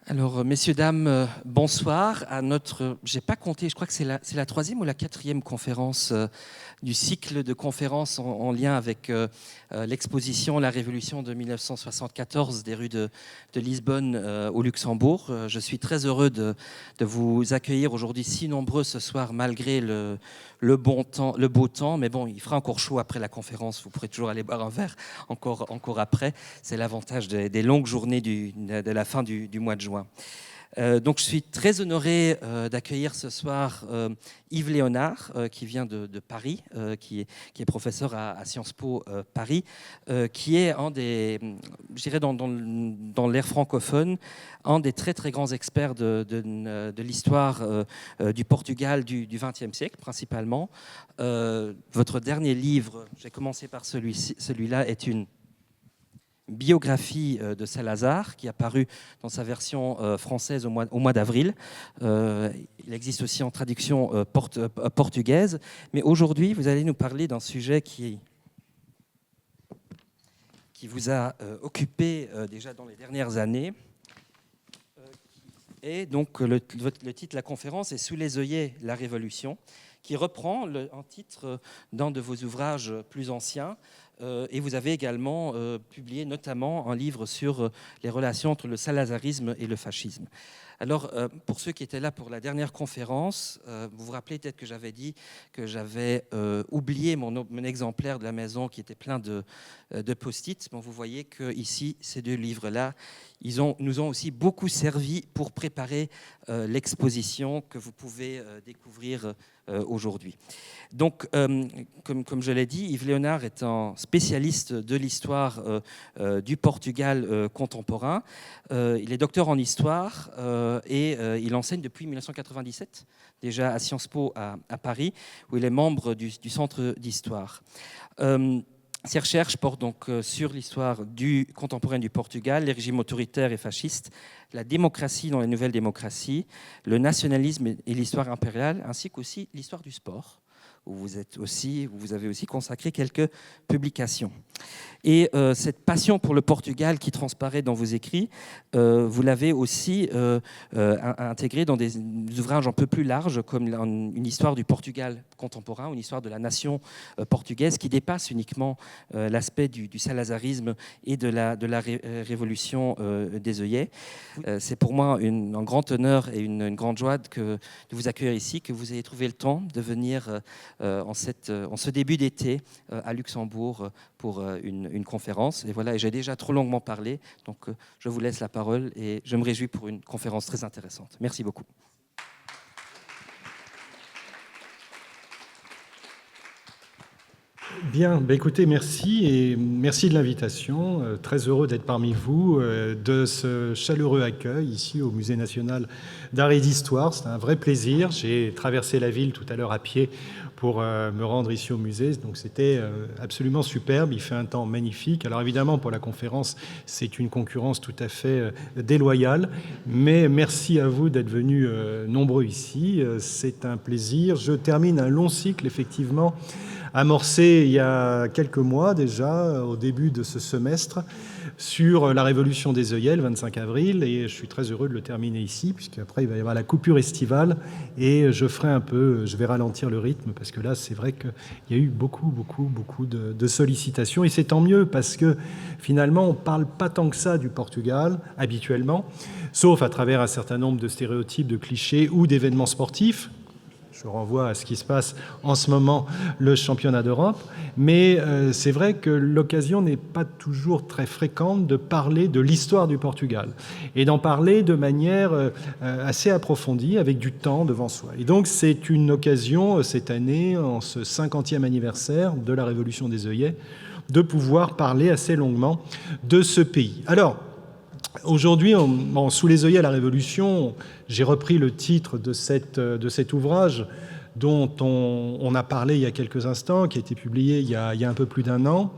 Alors, messieurs, dames, bonsoir à notre, j'ai pas compté, je crois que c'est la troisième ou la quatrième conférence du cycle de conférences en lien avec l'exposition La Révolution de 1974 des rues de Lisbonne au Luxembourg. Je suis très heureux de vous accueillir aujourd'hui si nombreux ce soir malgré le beau temps, mais bon, il fera encore chaud après la conférence, vous pourrez toujours aller boire un verre encore après. C'est l'avantage des longues journées de la fin du mois de juin. Donc je suis très honoré d'accueillir ce soir Yves Léonard, qui vient de Paris, qui est professeur à Sciences Po Paris, qui est un des, je dirais dans l'ère francophone, un des très très grands experts de l'histoire du Portugal du XXe siècle principalement. Votre dernier livre, j'ai commencé par celui-là, est une biographie de Salazar, qui est apparue dans sa version française au mois d'avril. Il existe aussi en traduction portugaise. Mais aujourd'hui, vous allez nous parler d'un sujet qui vous a occupé déjà dans les dernières années. Et donc, le titre de la conférence est « Sous les œillets, la Révolution », qui reprend un titre d'un de vos ouvrages plus anciens. Et vous avez également publié notamment un livre sur les relations entre le salazarisme et le fascisme. Alors, pour ceux qui étaient là pour la dernière conférence, vous vous rappelez peut-être que j'avais dit que j'avais oublié mon exemplaire de la maison qui était plein de post-it. Bon, vous voyez qu'ici, ces deux livres-là, nous ont aussi beaucoup servi pour préparer l'exposition que vous pouvez découvrir aujourd'hui. Donc, comme je l'ai dit, Yves Léonard est un spécialiste de l'histoire du Portugal contemporain. Il est docteur en histoire et il enseigne depuis 1997, déjà à Sciences Po à Paris, où il est membre du Centre d'histoire. Ses recherches portent donc sur l'histoire contemporaine du Portugal, les régimes autoritaires et fascistes, la démocratie dans les nouvelles démocraties, le nationalisme et l'histoire impériale, ainsi qu'aussi l'histoire du sport, où vous avez aussi consacré quelques publications. Et cette passion pour le Portugal qui transparaît dans vos écrits, vous l'avez aussi intégrée dans des ouvrages un peu plus larges, comme une histoire du Portugal contemporain, une histoire de la nation portugaise qui dépasse uniquement l'aspect du salazarisme et de la révolution des œillets. C'est pour moi un grand honneur et une grande joie de vous accueillir ici, que vous ayez trouvé le temps de venir en ce début d'été à Luxembourg pour une conférence. Et voilà, et j'ai déjà trop longuement parlé, donc je vous laisse la parole et je me réjouis pour une conférence très intéressante. Merci beaucoup. Bien, écoutez, merci et merci de l'invitation. Très heureux d'être parmi vous, de ce chaleureux accueil ici au Musée national d'art et d'histoire. C'est un vrai plaisir. J'ai traversé la ville tout à l'heure à pied pour me rendre ici au musée, donc c'était absolument superbe. Il fait un temps magnifique. Alors évidemment, pour la conférence, c'est une concurrence tout à fait déloyale, mais merci à vous d'être venus nombreux ici. C'est un plaisir. Je termine un long cycle, effectivement, amorcé il y a quelques mois déjà, au début de ce semestre, sur la Révolution des œillets, le 25 avril, et je suis très heureux de le terminer ici, puisqu'après il va y avoir la coupure estivale, et je vais ralentir le rythme, parce que là c'est vrai qu'il y a eu beaucoup de sollicitations, et c'est tant mieux, parce que finalement on ne parle pas tant que ça du Portugal, habituellement, sauf à travers un certain nombre de stéréotypes, de clichés ou d'événements sportifs. Je renvoie à ce qui se passe en ce moment, le championnat d'Europe. Mais c'est vrai que l'occasion n'est pas toujours très fréquente de parler de l'histoire du Portugal et d'en parler de manière assez approfondie, avec du temps devant soi. Et donc c'est une occasion, cette année, en ce 50e anniversaire de la Révolution des œillets, de pouvoir parler assez longuement de ce pays. Alors, aujourd'hui, Sous les œillets à la Révolution, j'ai repris le titre de cet ouvrage dont on a parlé il y a quelques instants, qui a été publié il y a un peu plus d'1 an,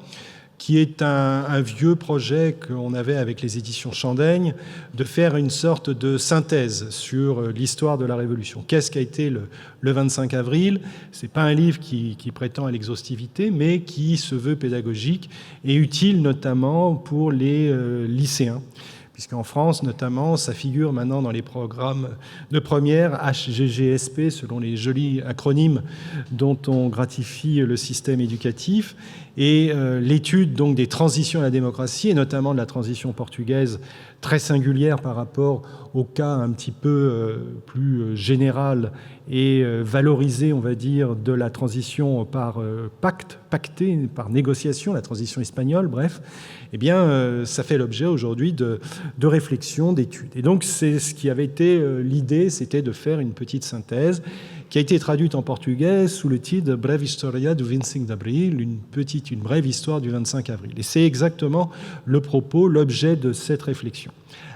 qui est un vieux projet qu'on avait avec les éditions Chandaigne, de faire une sorte de synthèse sur l'histoire de la Révolution. Qu'est-ce qu'a été le 25 avril ? Ce n'est pas un livre qui prétend à l'exhaustivité, mais qui se veut pédagogique et utile notamment pour les lycéens, puisqu'en France, notamment, ça figure maintenant dans les programmes de première, HGGSP, selon les jolis acronymes dont on gratifie le système éducatif, et l'étude donc des transitions à la démocratie, et notamment de la transition portugaise, très singulière par rapport au cas un petit peu plus général et valorisé, on va dire, de la transition par pactée, par négociation, la transition espagnole, bref, eh bien, ça fait l'objet aujourd'hui de réflexions, d'études. Et donc, c'est ce qui avait été l'idée, c'était de faire une petite synthèse qui a été traduite en portugais sous le titre de Breve Historia do 25 d'Abril, une brève histoire du 25 avril. Et c'est exactement le propos, l'objet de cette réflexion.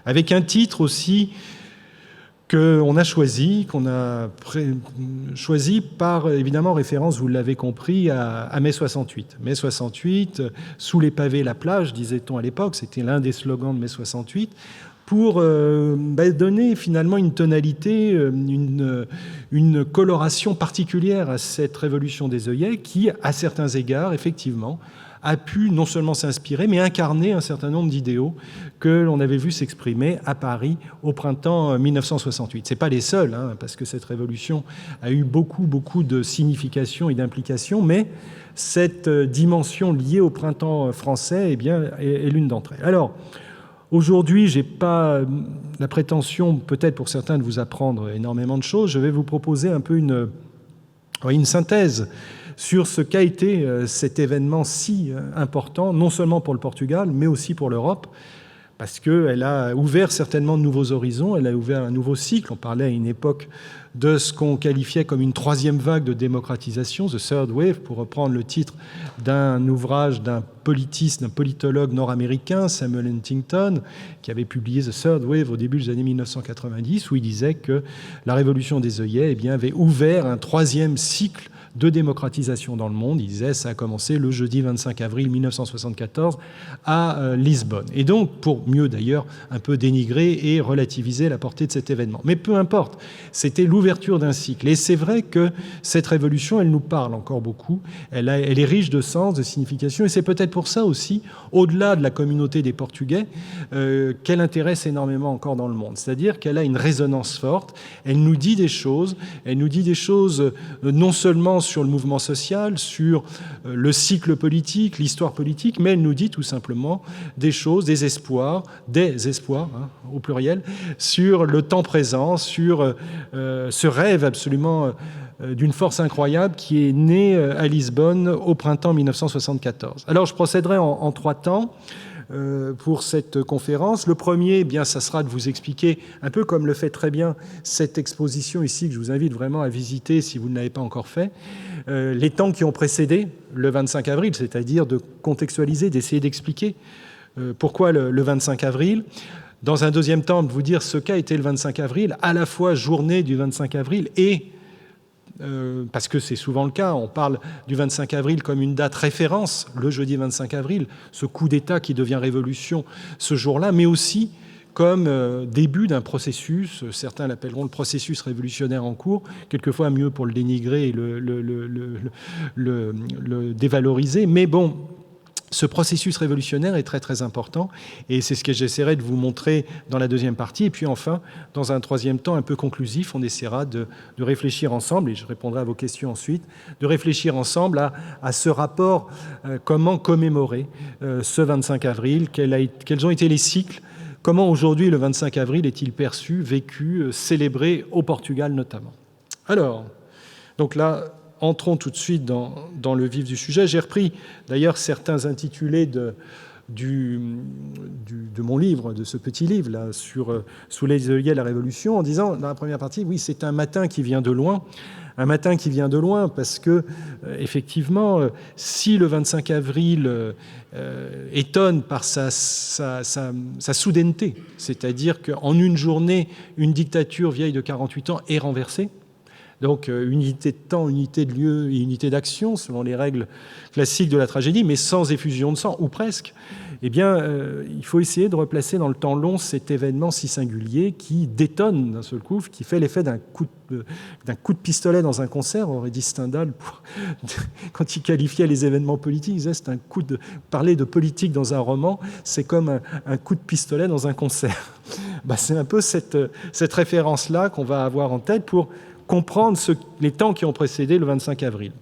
Avec un titre aussi qu'on a choisi par, évidemment, référence, vous l'avez compris, à mai 68. Mai 68, sous les pavés, la plage, disait-on à l'époque, c'était l'un des slogans de mai 68, pour donner finalement une tonalité, une coloration particulière à cette révolution des œillets qui, à certains égards, effectivement, a pu non seulement s'inspirer, mais incarner un certain nombre d'idéaux que l'on avait vu s'exprimer à Paris au printemps 1968. Ce n'est pas les seuls, parce que cette révolution a eu beaucoup de significations et d'implications, mais cette dimension liée au printemps français est l'une d'entre elles. Alors, aujourd'hui, je n'ai pas la prétention, peut-être pour certains, de vous apprendre énormément de choses. Je vais vous proposer un peu une synthèse sur ce qu'a été cet événement si important, non seulement pour le Portugal, mais aussi pour l'Europe, parce qu'elle a ouvert certainement de nouveaux horizons, elle a ouvert un nouveau cycle. On parlait à une époque de ce qu'on qualifiait comme une troisième vague de démocratisation, The Third Wave, pour reprendre le titre d'un ouvrage d'un politologue nord-américain, Samuel Huntington, qui avait publié The Third Wave au début des années 1990, où il disait que la révolution des œillets avait ouvert un troisième cycle de démocratisation dans le monde. Il disait ça a commencé le jeudi 25 avril 1974 à Lisbonne. Et donc, pour mieux d'ailleurs un peu dénigrer et relativiser la portée de cet événement. Mais peu importe, c'était l'ouverture d'un cycle. Et c'est vrai que cette révolution, elle nous parle encore beaucoup. Elle est riche de sens, de signification. Et c'est peut-être pour ça aussi, au-delà de la communauté des Portugais, qu'elle intéresse énormément encore dans le monde. C'est-à-dire qu'elle a une résonance forte. Elle nous dit des choses. Elle nous dit des choses non seulement sur le mouvement social, sur le cycle politique, l'histoire politique, mais elle nous dit tout simplement des choses, des espoirs au pluriel, sur le temps présent, sur ce rêve absolument d'une force incroyable qui est né à Lisbonne au printemps 1974. Alors je procéderai en trois temps pour cette conférence. Le premier, ça sera de vous expliquer, un peu comme le fait très bien cette exposition ici, que je vous invite vraiment à visiter si vous ne l'avez pas encore fait, les temps qui ont précédé le 25 avril, c'est-à-dire de contextualiser, d'essayer d'expliquer pourquoi le 25 avril. Dans un deuxième temps, de vous dire ce qu'a été le 25 avril, à la fois journée du 25 avril et parce que c'est souvent le cas, on parle du 25 avril comme une date référence, le jeudi 25 avril, ce coup d'État qui devient révolution ce jour-là, mais aussi comme début d'un processus, certains l'appelleront le processus révolutionnaire en cours, quelquefois mieux pour le dénigrer et le dévaloriser, mais bon, ce processus révolutionnaire est très très important et c'est ce que j'essaierai de vous montrer dans la deuxième partie. Et puis enfin, dans un troisième temps un peu conclusif, on essaiera de réfléchir ensemble, et je répondrai à vos questions ensuite, de réfléchir ensemble à ce rapport, comment commémorer ce 25 avril, quels ont été les cycles, comment aujourd'hui le 25 avril est-il perçu, vécu, célébré au Portugal notamment. Alors, donc là, entrons tout de suite dans le vif du sujet. J'ai repris d'ailleurs certains intitulés de mon livre, de ce petit livre là, Sous les œillets de la Révolution, en disant dans la première partie, oui, c'est un matin qui vient de loin. Un matin qui vient de loin parce que, effectivement, si le 25 avril étonne par sa soudaineté, c'est-à-dire qu'en une journée, une dictature vieille de 48 ans est renversée, Donc unité de temps, unité de lieu et unité d'action, selon les règles classiques de la tragédie, mais sans effusion de sang, ou presque. Eh bien, il faut essayer de replacer dans le temps long cet événement si singulier qui détonne d'un seul coup, qui fait l'effet d'un coup de pistolet dans un concert, aurait dit Stendhal, quand il qualifiait les événements politiques, il disait c'est un coup de... Parler de politique dans un roman, c'est comme un coup de pistolet dans un concert. C'est un peu cette référence-là qu'on va avoir en tête pour comprendre les temps qui ont précédé le 25 avril.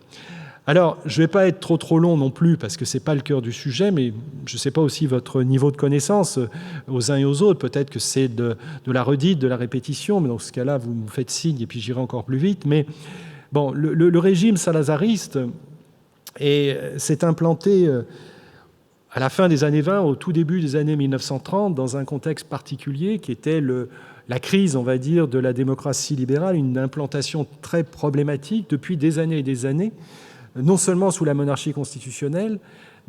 Alors, je ne vais pas être trop long non plus, parce que ce n'est pas le cœur du sujet, mais je ne sais pas aussi votre niveau de connaissance aux uns et aux autres. Peut-être que c'est de la redite, de la répétition, mais dans ce cas-là, vous me faites signe et puis j'irai encore plus vite. Mais bon, le régime salazariste s'est implanté à la fin des années 20, au tout début des années 1930, dans un contexte particulier qui était la crise, on va dire, de la démocratie libérale, une implantation très problématique depuis des années et des années, non seulement sous la monarchie constitutionnelle,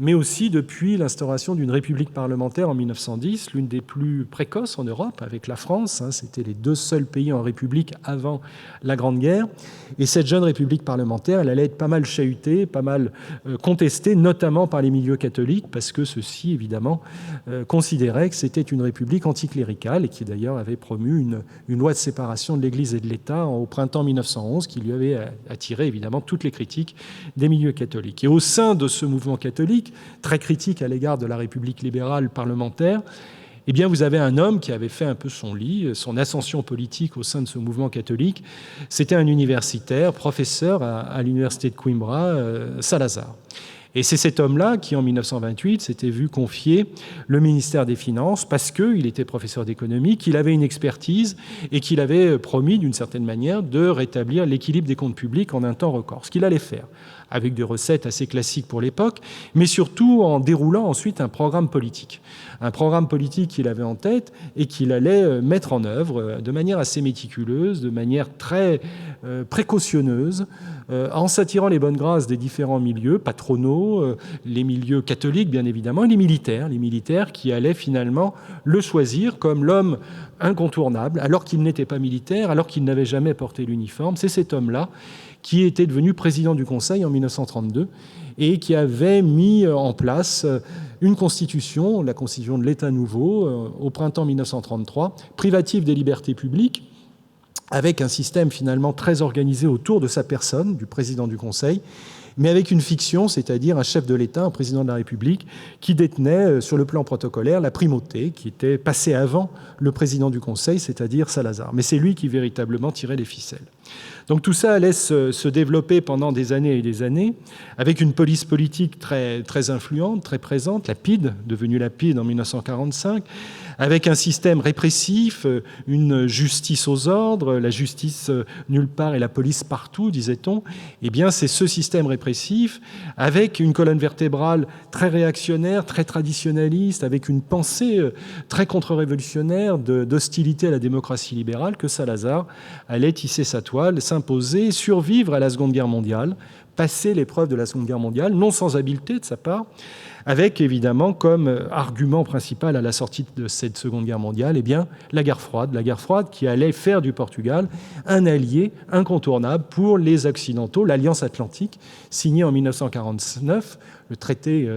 mais aussi depuis l'instauration d'une république parlementaire en 1910, l'une des plus précoces en Europe, avec la France. C'était les 2 seuls pays en république avant la Grande Guerre. Et cette jeune république parlementaire, elle allait être pas mal chahutée, pas mal contestée, notamment par les milieux catholiques, parce que ceux-ci, évidemment, considéraient que c'était une république anticléricale, et qui d'ailleurs avait promu une loi de séparation de l'Église et de l'État au printemps 1911, qui lui avait attiré, évidemment, toutes les critiques des milieux catholiques. Et au sein de ce mouvement catholique, très critique à l'égard de la République libérale parlementaire, eh bien, vous avez un homme qui avait fait un peu son lit, son ascension politique au sein de ce mouvement catholique. C'était un universitaire, professeur à l'université de Coimbra, Salazar. Et c'est cet homme-là qui, en 1928, s'était vu confier le ministère des Finances parce qu'il était professeur d'économie, qu'il avait une expertise et qu'il avait promis, d'une certaine manière, de rétablir l'équilibre des comptes publics en un temps record. Ce qu'il allait faire, avec des recettes assez classiques pour l'époque, mais surtout en déroulant ensuite un programme politique. Un programme politique qu'il avait en tête et qu'il allait mettre en œuvre de manière assez méticuleuse, de manière très précautionneuse, en s'attirant les bonnes grâces des différents milieux patronaux, les milieux catholiques bien évidemment, et les militaires qui allaient finalement le choisir comme l'homme incontournable, alors qu'il n'était pas militaire, alors qu'il n'avait jamais porté l'uniforme. C'est cet homme-là qui était devenu président du Conseil en 1932 et qui avait mis en place une constitution, la constitution de l'État nouveau, au printemps 1933, privative des libertés publiques, avec un système finalement très organisé autour de sa personne, du président du Conseil, mais avec une fiction, c'est-à-dire un chef de l'État, un président de la République, qui détenait, sur le plan protocolaire, la primauté, qui était passée avant le président du Conseil, c'est-à-dire Salazar. Mais c'est lui qui véritablement tirait les ficelles. Donc tout ça allait se développer pendant des années et des années, avec une police politique très, très influente, très présente, la PIDE, devenue la PIDE en 1945, avec un système répressif, une justice aux ordres, la justice nulle part et la police partout, disait-on. Eh bien, c'est ce système répressif, avec une colonne vertébrale très réactionnaire, très traditionnaliste, avec une pensée très contre-révolutionnaire d'hostilité à la démocratie libérale, que Salazar allait tisser sa toile, s'imposer, survivre à la Seconde Guerre mondiale, passer l'épreuve de la Seconde Guerre mondiale, non sans habileté de sa part, avec évidemment comme argument principal à la sortie de cette Seconde Guerre mondiale, eh bien, la guerre froide qui allait faire du Portugal un allié incontournable pour les Occidentaux, l'Alliance Atlantique, signée en 1949, le traité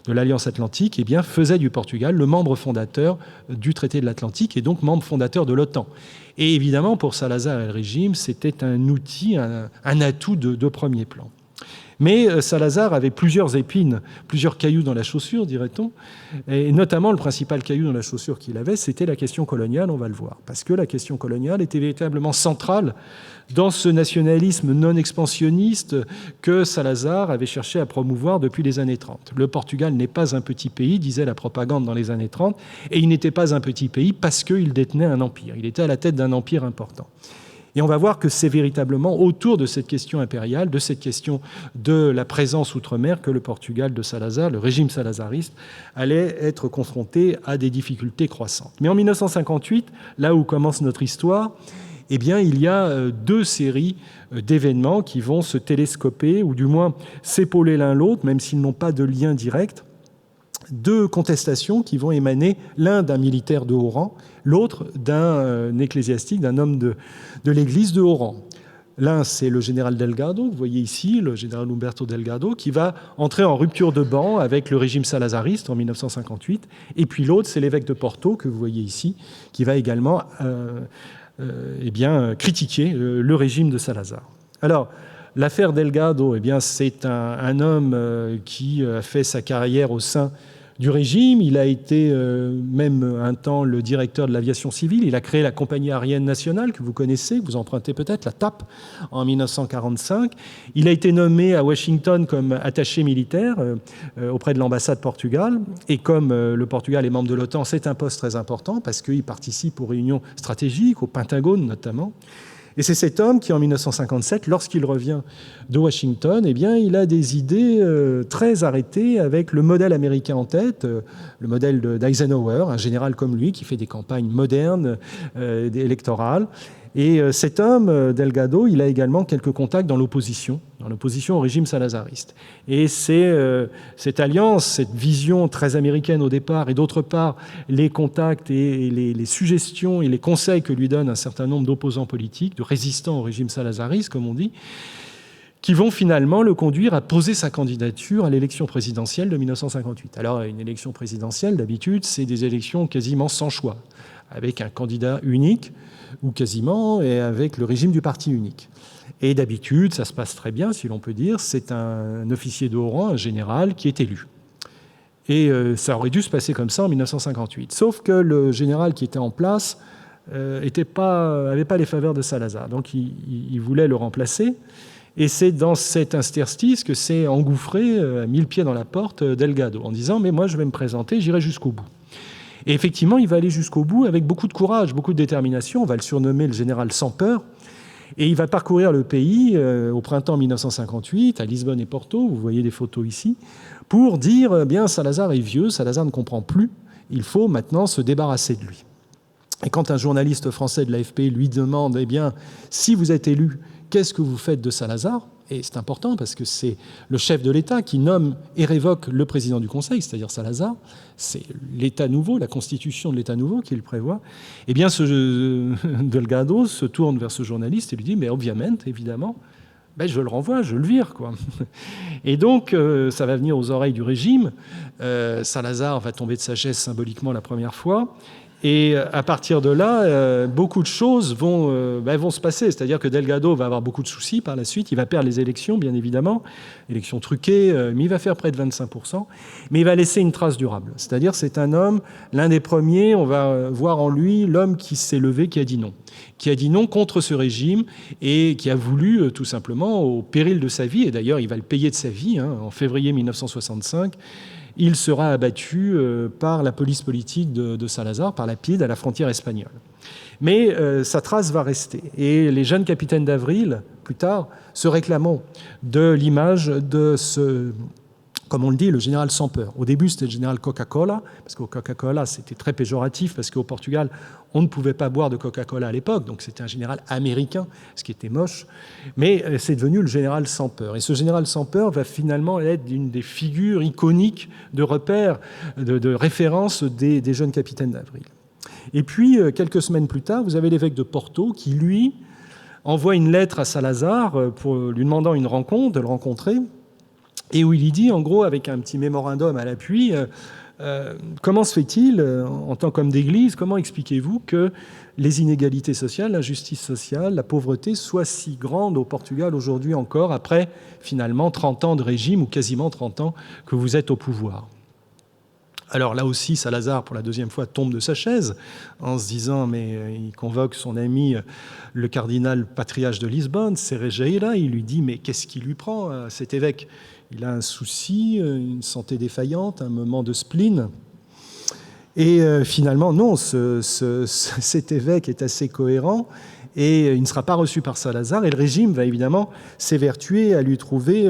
de l'Alliance Atlantique, eh bien, faisait du Portugal le membre fondateur du traité de l'Atlantique et donc membre fondateur de l'OTAN. Et évidemment, pour Salazar et le régime, c'était un outil, un atout de premier plan. Mais Salazar avait plusieurs épines, plusieurs cailloux dans la chaussure, dirait-on. Et notamment, le principal caillou dans la chaussure qu'il avait, c'était la question coloniale, on va le voir. Parce que la question coloniale était véritablement centrale dans ce nationalisme non expansionniste que Salazar avait cherché à promouvoir depuis les années 30. Le Portugal n'est pas un petit pays, disait la propagande dans les années 30, et il n'était pas un petit pays parce qu'il détenait un empire. Il était à la tête d'un empire important. Et on va voir que c'est véritablement autour de cette question impériale, de cette question de la présence outre-mer, que le Portugal de Salazar, le régime salazariste, allait être confronté à des difficultés croissantes. Mais en 1958, là où commence notre histoire, eh bien, il y a 2 séries d'événements qui vont se télescoper, ou du moins s'épauler l'un l'autre, même s'ils n'ont pas de lien direct. 2 contestations qui vont émaner, l'un d'un militaire de haut rang, l'autre d'un ecclésiastique, d'un homme de l'Église de haut rang. L'un, c'est le général Delgado, vous voyez ici, le général Humberto Delgado, qui va entrer en rupture de ban avec le régime salazariste en 1958. Et puis l'autre, c'est l'évêque de Porto, que vous voyez ici, qui va également critiquer le régime de Salazar. Alors, l'affaire Delgado, c'est un homme qui a fait sa carrière au sein du régime. Il a été même un temps le directeur de l'aviation civile. Il a créé la compagnie aérienne nationale, que vous connaissez, que vous empruntez peut-être, la TAP, en 1945. Il a été nommé à Washington comme attaché militaire auprès de l'ambassade Portugal. Et comme le Portugal est membre de l'OTAN, c'est un poste très important parce qu'il participe aux réunions stratégiques, au Pentagone notamment. Et c'est cet homme qui, en 1957, lorsqu'il revient de Washington, il a des idées très arrêtées avec le modèle américain en tête, le modèle d'Eisenhower, un général comme lui qui fait des campagnes modernes, électorales. Et cet homme, Delgado, il a également quelques contacts dans l'opposition au régime salazariste. Et c'est cette alliance, cette vision très américaine au départ, et d'autre part, les contacts et les suggestions et les conseils que lui donnent un certain nombre d'opposants politiques, de résistants au régime salazariste, comme on dit, qui vont finalement le conduire à poser sa candidature à l'élection présidentielle de 1958. Alors, une élection présidentielle, d'habitude, c'est des élections quasiment sans choix, avec un candidat unique, ou quasiment, et avec le régime du parti unique. Et d'habitude, ça se passe très bien, si l'on peut dire, c'est un officier de haut rang, un général, qui est élu. Et ça aurait dû se passer comme ça en 1958. Sauf que le général qui était en place n'avait pas les faveurs de Salazar. Donc il voulait le remplacer. Et c'est dans cet interstice que s'est engouffré à 1000 pieds dans la porte Delgado, en disant « mais moi je vais me présenter, j'irai jusqu'au bout ». Et effectivement, il va aller jusqu'au bout avec beaucoup de courage, beaucoup de détermination. On va le surnommer le général sans peur. Et il va parcourir le pays au printemps 1958, à Lisbonne et Porto, vous voyez des photos ici, pour dire bien Salazar est vieux, Salazar ne comprend plus, il faut maintenant se débarrasser de lui. Et quand un journaliste français de l'AFP lui demande si vous êtes élu, qu'est-ce que vous faites de Salazar ? Et c'est important parce que c'est le chef de l'État qui nomme et révoque le président du Conseil, c'est-à-dire Salazar. C'est l'État nouveau, la constitution de l'État nouveau qui le prévoit. Eh bien, Delgado se tourne vers ce journaliste et lui dit « mais obviamente, évidemment, je le renvoie, je le vire, quoi. » Et donc, ça va venir aux oreilles du régime. Salazar va tomber de sa chaise symboliquement la première fois. Et à partir de là, beaucoup de choses vont se passer. C'est-à-dire que Delgado va avoir beaucoup de soucis par la suite. Il va perdre les élections, bien évidemment, élections truquées, mais il va faire près de 25%. Mais il va laisser une trace durable. C'est-à-dire c'est un homme, l'un des premiers, on va voir en lui l'homme qui s'est levé, qui a dit non. Qui a dit non contre ce régime et qui a voulu, tout simplement, au péril de sa vie, et d'ailleurs il va le payer de sa vie, en février 1965, il sera abattu par la police politique de Salazar, par la PIDE, à la frontière espagnole. Mais sa trace va rester. Et les jeunes capitaines d'Avril, plus tard, se réclameront de l'image de ce, comme on le dit, le général sans peur. Au début, c'était le général Coca-Cola, parce qu'au Coca-Cola, c'était très péjoratif, parce qu'au Portugal, on ne pouvait pas boire de Coca-Cola à l'époque, donc c'était un général américain, ce qui était moche, mais c'est devenu le général sans peur. Et ce général sans peur va finalement être une des figures iconiques de repères, de référence des jeunes capitaines d'Avril. Et puis, quelques semaines plus tard, vous avez l'évêque de Porto qui, lui, envoie une lettre à Salazar pour lui demandant une rencontre, de le rencontrer, et où il y dit, en gros, avec un petit mémorandum à l'appui, comment se fait-il, en tant qu'homme d'Église, comment expliquez-vous que les inégalités sociales, l'injustice sociale, la pauvreté soient si grandes au Portugal aujourd'hui encore, après finalement 30 ans de régime, ou quasiment 30 ans que vous êtes au pouvoir ? Alors là aussi, Salazar, pour la deuxième fois, tombe de sa chaise en se disant, mais il convoque son ami, le cardinal patriarche de Lisbonne, Cerejeira, il lui dit, mais qu'est-ce qui lui prend, cet évêque ? Il a un souci, une santé défaillante, un moment de spleen. Et finalement, non, cet évêque est assez cohérent et il ne sera pas reçu par Salazar. Et le régime va évidemment s'évertuer à lui trouver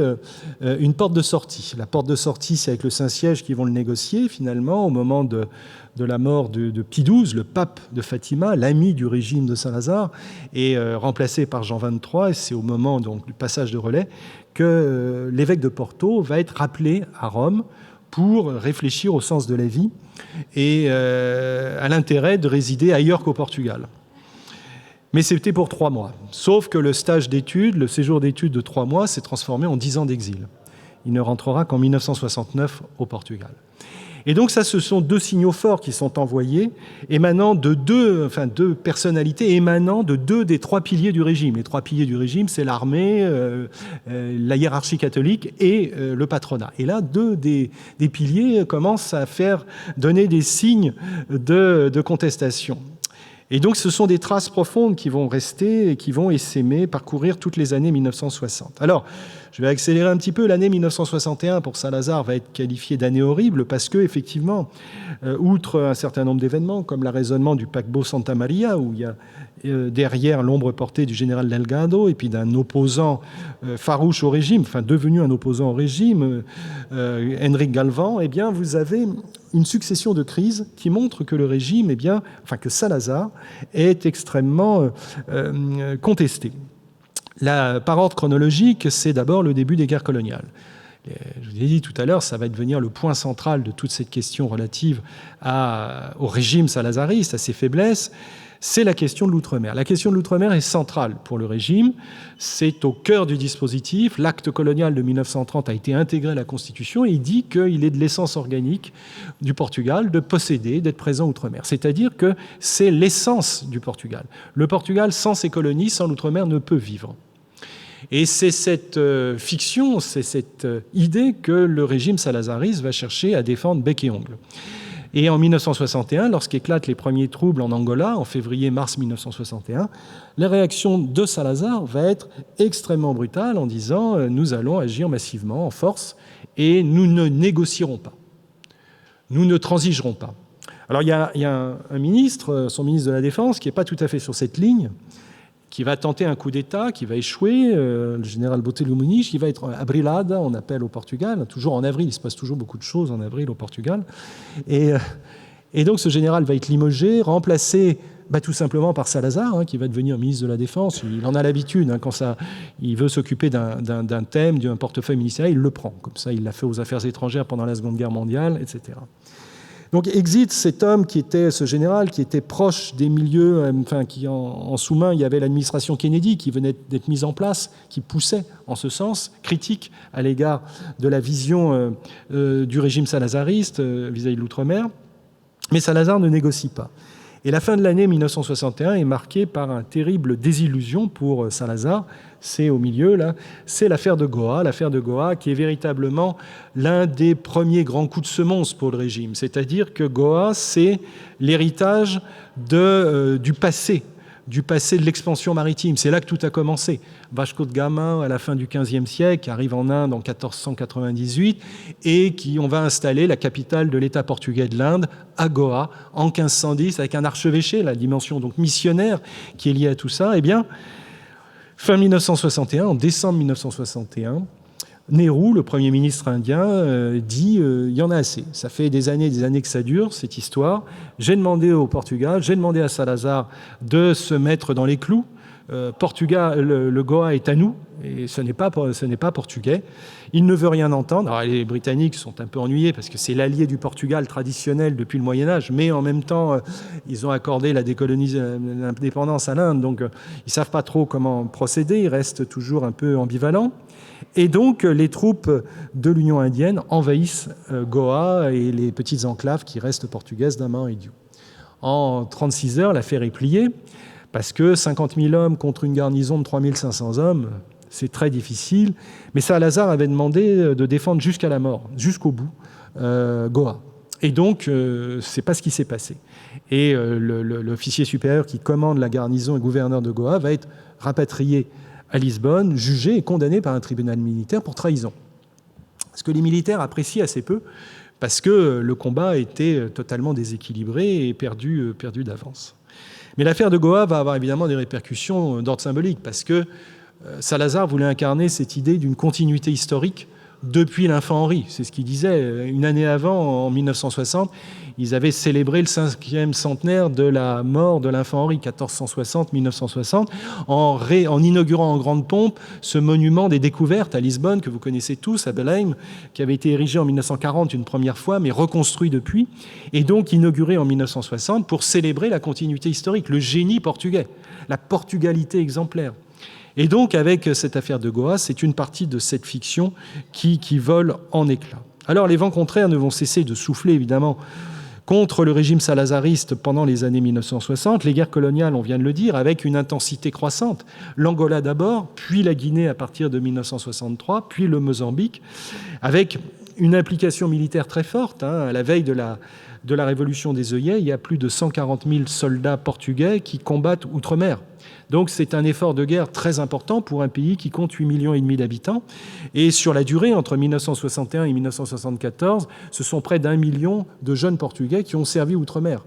une porte de sortie. La porte de sortie, c'est avec le Saint-Siège qu'ils vont le négocier finalement au moment de la mort de Pie XII, le pape de Fatima, l'ami du régime de Salazar, et remplacé par Jean XXIII. Et c'est au moment donc, du passage de relais que l'évêque de Porto va être rappelé à Rome pour réfléchir au sens de la vie et à l'intérêt de résider ailleurs qu'au Portugal. Mais c'était pour 3 mois. Sauf que le stage d'études, le séjour d'études de 3 mois s'est transformé en 10 ans d'exil. Il ne rentrera qu'en 1969 au Portugal. Et donc ça, ce sont 2 signaux forts qui sont envoyés, émanant de deux personnalités, émanant de 2 des 3 piliers du régime. Les 3 piliers du régime, c'est l'armée, la hiérarchie catholique et le patronat. Et là, 2 des piliers commencent à donner des signes de contestation. Et donc, ce sont des traces profondes qui vont rester et qui vont essaimer, parcourir toutes les années 1960. Alors, je vais accélérer un petit peu. L'année 1961, pour Salazar, va être qualifiée d'année horrible parce que, effectivement, outre un certain nombre d'événements, comme l'arraisonnement du paquebot Santa Maria, où il y a derrière l'ombre portée du général Delgado et puis d'un opposant farouche au régime, enfin devenu un opposant au régime, Henrique Galvan, eh bien, vous avez une succession de crises qui montrent que le régime, que Salazar est extrêmement contesté. Par ordre chronologique, c'est d'abord le début des guerres coloniales. Je vous ai dit tout à l'heure, ça va devenir le point central de toute cette question relative au régime salazariste, à ses faiblesses. C'est la question de l'outre-mer. La question de l'outre-mer est centrale pour le régime. C'est au cœur du dispositif. L'acte colonial de 1930 a été intégré à la Constitution et il dit qu'il est de l'essence organique du Portugal de posséder, d'être présent outre-mer. C'est-à-dire que c'est l'essence du Portugal. Le Portugal, sans ses colonies, sans l'outre-mer, ne peut vivre. Et c'est cette fiction, c'est cette idée que le régime salazariste va chercher à défendre bec et ongle. Et en 1961, lorsqu'éclatent les premiers troubles en Angola, en février-mars 1961, la réaction de Salazar va être extrêmement brutale en disant « nous allons agir massivement, en force, et nous ne négocierons pas. Nous ne transigerons pas. » Alors il y a un ministre, son ministre de la Défense, qui n'est pas tout à fait sur cette ligne, qui va tenter un coup d'État, qui va échouer, le général Botelho Muniz, qui va être abrilada, on appelle au Portugal, toujours en avril, il se passe toujours beaucoup de choses en avril au Portugal. Et donc ce général va être limogé, remplacé tout simplement par Salazar, qui va devenir ministre de la Défense. Il en a l'habitude, quand il veut s'occuper d'un thème, d'un portefeuille ministériel, il le prend. Comme ça, il l'a fait aux affaires étrangères pendant la Seconde Guerre mondiale, etc. Donc exit cet homme ce général qui était proche des milieux, qui en sous-main, il y avait l'administration Kennedy qui venait d'être mise en place, qui poussait en ce sens, critique à l'égard de la vision du régime salazariste vis-à-vis de l'outre-mer. Mais Salazar ne négocie pas. Et la fin de l'année 1961 est marquée par une terrible désillusion pour Salazar. C'est au milieu, là, c'est l'affaire de Goa. L'affaire de Goa qui est véritablement l'un des premiers grands coups de semonce pour le régime. C'est-à-dire que Goa, c'est l'héritage du passé de l'expansion maritime. C'est là que tout a commencé. Vasco de Gama, à la fin du XVe siècle, arrive en Inde en 1498 et on va installer la capitale de l'État portugais de l'Inde à Goa en 1510 avec un archevêché, la dimension donc missionnaire qui est liée à tout ça. Eh bien, fin 1961, en décembre 1961, Nehru, le Premier ministre indien, dit il y en a assez. Ça fait des années que ça dure, cette histoire. J'ai demandé au Portugal, j'ai demandé à Salazar de se mettre dans les clous. Portugal, le Goa est à nous, et ce n'est pas portugais. Il ne veut rien entendre. Alors, les Britanniques sont un peu ennuyés parce que c'est l'allié du Portugal traditionnel depuis le Moyen-Âge, mais en même temps, ils ont accordé l'indépendance à l'Inde, donc ils ne savent pas trop comment procéder, ils restent toujours un peu ambivalents. Et donc, les troupes de l'Union indienne envahissent Goa et les petites enclaves qui restent portugaises d'Amman et Diu. En 36 heures, l'affaire est pliée, parce que 50 000 hommes contre une garnison de 3 500 hommes, c'est très difficile. Mais Salazar avait demandé de défendre jusqu'à la mort, jusqu'au bout, Goa. Et donc, c'est pas ce qui s'est passé. Et l'officier supérieur qui commande la garnison et gouverneur de Goa va être rapatrié à Lisbonne, jugé et condamné par un tribunal militaire pour trahison. Ce que les militaires apprécient assez peu, parce que le combat était totalement déséquilibré et perdu d'avance. Mais l'affaire de Goa va avoir évidemment des répercussions d'ordre symbolique, parce que Salazar voulait incarner cette idée d'une continuité historique depuis l'Infant Henri. C'est ce qu'il disait. Une année avant, en 1960, ils avaient célébré le 5e centenaire de la mort de l'Infant Henri, 1460-1960, en inaugurant en grande pompe ce monument des découvertes à Lisbonne, que vous connaissez tous, à Belém, qui avait été érigé en 1940 une première fois, mais reconstruit depuis, et donc inauguré en 1960 pour célébrer la continuité historique, le génie portugais, la portugalité exemplaire. Et donc, avec cette affaire de Goa, c'est une partie de cette fiction qui vole en éclats. Alors, les vents contraires ne vont cesser de souffler, évidemment, contre le régime salazariste pendant les années 1960. Les guerres coloniales, on vient de le dire, avec une intensité croissante. L'Angola d'abord, puis la Guinée à partir de 1963, puis le Mozambique, avec une implication militaire très forte. À la veille de la révolution des œillets, il y a plus de 140 000 soldats portugais qui combattent outre-mer. Donc c'est un effort de guerre très important pour un pays qui compte 8,5 millions d'habitants. Et sur la durée, entre 1961 et 1974, ce sont près d'1 million de jeunes Portugais qui ont servi outre-mer.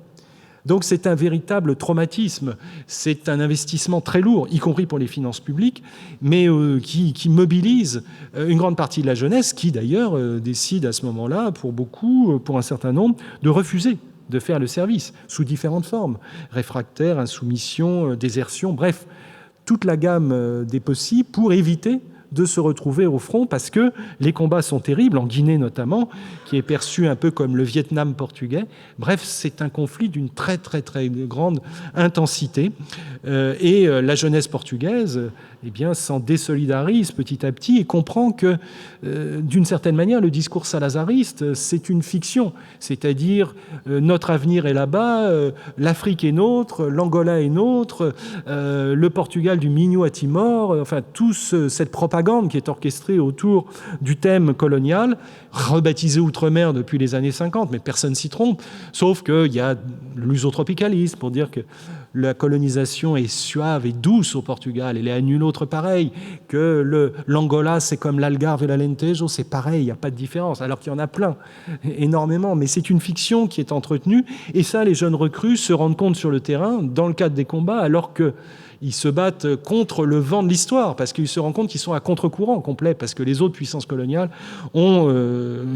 Donc c'est un véritable traumatisme, c'est un investissement très lourd, y compris pour les finances publiques, mais qui mobilise une grande partie de la jeunesse, qui d'ailleurs décide à ce moment-là, pour beaucoup, pour un certain nombre, de refuser de faire le service, sous différentes formes, réfractaire, insoumission, désertion, bref, toute la gamme des possibles pour éviter de se retrouver au front, parce que les combats sont terribles, en Guinée notamment, qui est perçu un peu comme le Vietnam portugais. Bref, c'est un conflit d'une très très très grande intensité. Et la jeunesse portugaise s'en désolidarise petit à petit et comprend que, d'une certaine manière, le discours salazariste, c'est une fiction. C'est-à-dire, notre avenir est là-bas, l'Afrique est nôtre, l'Angola est nôtre, le Portugal du Minho à Timor, enfin, toute cette propagande qui est orchestrée autour du thème colonial, rebaptisé Outre-mer depuis les années 50, mais personne s'y trompe, sauf qu'il y a l'usotropicalisme pour dire que la colonisation est suave et douce au Portugal, elle est à nul autre pareil, que l'Angola c'est comme l'Algarve et l'Alentejo, c'est pareil, il n'y a pas de différence, alors qu'il y en a plein, énormément, mais c'est une fiction qui est entretenue, et ça les jeunes recrues se rendent compte sur le terrain, dans le cadre des combats, alors qu'ils se battent contre le vent de l'histoire, parce qu'ils se rendent compte qu'ils sont à contre-courant complet, parce que les autres puissances coloniales ont,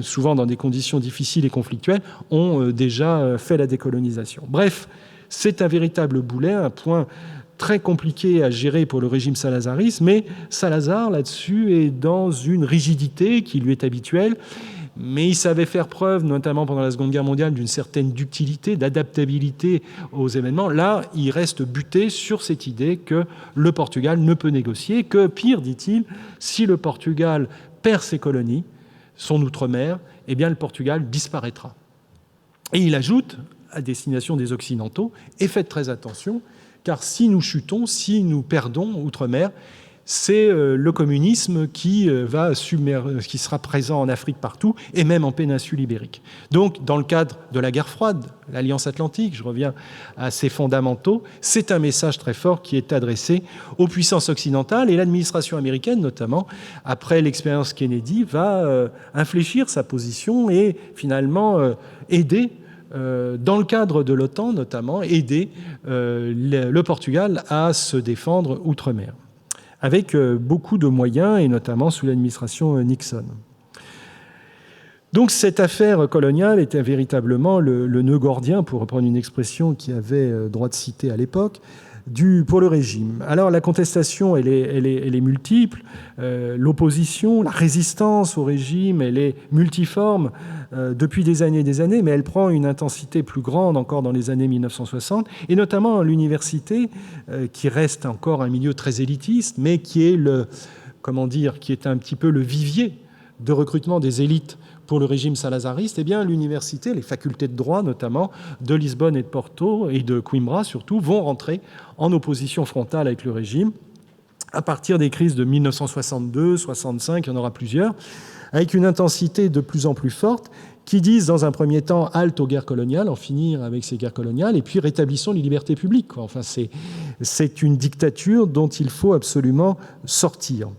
souvent dans des conditions difficiles et conflictuelles, ont déjà fait la décolonisation. Bref, c'est un véritable boulet, un point très compliqué à gérer pour le régime salazariste, mais Salazar, là-dessus, est dans une rigidité qui lui est habituelle, mais il savait faire preuve, notamment pendant la Seconde Guerre mondiale, d'une certaine ductilité, d'adaptabilité aux événements. Là, il reste buté sur cette idée que le Portugal ne peut négocier, que, pire, dit-il, si le Portugal perd ses colonies, son outre-mer, eh bien le Portugal disparaîtra. Et il ajoute, à destination des Occidentaux, et faites très attention, car si nous chutons, si nous perdons outre-mer, c'est le communisme qui sera présent en Afrique partout, et même en péninsule ibérique. Donc, dans le cadre de la guerre froide, l'Alliance Atlantique, je reviens à ses fondamentaux, c'est un message très fort qui est adressé aux puissances occidentales, et l'administration américaine, notamment, après l'expérience Kennedy, va infléchir sa position et finalement aider, dans le cadre de l'OTAN notamment, aider le Portugal à se défendre outre-mer, avec beaucoup de moyens, et notamment sous l'administration Nixon. Donc cette affaire coloniale était véritablement le nœud gordien, pour reprendre une expression qui avait droit de citer à l'époque, pour le régime. Alors la contestation, elle est multiple, l'opposition, la résistance au régime, elle est multiforme depuis des années, mais elle prend une intensité plus grande encore dans les années 1960, et notamment à l'université, qui reste encore un milieu très élitiste, mais qui est qui est un petit peu le vivier de recrutement des élites pour le régime salazariste. Eh bien, l'université, les facultés de droit notamment, de Lisbonne et de Porto, et de Coimbra surtout, vont rentrer en opposition frontale avec le régime à partir des crises de 1962, 65, il y en aura plusieurs, avec une intensité de plus en plus forte, qui disent dans un premier temps halte aux guerres coloniales, en finir avec ces guerres coloniales, et puis rétablissons les libertés publiques. Enfin, c'est une dictature dont il faut absolument sortir.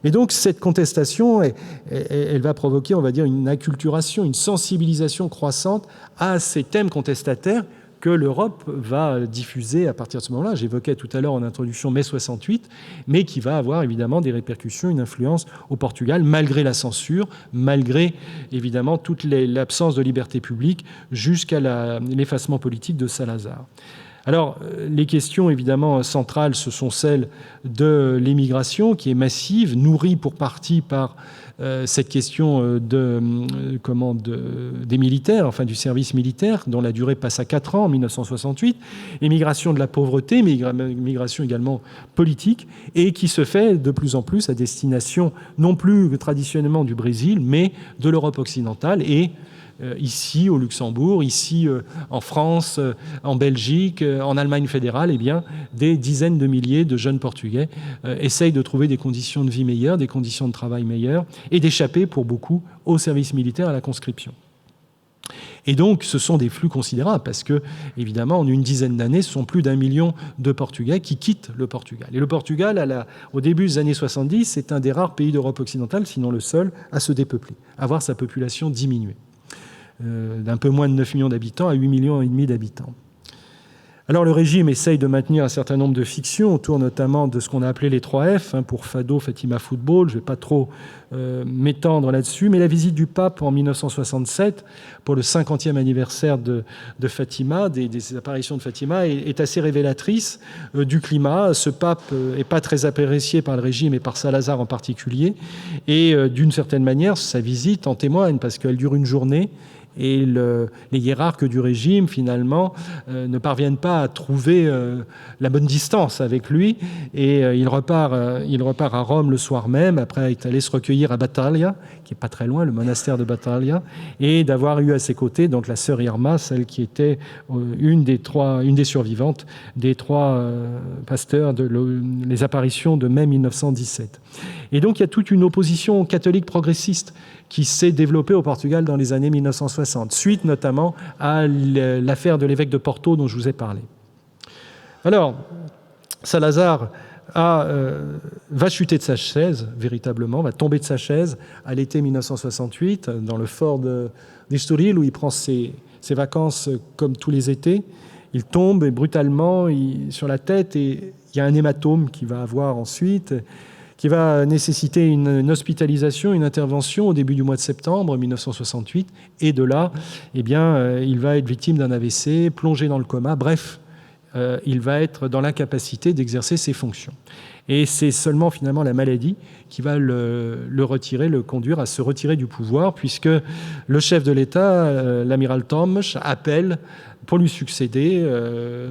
Et donc cette contestation, elle va provoquer, on va dire, une acculturation, une sensibilisation croissante à ces thèmes contestataires que l'Europe va diffuser à partir de ce moment-là. J'évoquais tout à l'heure en introduction mai 68, mais qui va avoir évidemment des répercussions, une influence au Portugal, malgré la censure, malgré évidemment toute l'absence de liberté publique, jusqu'à l'effacement politique de Salazar. Alors, les questions évidemment centrales, ce sont celles de l'immigration, qui est massive, nourrie pour partie par cette question des militaires, enfin du service militaire, dont la durée passe à 4 ans en 1968, immigration de la pauvreté, mais immigration également politique, et qui se fait de plus en plus à destination non plus traditionnellement du Brésil, mais de l'Europe occidentale et ici au Luxembourg, ici en France, en Belgique, en Allemagne fédérale, eh bien, des dizaines de milliers de jeunes Portugais essayent de trouver des conditions de vie meilleures, des conditions de travail meilleures et d'échapper pour beaucoup au service militaire, à la conscription. Et donc, ce sont des flux considérables parce que, évidemment, en une dizaine d'années, ce sont plus d'1 million de Portugais qui quittent le Portugal. Et le Portugal, au début des années 70, c'est un des rares pays d'Europe occidentale, sinon le seul, à se dépeupler, à voir sa population diminuer. D'un peu moins de 9 millions d'habitants à 8,5 millions d'habitants. Alors le régime essaye de maintenir un certain nombre de fictions autour notamment de ce qu'on a appelé les 3 F, pour Fado, Fatima, Football. Je ne vais pas trop m'étendre là-dessus, mais la visite du pape en 1967, pour le 50e anniversaire de Fatima, des apparitions de Fatima, est assez révélatrice du climat. Ce pape n'est pas très apprécié par le régime et par Salazar en particulier, et d'une certaine manière, sa visite en témoigne, parce qu'elle dure une journée, et les hiérarques du régime, finalement, ne parviennent pas à trouver la bonne distance avec lui. Et il repart à Rome le soir même, après être allé se recueillir à Battaglia, qui n'est pas très loin, le monastère de Battaglia, et d'avoir eu à ses côtés donc la sœur Irma, celle qui était une des survivantes des 3 pasteurs les apparitions de mai 1917. Et donc il y a toute une opposition catholique progressiste qui s'est développée au Portugal dans les années 1960, suite notamment à l'affaire de l'évêque de Porto dont je vous ai parlé. Alors, Salazar va chuter de sa chaise, véritablement, va tomber de sa chaise à l'été 1968, dans le fort d'Estoril, où il prend ses vacances comme tous les étés. Il tombe et brutalement sur la tête, et il y a un hématome qu'il va avoir ensuite, qui va nécessiter une hospitalisation, une intervention au début du mois de septembre 1968. Et de là, eh bien, il va être victime d'un AVC, plongé dans le coma. Bref, il va être dans l'incapacité d'exercer ses fonctions. Et c'est seulement finalement la maladie qui va le conduire à se retirer du pouvoir, puisque le chef de l'État, l'amiral Tormes, appelle pour lui succéder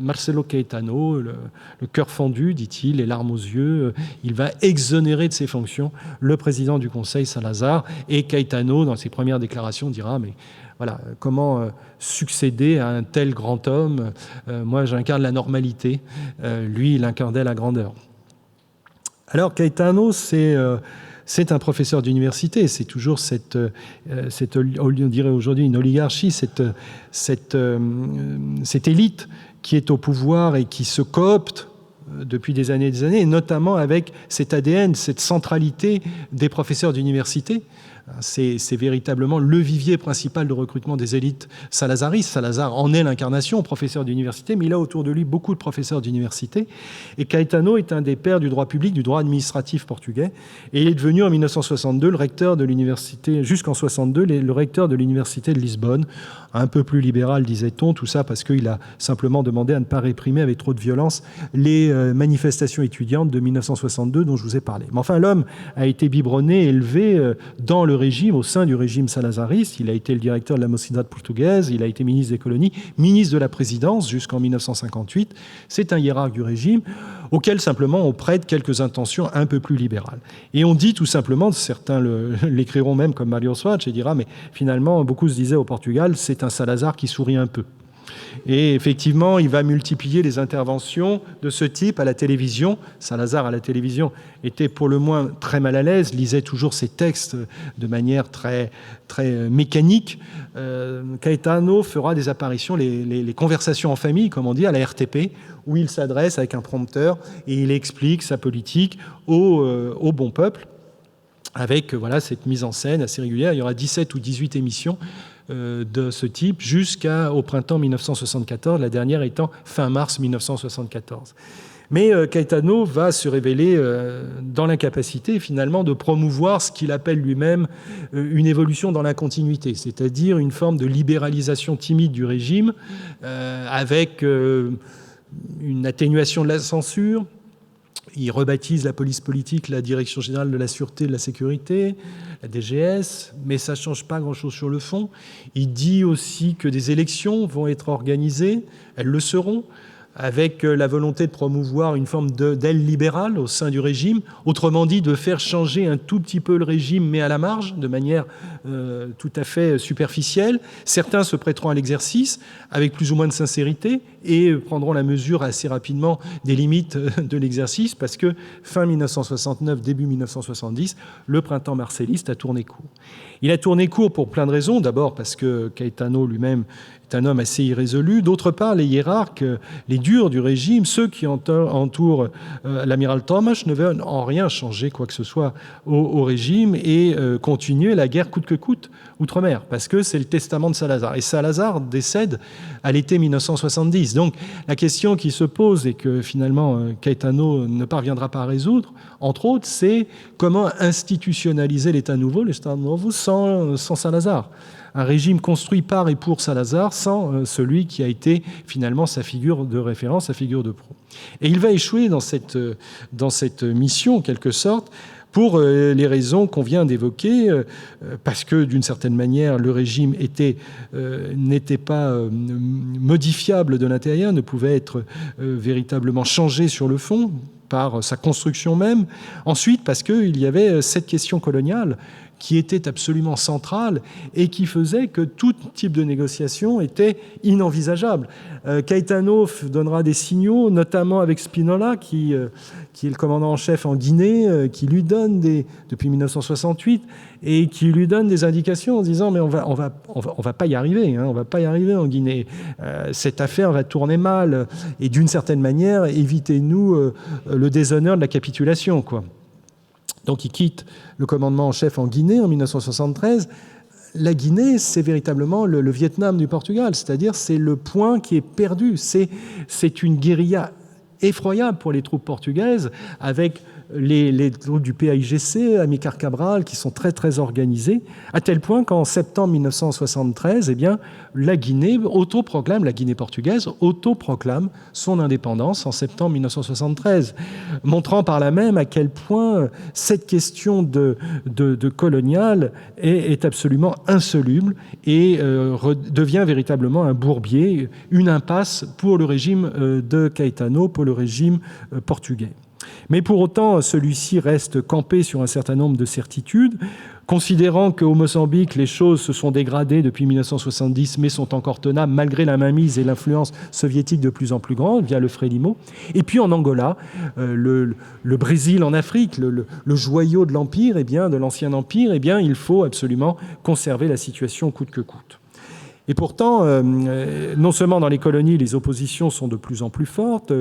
Marcelo Caetano, le cœur fendu, dit-il, les larmes aux yeux. Il va exonérer de ses fonctions le président du Conseil, Salazar, et Caetano, dans ses premières déclarations, dira « mais voilà, comment succéder à un tel grand homme ? Moi, j'incarne la normalité. Lui, il incarnait la grandeur. » Alors, Caetano, c'est un professeur d'université. C'est toujours on dirait aujourd'hui une oligarchie, cette élite qui est au pouvoir et qui se coopte depuis des années et des années, et notamment avec cet ADN, cette centralité des professeurs d'université. C'est véritablement le vivier principal de recrutement des élites salazaristes. Salazar en est l'incarnation, professeur d'université, mais il a autour de lui beaucoup de professeurs d'université. Et Caetano est un des pères du droit public, du droit administratif portugais. Et il est devenu en 1962 le recteur de l'université, jusqu'en 1962, le recteur de l'université de Lisbonne, un peu plus libéral, disait-on, tout ça parce qu'il a simplement demandé à ne pas réprimer avec trop de violence les manifestations étudiantes de 1962 dont je vous ai parlé. Mais enfin, l'homme a été biberonné, élevé dans le régime, au sein du régime salazariste. Il a été le directeur de la Mocidade portugaise, il a été ministre des colonies, ministre de la présidence jusqu'en 1958. C'est un hiérarque du régime auquel simplement on prête quelques intentions un peu plus libérales. Et on dit tout simplement, certains l'écriront même comme Mario Soares, et dira, mais finalement, beaucoup se disaient au Portugal, c'est un Salazar qui sourit un peu. Et effectivement, il va multiplier les interventions de ce type à la télévision. Salazar, à la télévision, était pour le moins très mal à l'aise, lisait toujours ses textes de manière très, très mécanique. Caetano fera des apparitions, les conversations en famille, comme on dit, à la RTP, où il s'adresse avec un prompteur et il explique sa politique au bon peuple, avec voilà, cette mise en scène assez régulière. Il y aura 17 ou 18 émissions de ce type jusqu'au printemps 1974, la dernière étant fin mars 1974. Mais Caetano va se révéler dans l'incapacité finalement de promouvoir ce qu'il appelle lui-même une évolution dans la continuité, c'est-à-dire une forme de libéralisation timide du régime avec une atténuation de la censure. Il rebaptise la police politique la Direction générale de la sûreté et de la sécurité, la DGS, mais ça ne change pas grand-chose sur le fond. Il dit aussi que des élections vont être organisées, elles le seront, avec la volonté de promouvoir une forme d'aile libérale au sein du régime, autrement dit de faire changer un tout petit peu le régime, mais à la marge, de manière tout à fait superficielle. Certains se prêteront à l'exercice avec plus ou moins de sincérité et prendront la mesure assez rapidement des limites de l'exercice, parce que fin 1969, début 1970, le printemps marcelliste a tourné court. Il a tourné court pour plein de raisons. D'abord parce que Caetano lui-même est un homme assez irrésolu. D'autre part, les hiérarques, les durs du régime, ceux qui entourent l'amiral Thomas, ne veulent en rien changer quoi que ce soit au régime et continuer la guerre coûte que coûte outre-mer, parce que c'est le testament de Salazar. Et Salazar décède à l'été 1970. Donc la question qui se pose et que finalement Caetano ne parviendra pas à résoudre, entre autres, c'est comment institutionnaliser l'État nouveau, l'État nouveau, sans Salazar. Un régime construit par et pour Salazar sans celui qui a été finalement sa figure de référence, sa figure de proue. Et il va échouer dans cette mission, en quelque sorte, pour les raisons qu'on vient d'évoquer, parce que d'une certaine manière, le régime n'était pas modifiable de l'intérieur, ne pouvait être véritablement changé sur le fond par sa construction même. Ensuite, parce qu'il y avait cette question coloniale qui était absolument centrale et qui faisait que tout type de négociation était inenvisageable. Caetano donnera des signaux, notamment avec Spinola, qui est le commandant en chef en Guinée, qui lui donne depuis 1968, et qui lui donne des indications en disant mais on va pas y arriver, on va pas y arriver en Guinée. Cette affaire va tourner mal, et d'une certaine manière, évitez-nous le déshonneur de la capitulation, quoi. Donc il quitte le commandement en chef en Guinée en 1973. La Guinée, c'est véritablement le Vietnam du Portugal, c'est-à-dire c'est le point qui est perdu. C'est une guérilla effroyable pour les troupes portugaises, avec les troupes du PAIGC, Amilcar Cabral, qui sont très très organisées, à tel point qu'en septembre 1973, eh bien, la Guinée portugaise autoproclame son indépendance en septembre 1973, montrant par là même à quel point cette question de coloniale est absolument insoluble et devient véritablement un bourbier, une impasse pour le régime de Caetano, pour le régime portugais. Mais pour autant, celui-ci reste campé sur un certain nombre de certitudes, considérant qu'au Mozambique, les choses se sont dégradées depuis 1970, mais sont encore tenables malgré la mainmise et l'influence soviétique de plus en plus grande via le Frelimo. Et puis en Angola, le Brésil en Afrique, le joyau de l'Empire, de l'ancien Empire, il faut absolument conserver la situation coûte que coûte. Et pourtant, non seulement dans les colonies, les oppositions sont de plus en plus fortes,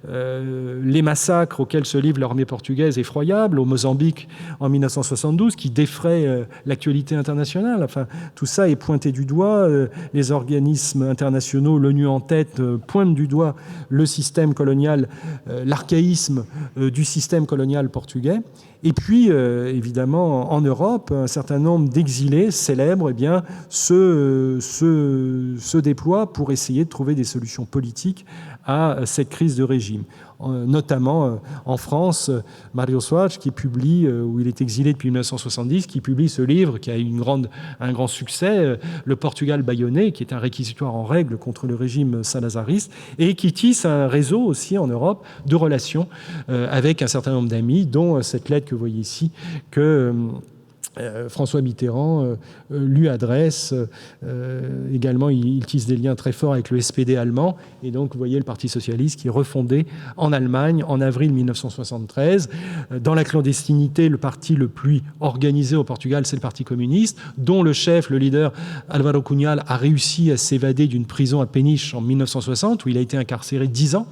les massacres auxquels se livre l'armée portugaise effroyables, au Mozambique en 1972, qui défraient l'actualité internationale. Enfin, tout ça est pointé du doigt. Les organismes internationaux, l'ONU en tête, pointent du doigt le système colonial, l'archaïsme du système colonial portugais. Et puis, évidemment, en Europe, un certain nombre d'exilés célèbres se déploient pour essayer de trouver des solutions politiques à cette crise de régime. Notamment en France, Mário Soares, qui publie, où il est exilé depuis 1970, qui publie ce livre qui a eu un grand succès, Le Portugal bâillonné, qui est un réquisitoire en règle contre le régime salazariste, et qui tisse un réseau aussi en Europe de relations avec un certain nombre d'amis, dont cette lettre que vous voyez ici, que François Mitterrand lui adresse. Également, il tisse des liens très forts avec le SPD allemand. Et donc, vous voyez le Parti socialiste qui est refondé en Allemagne en avril 1973. Dans la clandestinité, le parti le plus organisé au Portugal, c'est le Parti communiste, dont le chef, le leader, Álvaro Cunhal, a réussi à s'évader d'une prison à Péniche en 1960, où il a été incarcéré 10 ans.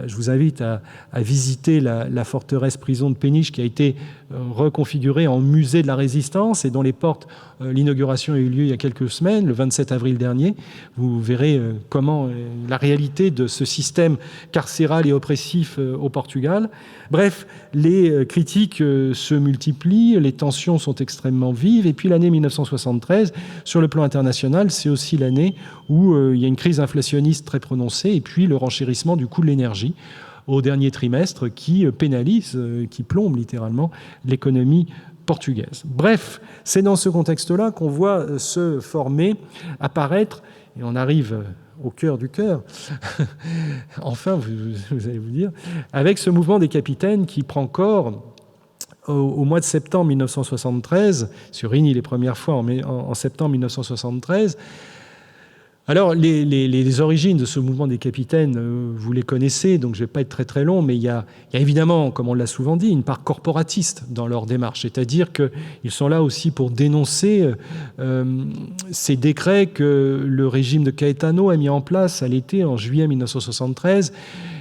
Je vous invite à visiter la forteresse-prison de Péniche qui a été reconfigurée en musée de la Résistance et dont les portes, l'inauguration a eu lieu il y a quelques semaines, le 27 avril dernier. Vous verrez comment la réalité de ce système carcéral et oppressif au Portugal. Bref, les critiques se multiplient, les tensions sont extrêmement vives. Et puis l'année 1973, sur le plan international, c'est aussi l'année où il y a une crise inflationniste très prononcée et puis le renchérissement du coût de l'énergie au dernier trimestre qui pénalise, qui plombe littéralement l'économie portugaise. Bref, c'est dans ce contexte-là qu'on voit se former, apparaître, et on arrive au cœur du cœur, enfin, vous allez vous dire, avec ce mouvement des capitaines qui prend corps au mois de septembre 1973, sur Rigny les premières fois en septembre 1973. Alors, les origines de ce mouvement des capitaines, vous les connaissez, donc je ne vais pas être très très long, mais il y a évidemment, comme on l'a souvent dit, une part corporatiste dans leur démarche, c'est-à-dire qu'ils sont là aussi pour dénoncer ces décrets que le régime de Caetano a mis en place à l'été, en juillet 1973,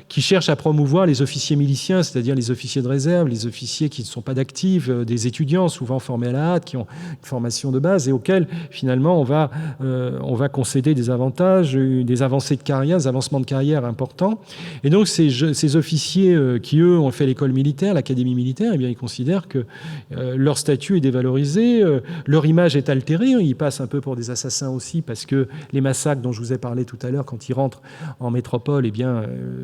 qui cherchent à promouvoir les officiers miliciens, c'est-à-dire les officiers de réserve, les officiers qui ne sont pas d'actifs, des étudiants souvent formés à la hâte, qui ont une formation de base et auxquels finalement on va concéder des avantages, des avancées de carrière, des avancements de carrière importants. Et donc ces officiers qui, eux, ont fait l'école militaire, l'académie militaire, eh bien, ils considèrent que leur statut est dévalorisé, leur image est altérée, ils passent un peu pour des assassins aussi, parce que les massacres dont je vous ai parlé tout à l'heure, quand ils rentrent en métropole, eh bien,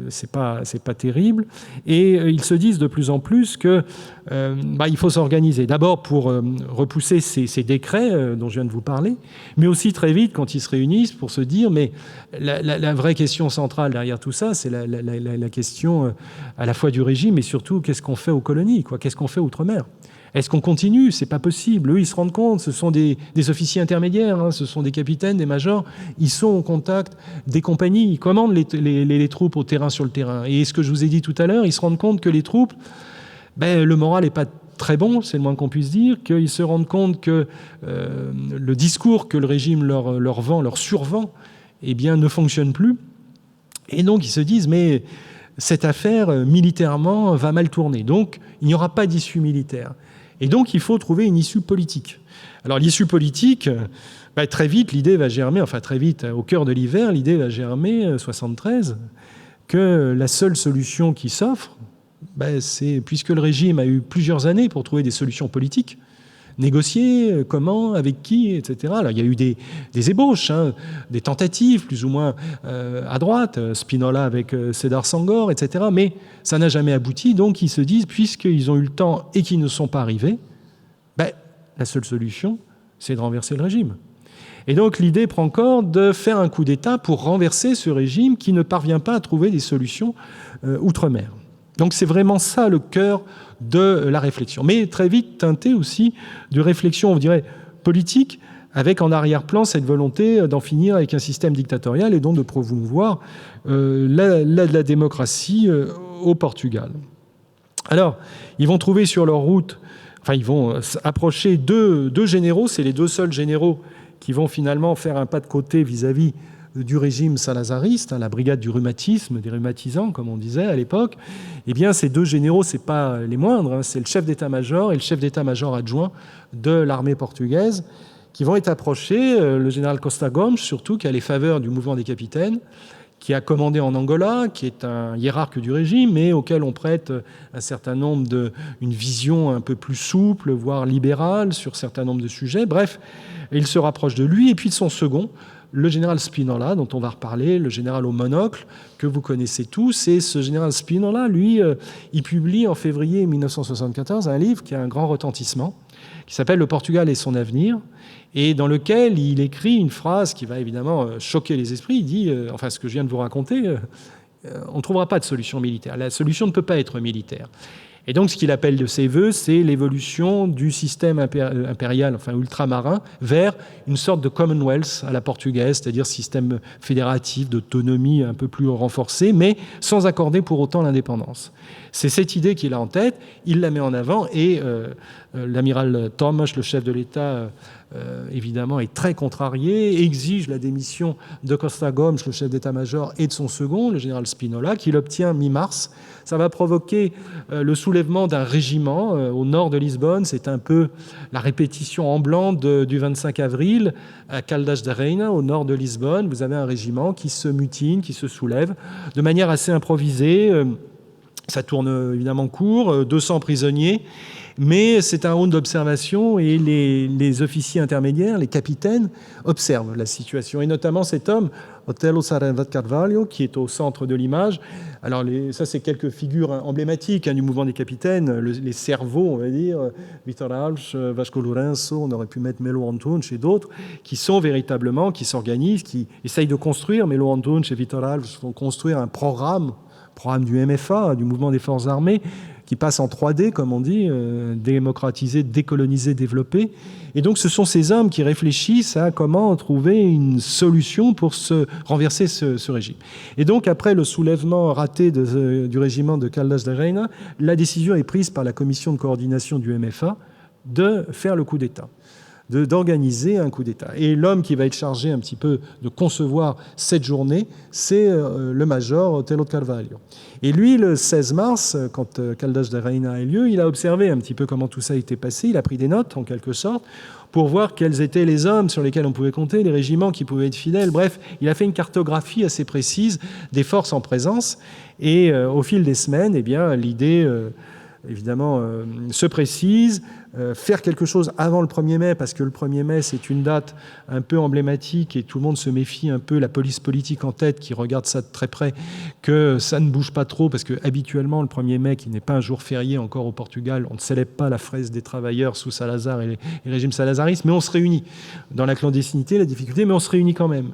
c'est pas terrible. Et ils se disent de plus en plus que il faut s'organiser. D'abord pour repousser ces décrets dont je viens de vous parler, mais aussi très vite quand ils se réunissent pour se dire, mais la vraie question centrale derrière tout ça, c'est la question à la fois du régime, mais surtout qu'est-ce qu'on fait aux colonies, quoi, qu'est-ce qu'on fait outre-mer. Est-ce qu'on continue? C'est pas possible. Eux, ils se rendent compte, ce sont des officiers intermédiaires, hein, ce sont des capitaines, des majors. Ils sont au contact des compagnies, ils commandent les troupes au terrain, sur le terrain. Et ce que je vous ai dit tout à l'heure, ils se rendent compte que les troupes, le moral n'est pas très bon, c'est le moins qu'on puisse dire, qu'ils se rendent compte que le discours que le régime leur vend, leur survend, eh bien, ne fonctionne plus. Et donc, ils se disent, mais cette affaire, militairement, va mal tourner. Donc, il n'y aura pas d'issue militaire. Et donc, il faut trouver une issue politique. Alors, l'issue politique, très vite, l'idée va germer, enfin très vite, au cœur de l'hiver, l'idée va germer, 73, que la seule solution qui s'offre, c'est, puisque le régime a eu plusieurs années pour trouver des solutions politiques, négocier, comment, avec qui, etc. Alors, il y a eu des ébauches, hein, des tentatives plus ou moins à droite, Spinola avec Sédar Senghor, etc. Mais ça n'a jamais abouti. Donc, ils se disent, puisqu'ils ont eu le temps et qu'ils ne sont pas arrivés, la seule solution, c'est de renverser le régime. Et donc, l'idée prend corps de faire un coup d'État pour renverser ce régime qui ne parvient pas à trouver des solutions outre-mer. Donc, c'est vraiment ça le cœur de la réflexion, mais très vite teinté aussi de réflexion, on dirait, politique, avec en arrière-plan cette volonté d'en finir avec un système dictatorial et donc de promouvoir la démocratie au Portugal. Alors, ils vont trouver sur leur route, ils vont approcher deux généraux, c'est les deux seuls généraux qui vont finalement faire un pas de côté vis-à-vis du régime salazariste, la brigade du rhumatisme, des rhumatisants, comme on disait à l'époque. Eh bien, ces deux généraux, ce n'est pas les moindres, c'est le chef d'état-major et le chef d'état-major adjoint de l'armée portugaise qui vont être approchés, le général Costa Gomes, surtout, qui a les faveurs du mouvement des capitaines, qui a commandé en Angola, qui est un hiérarque du régime, mais auquel on prête un certain nombre une vision un peu plus souple, voire libérale, sur un certain nombre de sujets. Bref, il se rapproche de lui, et puis de son second, le général Spinola, dont on va reparler, le général au monocle, que vous connaissez tous. Et ce général Spinola, lui, il publie en février 1974 un livre qui a un grand retentissement, qui s'appelle « Le Portugal et son avenir », et dans lequel il écrit une phrase qui va évidemment choquer les esprits. Il dit, ce que je viens de vous raconter, on ne trouvera pas de solution militaire. La solution ne peut pas être militaire. Et donc, ce qu'il appelle de ses voeux, c'est l'évolution du système impérial, ultramarin, vers une sorte de Commonwealth à la portugaise, c'est-à-dire système fédératif, d'autonomie un peu plus renforcé, mais sans accorder pour autant l'indépendance. C'est cette idée qu'il a en tête, il la met en avant, et l'amiral Thomas, le chef de l'État évidemment, est très contrarié, exige la démission de Costa Gomes, le chef d'état-major, et de son second, le général Spinola, qu'il obtient mi-mars. Ça va provoquer le soulèvement d'un régiment au nord de Lisbonne. C'est un peu la répétition en blanc du 25 avril à Caldas da Rainha, au nord de Lisbonne. Vous avez un régiment qui se mutine, qui se soulève de manière assez improvisée. Ça tourne évidemment court, 200 prisonniers. Mais c'est un round d'observation et les officiers intermédiaires, les capitaines, observent la situation. Et notamment cet homme, Otelo Saraiva de Carvalho, qui est au centre de l'image. Alors ça, c'est quelques figures emblématiques du mouvement des capitaines, les cerveaux, on va dire, Vitor Alves, Vasco Lourenço, on aurait pu mettre Melo Antunes et d'autres, qui sont véritablement, qui s'organisent, qui essayent de construire. Melo Antunes et Vitor Alves vont construire un programme du MFA, du mouvement des forces armées, qui passe en 3D, comme on dit, démocratiser, décoloniser, développer. Et donc, ce sont ces hommes qui réfléchissent à comment trouver une solution pour renverser ce régime. Et donc, après le soulèvement raté du régiment de Caldas da Rainha, la décision est prise par la commission de coordination du MFA de faire le coup d'État, d'organiser un coup d'État. Et l'homme qui va être chargé un petit peu de concevoir cette journée, c'est le major Otelo de Carvalho. Et lui, le 16 mars, quand Caldas da Rainha a eu lieu, il a observé un petit peu comment tout ça était passé, il a pris des notes, en quelque sorte, pour voir quels étaient les hommes sur lesquels on pouvait compter, les régiments qui pouvaient être fidèles. Bref, il a fait une cartographie assez précise des forces en présence. Et au fil des semaines, eh bien, l'idée... évidemment, se précise, faire quelque chose avant le 1er mai, parce que le 1er mai, c'est une date un peu emblématique et tout le monde se méfie un peu, la police politique en tête qui regarde ça de très près, que ça ne bouge pas trop, parce que habituellement, le 1er mai, qui n'est pas un jour férié encore au Portugal, on ne célèbre pas la fraise des travailleurs sous Salazar et les régimes salazaristes, mais on se réunit. Dans la clandestinité, la difficulté, mais on se réunit quand même.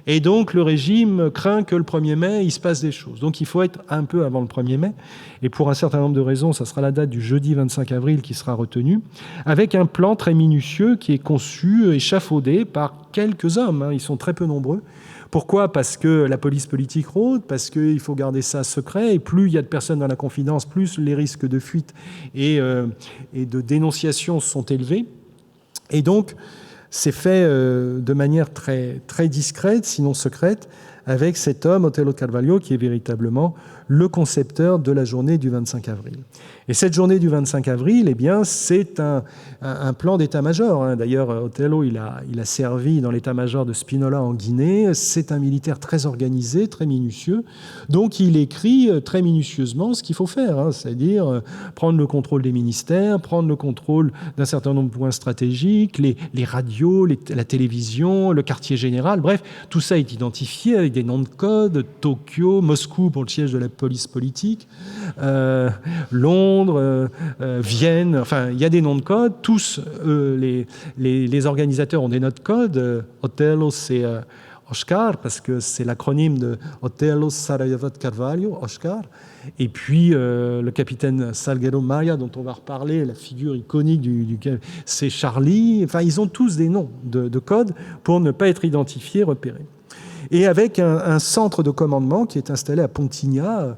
Et donc, le régime craint que le 1er mai, il se passe des choses. Donc, il faut être un peu avant le 1er mai. Et pour un certain nombre de raisons, ça sera la date du jeudi 25 avril qui sera retenue, avec un plan très minutieux qui est conçu, échafaudé par quelques hommes. Ils sont très peu nombreux. Pourquoi ? Parce que la police politique rôde, parce qu'il faut garder ça secret, et plus il y a de personnes dans la confidence, plus les risques de fuite et de dénonciation sont élevés. Et donc, c'est fait de manière très, très discrète, sinon secrète, avec cet homme, Otelo de Carvalho, qui est véritablement le concepteur de la journée du 25 avril. Et cette journée du 25 avril, eh bien, c'est un plan d'état-major. D'ailleurs, Otelo, il a servi dans l'état-major de Spinola en Guinée. C'est un militaire très organisé, très minutieux. Donc, il écrit très minutieusement ce qu'il faut faire, c'est-à-dire prendre le contrôle des ministères, prendre le contrôle d'un certain nombre de points stratégiques, les radios, la télévision, le quartier général. Bref, tout ça est identifié avec des noms de code. Tokyo, Moscou pour le siège de la police politique, Londres, Vienne, enfin, il y a des noms de code. Tous les organisateurs ont des noms de code. Otelo, c'est Oscar, parce que c'est l'acronyme de Otelo Saraiva de Carvalho, Oscar. Et puis, le capitaine Salgueiro Maia, dont on va reparler, la figure iconique c'est Charlie. Enfin, ils ont tous des noms de code pour ne pas être identifiés, repérés. Et avec un centre de commandement qui est installé à Pontinha,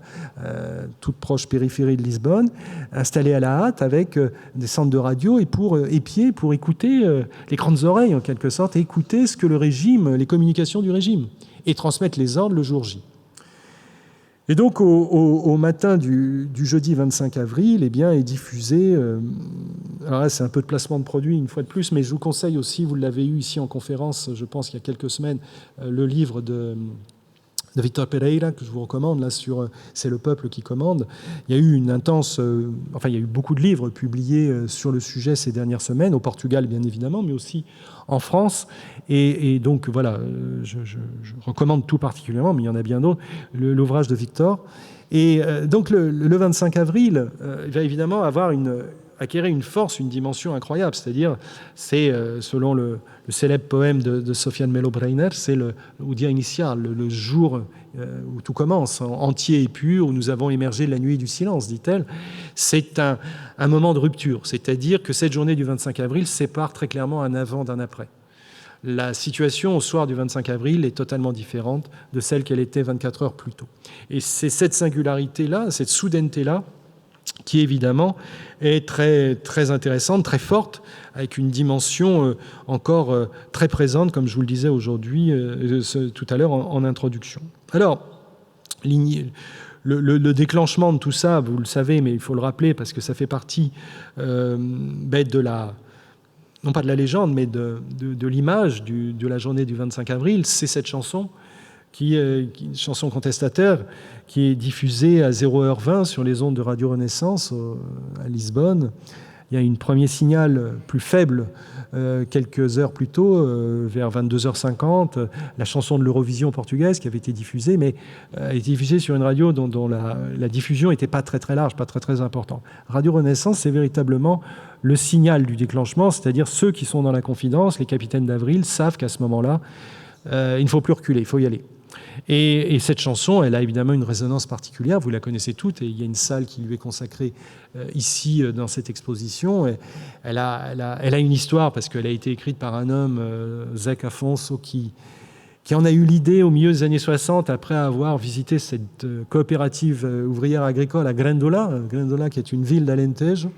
toute proche périphérie de Lisbonne, installé à la hâte avec des centres de radio épiés pour écouter, les grandes oreilles en quelque sorte, et écouter ce que le régime, les communications du régime, et transmettre les ordres le jour J. Et donc, au matin du jeudi 25 avril, eh bien, est diffusé, alors là, c'est un peu de placement de produit, une fois de plus, mais je vous conseille aussi, vous l'avez eu ici en conférence, je pense qu'il y a quelques semaines, le livre de Vitor Pereira, que je vous recommande, là, sur « C'est le peuple qui commande ». Il y a eu il y a eu beaucoup de livres publiés sur le sujet ces dernières semaines, au Portugal, bien évidemment, mais aussi en France. Et donc, voilà, je recommande tout particulièrement, mais il y en a bien d'autres, l'ouvrage de Victor. Et donc, le 25 avril va évidemment acquérir une force, une dimension incroyable. C'est-à-dire, c'est, selon le célèbre poème de Sofiane Melo Breiner, c'est le dia initial, le jour où tout commence, entier et pur, où nous avons émergé de la nuit du silence, dit-elle. C'est un moment de rupture. C'est-à-dire que cette journée du 25 avril sépare très clairement un avant d'un après. La situation au soir du 25 avril est totalement différente de celle qu'elle était 24 heures plus tôt. Et c'est cette singularité-là, cette soudaineté-là, qui évidemment est très, très intéressante, très forte, avec une dimension encore très présente, comme je vous le disais aujourd'hui, tout à l'heure en introduction. Alors, le déclenchement de tout ça, vous le savez, mais il faut le rappeler parce que ça fait partie de la... non pas de la légende, mais de l'image de la journée du 25 avril, c'est cette chanson, qui est une chanson contestataire, qui est diffusée à 0h20 sur les ondes de Radio Renaissance à Lisbonne. Il y a un premier signal plus faible quelques heures plus tôt, vers 22h50, la chanson de l'Eurovision portugaise qui avait été diffusée, mais elle était diffusée sur une radio dont la diffusion n'était pas très très large, pas très très importante. Radio Renaissance, c'est véritablement le signal du déclenchement, c'est-à-dire ceux qui sont dans la confidence, les capitaines d'Avril, savent qu'à ce moment-là, il ne faut plus reculer, il faut y aller. Et cette chanson, elle a évidemment une résonance particulière, vous la connaissez toutes, et il y a une salle qui lui est consacrée ici dans cette exposition. Et elle a une histoire, parce qu'elle a été écrite par un homme, Zé Afonso, qui en a eu l'idée au milieu des années 60, après avoir visité cette coopérative ouvrière agricole à Grandola qui est une ville d'Alentejo.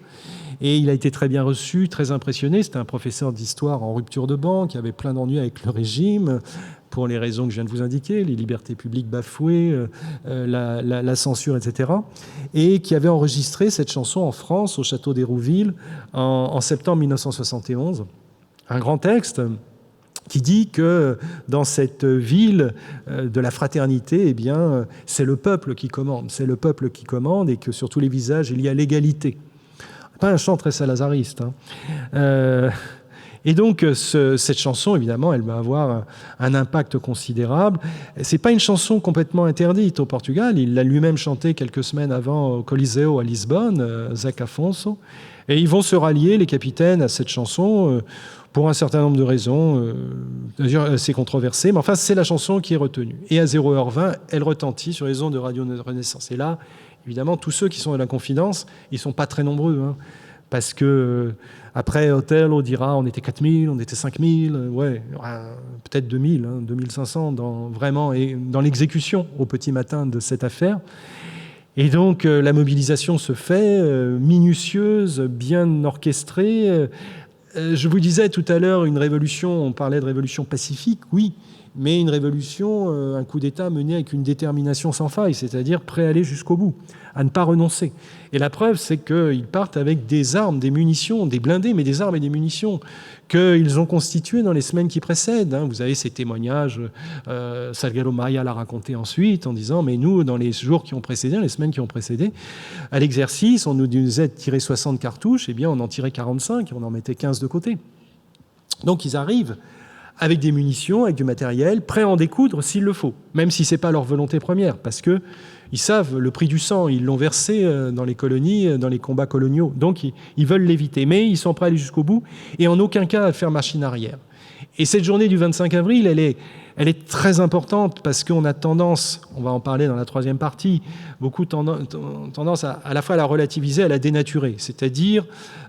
Et il a été très bien reçu, très impressionné. C'était un professeur d'histoire en rupture de banc, qui avait plein d'ennuis avec le régime, pour les raisons que je viens de vous indiquer, les libertés publiques bafouées, la censure, etc. Et qui avait enregistré cette chanson en France, au château d'Hérouville, en septembre 1971. Un grand texte qui dit que dans cette ville de la fraternité, eh bien, c'est le peuple qui commande. C'est le peuple qui commande, et que sur tous les visages, il y a l'égalité. Pas un chant très salazariste. Et donc, cette chanson, évidemment, elle va avoir un impact considérable. C'est pas une chanson complètement interdite au Portugal. Il l'a lui-même chantée quelques semaines avant au Coliseo à Lisbonne, Zé Afonso. Et ils vont se rallier, les capitaines, à cette chanson pour un certain nombre de raisons, assez controversées. Mais enfin, c'est la chanson qui est retenue. Et à 0h20, elle retentit sur les ondes de Radio Renaissance. Et là, évidemment, tous ceux qui sont dans la confidence, ils ne sont pas très nombreux, parce que après Othello dira on était 4000, on était 5000, ouais, peut-être 2000, 2500 dans l'exécution au petit matin de cette affaire. Et donc la mobilisation se fait minutieuse, bien orchestrée. Je vous disais tout à l'heure une révolution, on parlait de révolution pacifique, oui, mais une révolution, un coup d'État mené avec une détermination sans faille, c'est-à-dire prêt à aller jusqu'au bout, à ne pas renoncer. Et la preuve, c'est qu'ils partent avec des armes, des munitions, des blindés, mais des armes et des munitions qu'ils ont constituées dans les semaines qui précèdent. Vous avez ces témoignages, Salguero Maia l'a raconté ensuite, en disant « Mais nous, dans les jours qui ont précédé, les semaines qui ont précédé, à l'exercice, on nous disait de tirer 60 cartouches, eh bien on en tirait 45 et on en mettait 15 de côté. » Donc ils arrivent avec des munitions, avec du matériel, prêts à en découdre s'il le faut, même si ce n'est pas leur volonté première, parce qu'ils savent le prix du sang, ils l'ont versé dans les colonies, dans les combats coloniaux, donc ils veulent l'éviter, mais ils sont prêts à aller jusqu'au bout, et en aucun cas à faire machine arrière. Et cette journée du 25 avril, elle est très importante, parce qu'on a tendance, on va en parler dans la troisième partie, beaucoup tendance à la fois à la relativiser, à la dénaturer, c'est-à-dire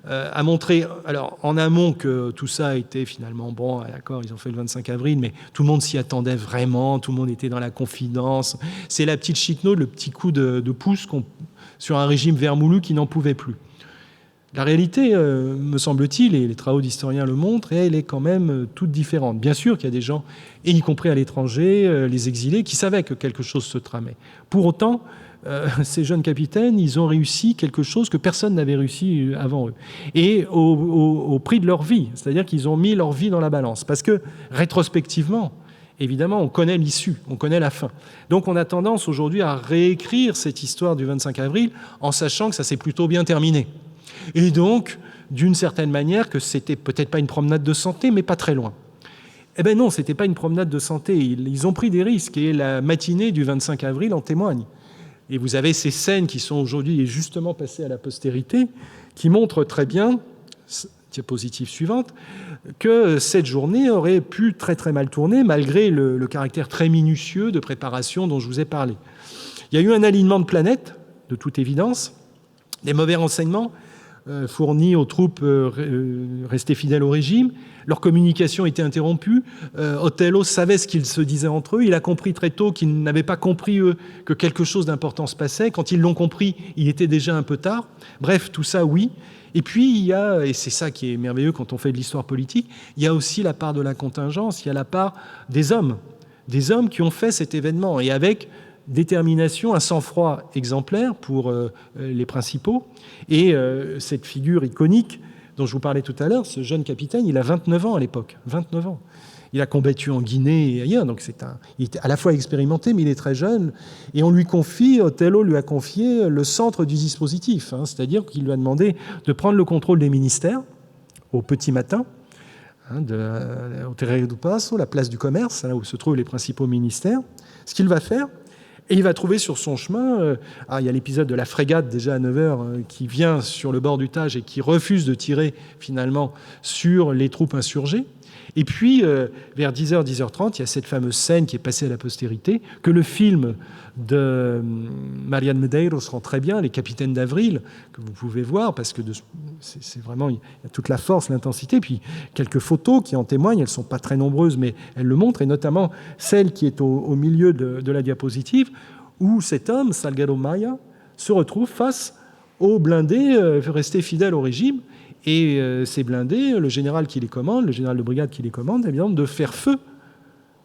à montrer, alors en amont, que tout ça a été finalement bon, d'accord, ils ont fait le 25 avril, mais tout le monde s'y attendait vraiment, tout le monde était dans la confidence. C'est la petite chiquenaude, le petit coup de pouce sur un régime vermoulu qui n'en pouvait plus. La réalité, me semble-t-il, et les travaux d'historiens le montrent, et elle est quand même toute différente. Bien sûr qu'il y a des gens, et y compris à l'étranger, les exilés, qui savaient que quelque chose se tramait. Pour autant, ces jeunes capitaines, ils ont réussi quelque chose que personne n'avait réussi avant eux. Et au prix de leur vie, c'est-à-dire qu'ils ont mis leur vie dans la balance. Parce que, rétrospectivement, évidemment, on connaît l'issue, on connaît la fin. Donc on a tendance aujourd'hui à réécrire cette histoire du 25 avril en sachant que ça s'est plutôt bien terminé. Et donc, d'une certaine manière, que c'était peut-être pas une promenade de santé, mais pas très loin. Eh bien non, c'était pas une promenade de santé. Ils ont pris des risques, et la matinée du 25 avril en témoigne. Et vous avez ces scènes qui sont aujourd'hui justement passées à la postérité, qui montrent très bien, diapositive suivante, que cette journée aurait pu très très mal tourner, malgré le caractère très minutieux de préparation dont je vous ai parlé. Il y a eu un alignement de planètes, de toute évidence, des mauvais renseignements. fournis aux troupes restées fidèles au régime. Leur communication était interrompue. Othello savait ce qu'ils se disaient entre eux. Il a compris très tôt qu'ils n'avaient pas compris, eux, que quelque chose d'important se passait. Quand ils l'ont compris, il était déjà un peu tard. Bref, tout ça, oui. Et puis, il y a, et c'est ça qui est merveilleux quand on fait de l'histoire politique, il y a aussi la part de la contingence, il y a la part des hommes qui ont fait cet événement, et avec détermination, un sang-froid exemplaire pour les principaux. Et cette figure iconique dont je vous parlais tout à l'heure, ce jeune capitaine, il a 29 ans à l'époque, 29 ans. Il a combattu en Guinée et ailleurs, donc il était à la fois expérimenté, mais il est très jeune. Et on lui confie, Othello lui a confié le centre du dispositif, c'est-à-dire qu'il lui a demandé de prendre le contrôle des ministères au petit matin, au Terreiro do Passo, la place du commerce, là où se trouvent les principaux ministères. Ce qu'il va faire, et il va trouver sur son chemin, il y a l'épisode de la frégate déjà à 9h qui vient sur le bord du Tage et qui refuse de tirer finalement sur les troupes insurgées. Et puis, vers 10h, 10h30, il y a cette fameuse scène qui est passée à la postérité, que le film de Mariano Medeiros rend très bien, Les Capitaines d'Avril, que vous pouvez voir, parce que c'est vraiment, il y a toute la force, l'intensité, puis quelques photos qui en témoignent, elles ne sont pas très nombreuses, mais elles le montrent, et notamment celle qui est au milieu de la diapositive, où cet homme, Salgado Maia, se retrouve face aux blindés restés fidèles au régime. Et ces blindés, le général qui les commande, le général de brigade qui les commande, eh bien, de faire feu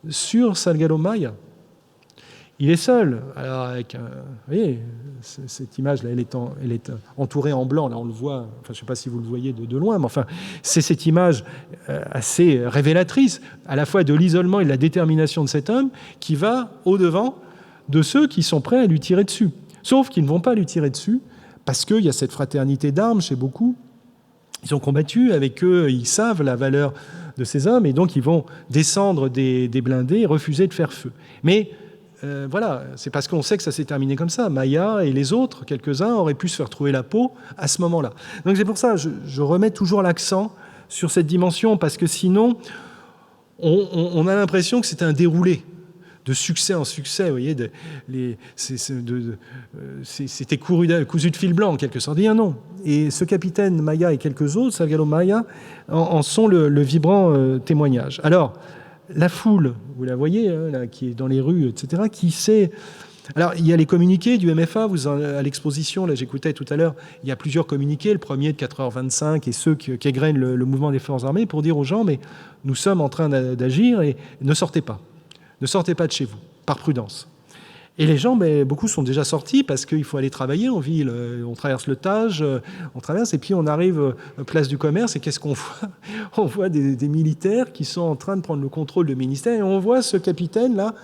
sur Salgado Maia. Il est seul. Alors, avec vous voyez, cette image-là, elle est entourée en blanc. Là, on le voit. Enfin, je ne sais pas si vous le voyez de loin, mais enfin, c'est cette image assez révélatrice, à la fois de l'isolement et de la détermination de cet homme, qui va au-devant de ceux qui sont prêts à lui tirer dessus. Sauf qu'ils ne vont pas lui tirer dessus, parce qu'il y a cette fraternité d'armes chez beaucoup. Ils ont combattu avec eux, ils savent la valeur de ces hommes, et donc ils vont descendre des blindés et refuser de faire feu. Mais voilà, c'est parce qu'on sait que ça s'est terminé comme ça. Maia et les autres, quelques-uns, auraient pu se faire trouver la peau à ce moment-là. Donc c'est pour ça que je remets toujours l'accent sur cette dimension, parce que sinon, on a l'impression que c'est un déroulé de succès en succès, vous voyez, c'était cousu de fil blanc en quelque sorte. Bien non. Et ce capitaine Maia et quelques autres, Salgado Maia, en sont le vibrant témoignage. Alors, la foule, vous la voyez, là, qui est dans les rues, etc., qui sait... Alors, il y a les communiqués du MFA, à l'exposition, là j'écoutais tout à l'heure, il y a plusieurs communiqués, le premier de 4h25 et ceux qui égrènent le mouvement des forces armées, pour dire aux gens, mais nous sommes en train d'agir et ne sortez pas. Ne sortez pas de chez vous, par prudence. Et les gens, beaucoup sont déjà sortis parce qu'il faut aller travailler en ville. On traverse le Tage, on traverse, et puis on arrive place du Commerce, et qu'est-ce qu'on voit ? On voit des militaires qui sont en train de prendre le contrôle du ministère, et on voit ce capitaine-là,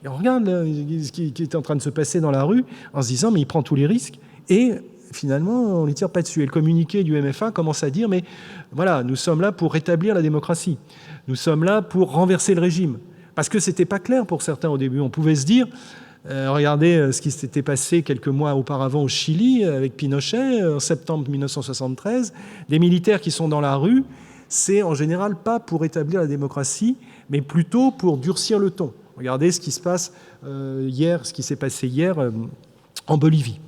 et on regarde ce qui est en train de se passer dans la rue, en se disant, mais il prend tous les risques, et finalement, on ne les tire pas dessus. Et le communiqué du MFA commence à dire, mais voilà, nous sommes là pour rétablir la démocratie. Nous sommes là pour renverser le régime. Parce que ce n'était pas clair pour certains au début. On pouvait se dire, regardez ce qui s'était passé quelques mois auparavant au Chili avec Pinochet, en septembre 1973. Des militaires qui sont dans la rue, c'est en général pas pour rétablir la démocratie, mais plutôt pour durcir le ton. Regardez ce qui se passe hier, ce qui s'est passé hier en Bolivie,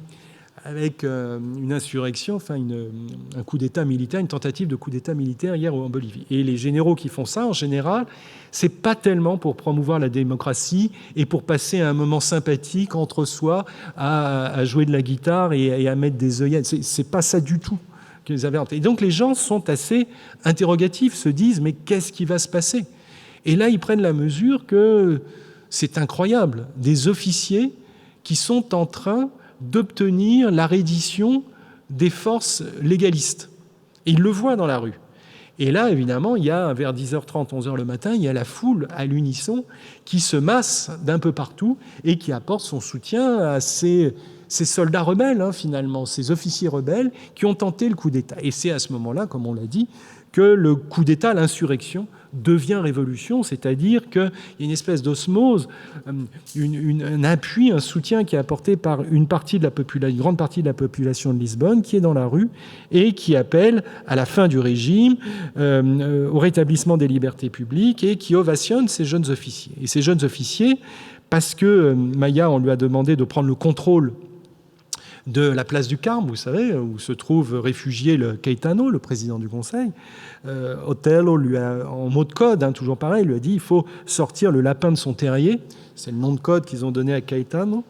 avec une insurrection, enfin un coup d'État militaire, une tentative de coup d'État militaire hier en Bolivie. Et les généraux qui font ça, en général, c'est pas tellement pour promouvoir la démocratie et pour passer un moment sympathique entre soi à jouer de la guitare et à mettre des œillettes. C'est pas ça du tout qu'ils avaient. Et donc les gens sont assez interrogatifs, se disent mais qu'est-ce qui va se passer ? Et là, ils prennent la mesure que c'est incroyable. Des officiers qui sont en train d'obtenir la reddition des forces légalistes. Et ils le voient dans la rue. Et là, évidemment, il y a, vers 10h30, 11h le matin, il y a la foule à l'unisson qui se masse d'un peu partout et qui apporte son soutien à ces soldats rebelles, finalement, ces officiers rebelles qui ont tenté le coup d'État. Et c'est à ce moment-là, comme on l'a dit, que le coup d'État, l'insurrection, devient révolution, c'est-à-dire qu'il y a une espèce d'osmose, un appui, un soutien qui est apporté par une grande partie de la population de Lisbonne qui est dans la rue et qui appelle à la fin du régime, au rétablissement des libertés publiques et qui ovationne ces jeunes officiers. Et ces jeunes officiers, parce que Maia, on lui a demandé de prendre le contrôle de la place du Carme, vous savez, où se trouve réfugié le Caetano, le président du Conseil. Otello, lui en mot de code, toujours pareil, lui a dit il faut sortir le lapin de son terrier. C'est le nom de code qu'ils ont donné à Caetano.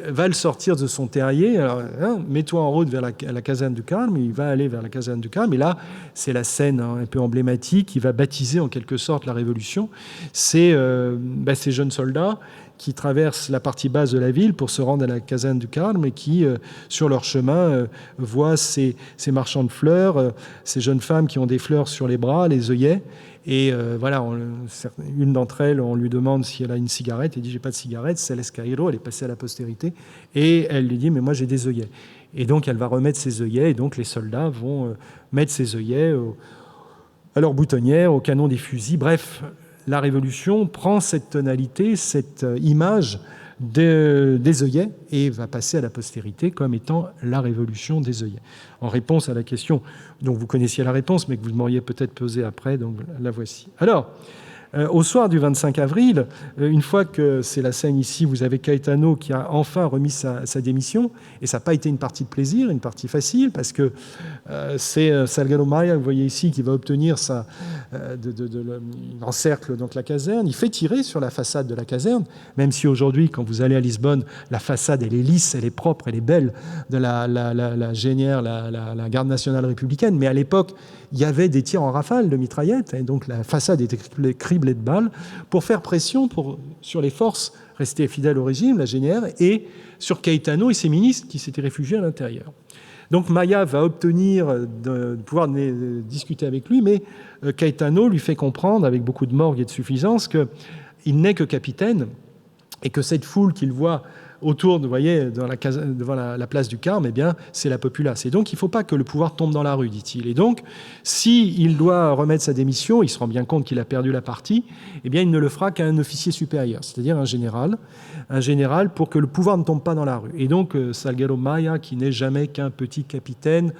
Va le sortir de son terrier. Alors, mets-toi en route vers la caserne du Carme. Il va aller vers la caserne du Carme. Et là, c'est la scène un peu emblématique qui va baptiser en quelque sorte la Révolution. C'est ces jeunes soldats qui traversent la partie basse de la ville pour se rendre à la caserne du Carme et qui, sur leur chemin, voient ces marchands de fleurs, ces jeunes femmes qui ont des fleurs sur les bras, les œillets. Et voilà, une d'entre elles, on lui demande si elle a une cigarette. Elle dit, j'ai pas de cigarette. Céleste Cairo, elle est passée à la postérité. Et elle lui dit, mais moi j'ai des œillets. Et donc elle va remettre ses œillets. Et donc les soldats vont mettre ses œillets à leur boutonnière, au canon des fusils. Bref, la Révolution prend cette tonalité, cette image des œillets et va passer à la postérité comme étant la Révolution des œillets. En réponse à la question dont vous connaissiez la réponse, mais que vous m'auriez peut-être posée après, donc la voici. Alors, au soir du 25 avril, une fois que c'est la scène ici, vous avez Caetano qui a enfin remis sa démission, et ça n'a pas été une partie de plaisir, une partie facile, parce que c'est Salgado Maia, vous voyez ici, qui va obtenir il encercle donc la caserne, il fait tirer sur la façade de la caserne, même si aujourd'hui, quand vous allez à Lisbonne, la façade, elle est lisse, elle est propre, elle est belle, de la génière, la garde nationale républicaine, mais à l'époque, il y avait des tirs en rafale de mitraillettes, et donc la façade était criblée de balles pour faire pression sur les forces restées fidèles au régime, la génière, et sur Caetano et ses ministres qui s'étaient réfugiés à l'intérieur. Donc Maia va obtenir de pouvoir discuter avec lui, mais Caetano lui fait comprendre, avec beaucoup de morgue et de suffisance, qu'il n'est que capitaine et que cette foule qu'il voit autour, vous voyez, devant la place du Carme, eh bien, c'est la populace. Et donc, il ne faut pas que le pouvoir tombe dans la rue, dit-il. Et donc, s'il doit remettre sa démission, il se rend bien compte qu'il a perdu la partie, eh bien, il ne le fera qu'à un officier supérieur, c'est-à-dire un général pour que le pouvoir ne tombe pas dans la rue. Et donc, Salgado Maia, qui n'est jamais qu'un petit capitaine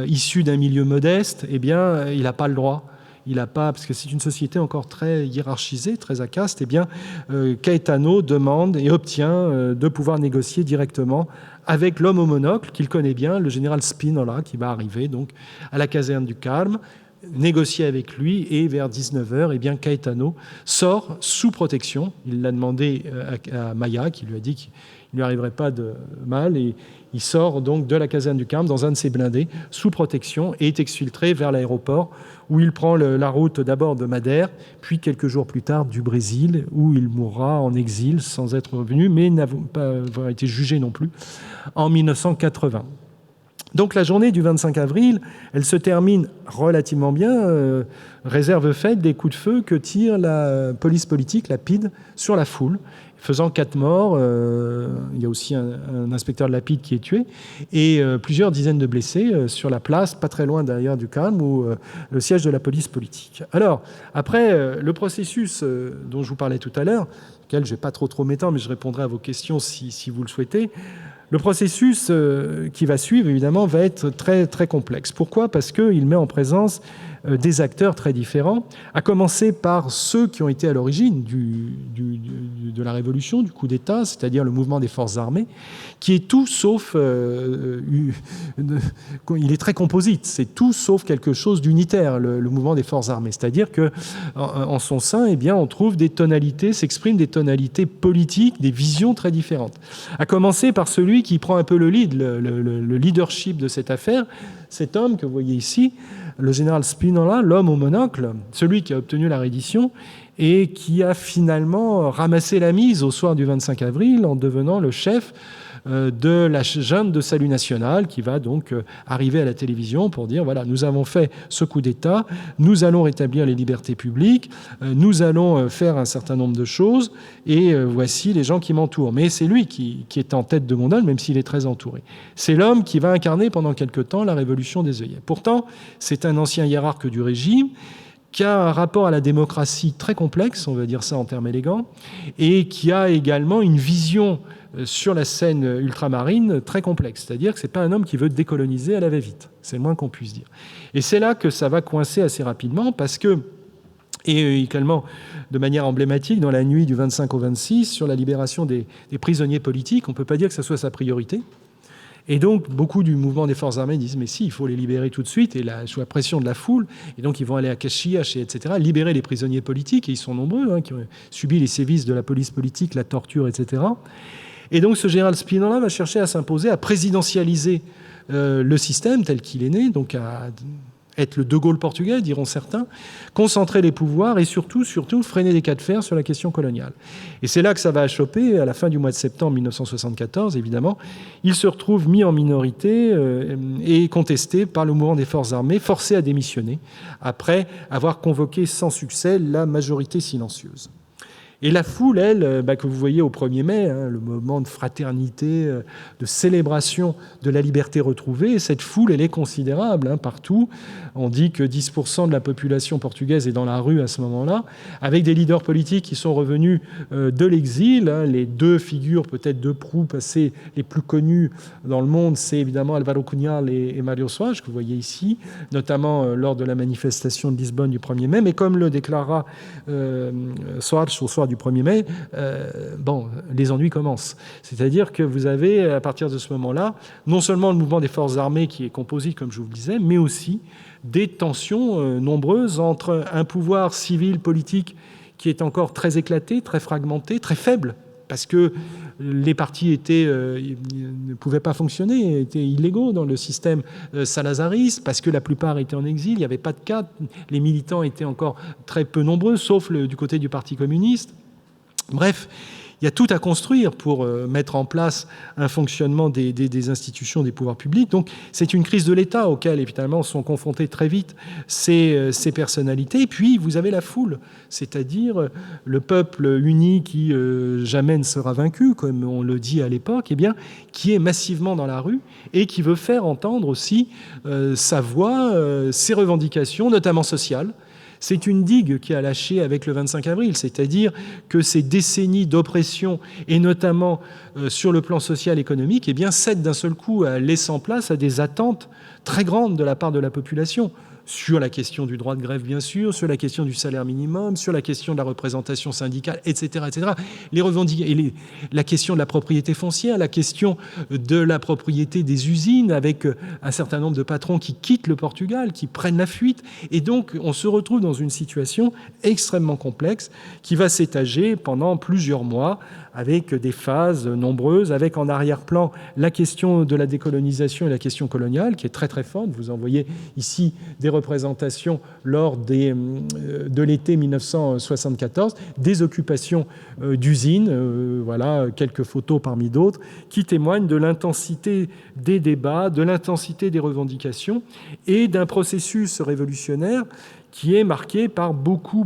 issu d'un milieu modeste, eh bien, il n'a pas le droit. Il n'a pas, parce que c'est une société encore très hiérarchisée, très à caste, eh bien, Caetano demande et obtient de pouvoir négocier directement avec l'homme au monocle qu'il connaît bien, le général Spinola, qui va arriver donc à la caserne du Carme, négocier avec lui, et vers 19h, eh bien, Caetano sort sous protection. Il l'a demandé à Maia, qui lui a dit qu'il ne lui arriverait pas de mal, et il sort donc de la caserne du Carme dans un de ses blindés, sous protection, et est exfiltré vers l'aéroport, où il prend la route d'abord de Madère, puis quelques jours plus tard du Brésil, où il mourra en exil sans être revenu, mais n'a pas avoir été jugé non plus, en 1980. Donc la journée du 25 avril, elle se termine relativement bien, réserve faite des coups de feu que tire la police politique, la PIDE, sur la foule, faisant 4 morts. Il y a aussi un inspecteur de la PIDE qui est tué, et plusieurs dizaines de blessés sur la place, pas très loin d'ailleurs du Carme, où le siège de la police politique. Alors, après, le processus dont je vous parlais tout à l'heure, auquel je ne vais pas trop m'étendre, mais je répondrai à vos questions si vous le souhaitez. Le processus qui va suivre, évidemment, va être très, très complexe. Pourquoi ? Parce qu'il met en présence des acteurs très différents, à commencer par ceux qui ont été à l'origine de la révolution, du coup d'État, c'est-à-dire le mouvement des forces armées, qui est tout sauf... il est très composite, c'est tout sauf quelque chose d'unitaire, le mouvement des forces armées. C'est-à-dire qu'en son sein, eh bien, on trouve des tonalités, s'expriment des tonalités politiques, des visions très différentes. À commencer par celui qui prend un peu le lead, le leadership de cette affaire, cet homme que vous voyez ici, le général Spinola, l'homme au monocle, celui qui a obtenu la reddition et qui a finalement ramassé la mise au soir du 25 avril en devenant le chef de la junte de salut national, qui va donc arriver à la télévision pour dire, voilà, nous avons fait ce coup d'État, nous allons rétablir les libertés publiques, nous allons faire un certain nombre de choses, et voici les gens qui m'entourent. Mais c'est lui qui est en tête de gondole, même s'il est très entouré. C'est l'homme qui va incarner pendant quelque temps la révolution des œillets. Pourtant, c'est un ancien hiérarque du régime, qui a un rapport à la démocratie très complexe, on va dire ça en termes élégants, et qui a également une vision sur la scène ultramarine très complexe. C'est-à-dire que ce n'est pas un homme qui veut décoloniser à la va-vite. C'est le moins qu'on puisse dire. Et c'est là que ça va coincer assez rapidement, parce que, et également de manière emblématique, dans la nuit du 25 au 26, sur la libération des prisonniers politiques, on ne peut pas dire que ça soit sa priorité. Et donc, beaucoup du mouvement des forces armées disent « mais si, il faut les libérer tout de suite », et sous la pression de la foule, et donc ils vont aller à Caxias, etc., libérer les prisonniers politiques, et ils sont nombreux, qui ont subi les sévices de la police politique, la torture, etc. Et donc ce général Spinola va chercher à s'imposer, à présidentialiser le système tel qu'il est né, donc à être le De Gaulle portugais, diront certains, concentrer les pouvoirs et surtout freiner les cas de fer sur la question coloniale. Et c'est là que ça va choper, à la fin du mois de septembre 1974, évidemment. Il se retrouve mis en minorité et contesté par le mouvement des forces armées, forcé à démissionner, après avoir convoqué sans succès la majorité silencieuse. Et la foule, elle, que vous voyez au 1er mai, le moment de fraternité, de célébration de la liberté retrouvée, cette foule, elle est considérable partout. On dit que 10% de la population portugaise est dans la rue à ce moment-là, avec des leaders politiques qui sont revenus de l'exil. Les deux figures peut-être de proue passées les plus connues dans le monde, c'est évidemment Álvaro Cunhal et Mário Soares, que vous voyez ici, notamment lors de la manifestation de Lisbonne du 1er mai. Mais comme le déclara Soares au soir du 1er mai, les ennuis commencent. C'est-à-dire que vous avez, à partir de ce moment-là, non seulement le mouvement des forces armées qui est composite, comme je vous le disais, mais aussi des tensions nombreuses entre un pouvoir civil, politique, qui est encore très éclaté, très fragmenté, très faible, parce que les partis ne pouvaient pas fonctionner, étaient illégaux dans le système salazariste, parce que la plupart étaient en exil, il n'y avait pas de cadre, les militants étaient encore très peu nombreux, sauf du côté du Parti communiste. Bref, il y a tout à construire pour mettre en place un fonctionnement des institutions, des pouvoirs publics. Donc, c'est une crise de l'État auquel, évidemment, sont confrontées très vite ces personnalités. Et puis, vous avez la foule, c'est-à-dire le peuple uni qui jamais ne sera vaincu, comme on le dit à l'époque, qui est massivement dans la rue et qui veut faire entendre aussi sa voix, ses revendications, notamment sociales. C'est une digue qui a lâché avec le 25 avril, c'est-à-dire que ces décennies d'oppression, et notamment sur le plan social et économique, cèdent d'un seul coup, laissant place à des attentes très grandes de la part de la population, sur la question du droit de grève, bien sûr, sur la question du salaire minimum, sur la question de la représentation syndicale, etc. La question de la propriété foncière, la question de la propriété des usines, avec un certain nombre de patrons qui quittent le Portugal, qui prennent la fuite. Et donc, on se retrouve dans une situation extrêmement complexe qui va s'étager pendant plusieurs mois, avec des phases nombreuses, avec en arrière-plan la question de la décolonisation et la question coloniale, qui est très très forte. Vous en voyez ici des représentations lors de l'été 1974, des occupations d'usines, voilà quelques photos parmi d'autres, qui témoignent de l'intensité des débats, de l'intensité des revendications et d'un processus révolutionnaire qui est marqué par beaucoup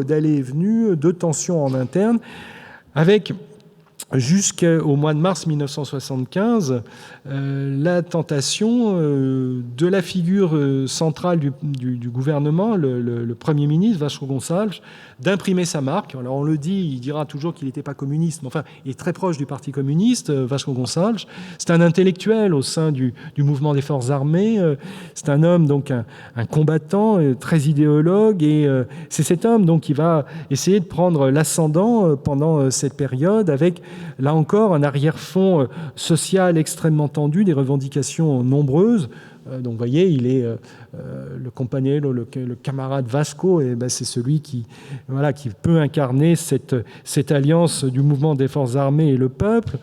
d'allées et venues, de tensions en interne, avec jusqu'au mois de mars 1975 la tentation de la figure centrale du gouvernement, le Premier ministre Vasco Gonçalves, d'imprimer sa marque. Alors on le dit, il dira toujours qu'il n'était pas communiste, mais enfin, il est très proche du Parti communiste, Vasco Gonçalves. C'est un intellectuel au sein du mouvement des forces armées. C'est un homme, donc un combattant, très idéologue, et c'est cet homme donc qui va essayer de prendre l'ascendant pendant cette période, avec là encore un arrière-fond social extrêmement tendu, des revendications nombreuses. Donc vous voyez, il est le compagnon, le camarade Vasco, et c'est celui qui peut incarner cette alliance du mouvement des forces armées et le peuple.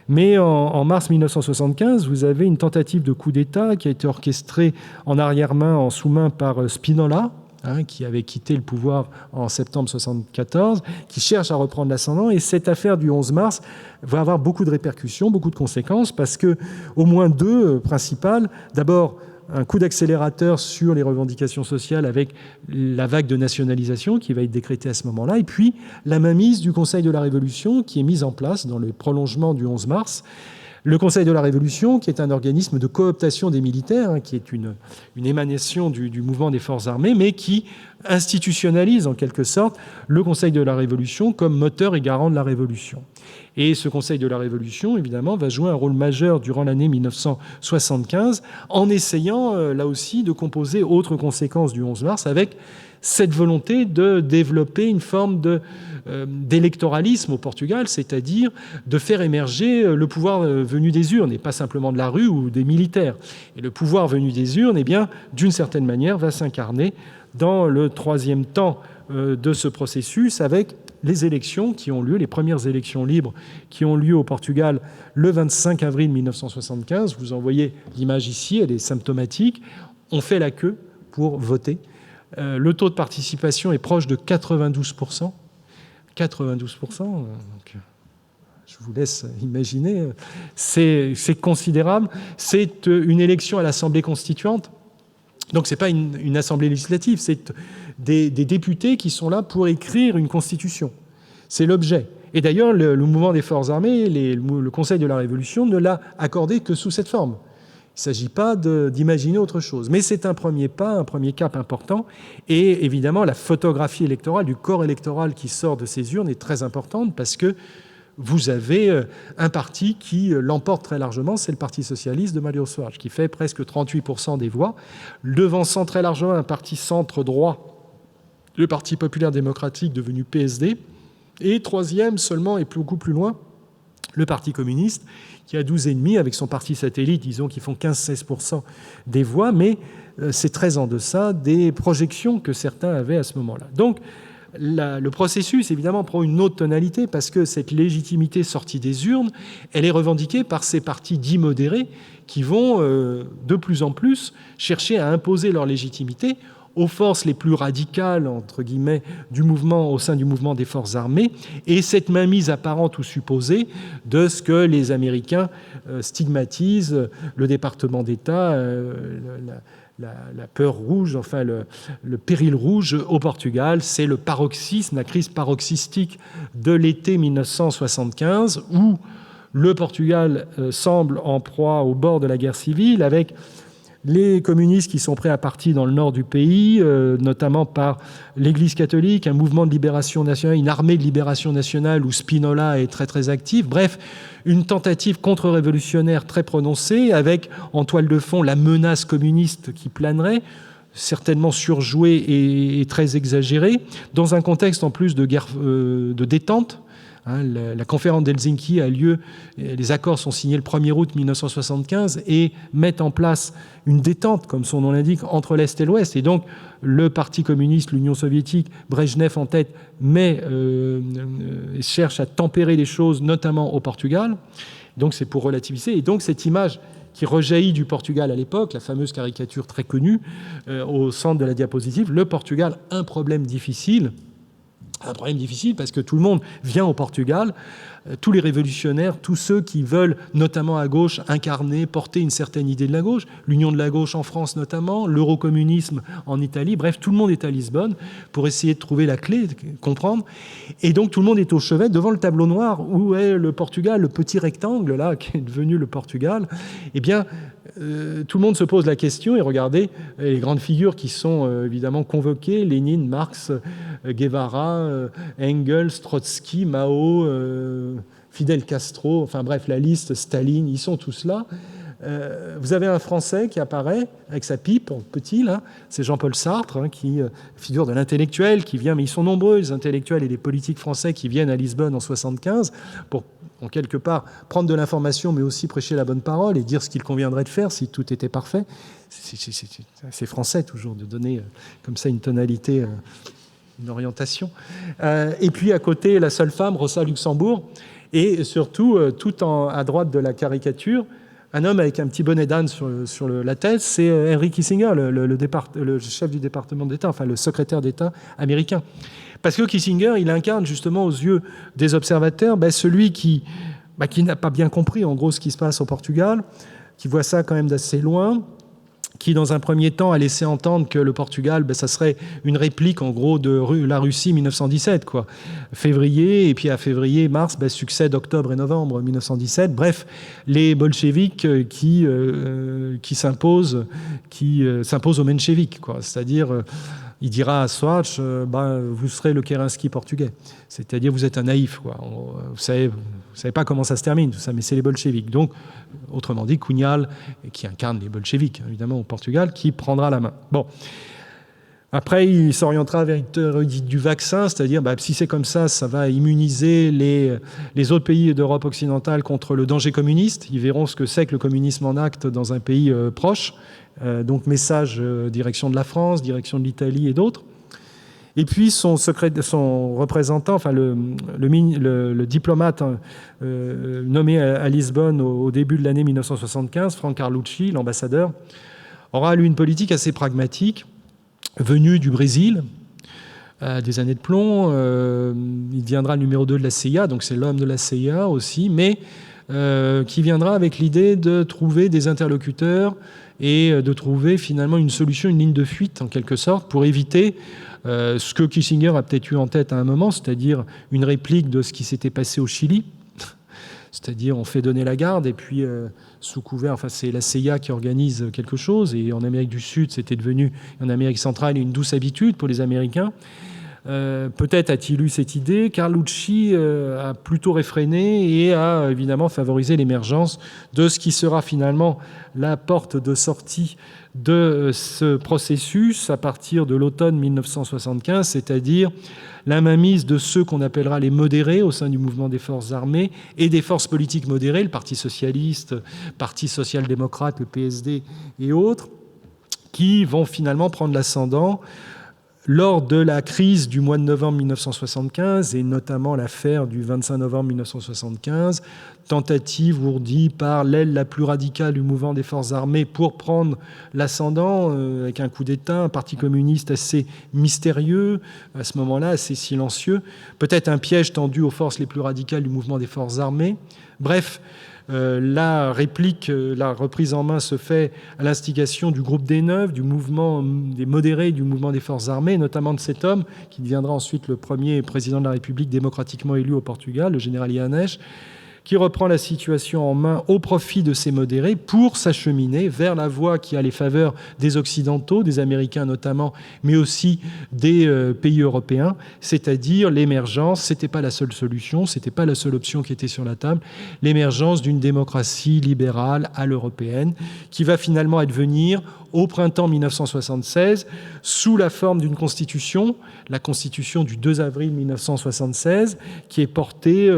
Mais en mars 1975, vous avez une tentative de coup d'État qui a été orchestrée en arrière-main, en sous-main par Spinola, qui avait quitté le pouvoir en septembre 1974, qui cherche à reprendre l'ascendant. Et cette affaire du 11 mars va avoir beaucoup de répercussions, beaucoup de conséquences, parce que au moins deux principales. D'abord, un coup d'accélérateur sur les revendications sociales avec la vague de nationalisation qui va être décrétée à ce moment-là, et puis la mainmise du Conseil de la Révolution qui est mise en place dans le prolongement du 11 mars. Le Conseil de la Révolution, qui est un organisme de cooptation des militaires, qui est une émanation du mouvement des forces armées, mais qui institutionnalise en quelque sorte le Conseil de la Révolution comme moteur et garant de la Révolution. Et ce Conseil de la Révolution, évidemment, va jouer un rôle majeur durant l'année 1975 en essayant, là aussi, de composer autres conséquences du 11 mars avec cette volonté de développer une forme d'électoralisme au Portugal, c'est-à-dire de faire émerger le pouvoir venu des urnes, et pas simplement de la rue ou des militaires. Et le pouvoir venu des urnes, eh bien, d'une certaine manière, va s'incarner dans le troisième temps de ce processus avec les élections qui ont lieu, les premières élections libres qui ont lieu au Portugal le 25 avril 1975. Vous en voyez l'image ici, elle est symptomatique. On fait la queue pour voter. Le taux de participation est proche de 92%. 92%, donc, je vous laisse imaginer, c'est considérable. C'est une élection à l'Assemblée constituante. Donc ce n'est pas une assemblée législative, c'est des députés qui sont là pour écrire une constitution. C'est l'objet. Et d'ailleurs, le mouvement des forces armées, le Conseil de la Révolution ne l'a accordé que sous cette forme. Il ne s'agit pas d'imaginer autre chose. Mais c'est un premier pas, un premier cap important. Et évidemment, la photographie électorale, du corps électoral qui sort de ces urnes est très importante parce que vous avez un parti qui l'emporte très largement, c'est le Parti socialiste de Mário Soares, qui fait presque 38% des voix, devançant très largement un parti centre-droit, le Parti populaire démocratique devenu PSD, et troisième seulement, et beaucoup plus loin, le Parti communiste, qui a 12,5 avec son parti satellite, disons, qui font 15-16% des voix, mais c'est très en deçà des projections que certains avaient à ce moment-là. Donc, le processus, évidemment, prend une autre tonalité parce que cette légitimité sortie des urnes, elle est revendiquée par ces partis dits modérés qui vont de plus en plus chercher à imposer leur légitimité aux forces les plus radicales, entre guillemets, du mouvement, au sein du mouvement des forces armées, et cette mainmise apparente ou supposée de ce que les Américains stigmatisent, le département d'État, la peur rouge, enfin le péril rouge au Portugal. C'est le paroxysme, la crise paroxystique de l'été 1975, où le Portugal semble en proie au bord de la guerre civile, avec les communistes qui sont prêts à partir dans le nord du pays, notamment par l'Église catholique, un mouvement de libération nationale, une armée de libération nationale où Spinola est très très actif. Bref, une tentative contre-révolutionnaire très prononcée, avec en toile de fond la menace communiste qui planerait, certainement surjouée et très exagérée, dans un contexte en plus de guerre, de détente. La conférence d'Helsinki a lieu, les accords sont signés le 1er août 1975 et mettent en place une détente, comme son nom l'indique, entre l'Est et l'Ouest. Et donc, le Parti communiste, l'Union soviétique, Brejnev en tête, cherche à tempérer les choses, notamment au Portugal. Donc, c'est pour relativiser. Et donc, cette image qui rejaillit du Portugal à l'époque, la fameuse caricature très connue, au centre de la diapositive, le Portugal, un problème difficile parce que tout le monde vient au Portugal, tous les révolutionnaires, tous ceux qui veulent, notamment à gauche, incarner, porter une certaine idée de la gauche, l'union de la gauche en France notamment, l'eurocommunisme en Italie, bref, tout le monde est à Lisbonne pour essayer de trouver la clé, de comprendre. Et donc tout le monde est au chevet devant le tableau noir où est le Portugal, le petit rectangle là qui est devenu le Portugal. Eh bien, tout le monde se pose la question et regardez les grandes figures qui sont évidemment convoquées, Lénine, Marx, Guevara, Engels, Trotsky, Mao, Fidel Castro, enfin bref, la liste, Staline, ils sont tous là. Vous avez un Français qui apparaît avec sa pipe, en petit, là, c'est Jean-Paul Sartre, qui figure de l'intellectuel, qui vient, mais ils sont nombreux, les intellectuels et les politiques français qui viennent à Lisbonne en 1975 pour, en quelque part, prendre de l'information, mais aussi prêcher la bonne parole et dire ce qu'il conviendrait de faire si tout était parfait. C'est français, toujours, de donner comme ça une tonalité, une orientation. Et puis, à côté, la seule femme, Rosa Luxembourg, et surtout, à droite de la caricature, un homme avec un petit bonnet d'âne sur la tête, c'est Henry Kissinger, le chef du département d'État, enfin le secrétaire d'État américain. Parce que Kissinger, il incarne justement aux yeux des observateurs celui qui n'a pas bien compris en gros ce qui se passe au Portugal, qui voit ça quand même d'assez loin, qui dans un premier temps a laissé entendre que le Portugal, ça serait une réplique en gros de la Russie 1917, quoi. Février, et puis à février-mars succède octobre et novembre 1917. Bref, les bolcheviks qui s'imposent aux mencheviks, quoi. C'est-à-dire il dira à Swartz, vous serez le Kerensky portugais. C'est-à-dire, vous êtes un naïf, quoi. Vous savez pas comment ça se termine, tout ça, mais c'est les bolcheviks. Donc, autrement dit, Cunhal, qui incarne les bolcheviks, évidemment, au Portugal, qui prendra la main. Bon. Après, il s'orientera vers du vaccin, c'est-à-dire, si c'est comme ça, ça va immuniser les autres pays d'Europe occidentale contre le danger communiste. Ils verront ce que c'est que le communisme en acte dans un pays proche. Donc, message direction de la France, direction de l'Italie et d'autres. Et puis, son représentant, enfin le diplomate nommé à Lisbonne au début de l'année 1975, Frank Carlucci, l'ambassadeur, aura, lui, une politique assez pragmatique, venu du Brésil, des années de plomb. Il deviendra le numéro 2 de la CIA, donc c'est l'homme de la CIA aussi, mais qui viendra avec l'idée de trouver des interlocuteurs et de trouver finalement une solution, une ligne de fuite en quelque sorte, pour éviter ce que Kissinger a peut-être eu en tête à un moment, c'est-à-dire une réplique de ce qui s'était passé au Chili. C'est-à-dire, on fait donner la garde, et puis, sous couvert, enfin, c'est la CIA qui organise quelque chose, et en Amérique du Sud, c'était devenu, en Amérique centrale, une douce habitude pour les Américains. Peut-être a-t-il eu cette idée. Carlucci a plutôt réfréné et a évidemment favorisé l'émergence de ce qui sera finalement la porte de sortie de ce processus à partir de l'automne 1975, c'est-à-dire la mainmise de ceux qu'on appellera les modérés au sein du mouvement des forces armées et des forces politiques modérées, le Parti socialiste, le Parti social-démocrate, le PSD et autres, qui vont finalement prendre l'ascendant lors de la crise du mois de novembre 1975, et notamment l'affaire du 25 novembre 1975, tentative ourdie par l'aile la plus radicale du mouvement des forces armées pour prendre l'ascendant avec un coup d'État, un parti communiste assez mystérieux, à ce moment-là assez silencieux, peut-être un piège tendu aux forces les plus radicales du mouvement des forces armées. Bref, la réplique, la reprise en main se fait à l'instigation du groupe des Neufs, du mouvement des modérés, du mouvement des forces armées, notamment de cet homme qui deviendra ensuite le premier président de la République démocratiquement élu au Portugal, le général Yanes, qui reprend la situation en main au profit de ces modérés pour s'acheminer vers la voie qui a les faveurs des Occidentaux, des Américains notamment, mais aussi des pays européens, c'est-à-dire l'émergence, c'était pas la seule solution, c'était pas la seule option qui était sur la table, l'émergence d'une démocratie libérale à l'européenne, qui va finalement advenir au printemps 1976, sous la forme d'une constitution, la constitution du 2 avril 1976, qui est portée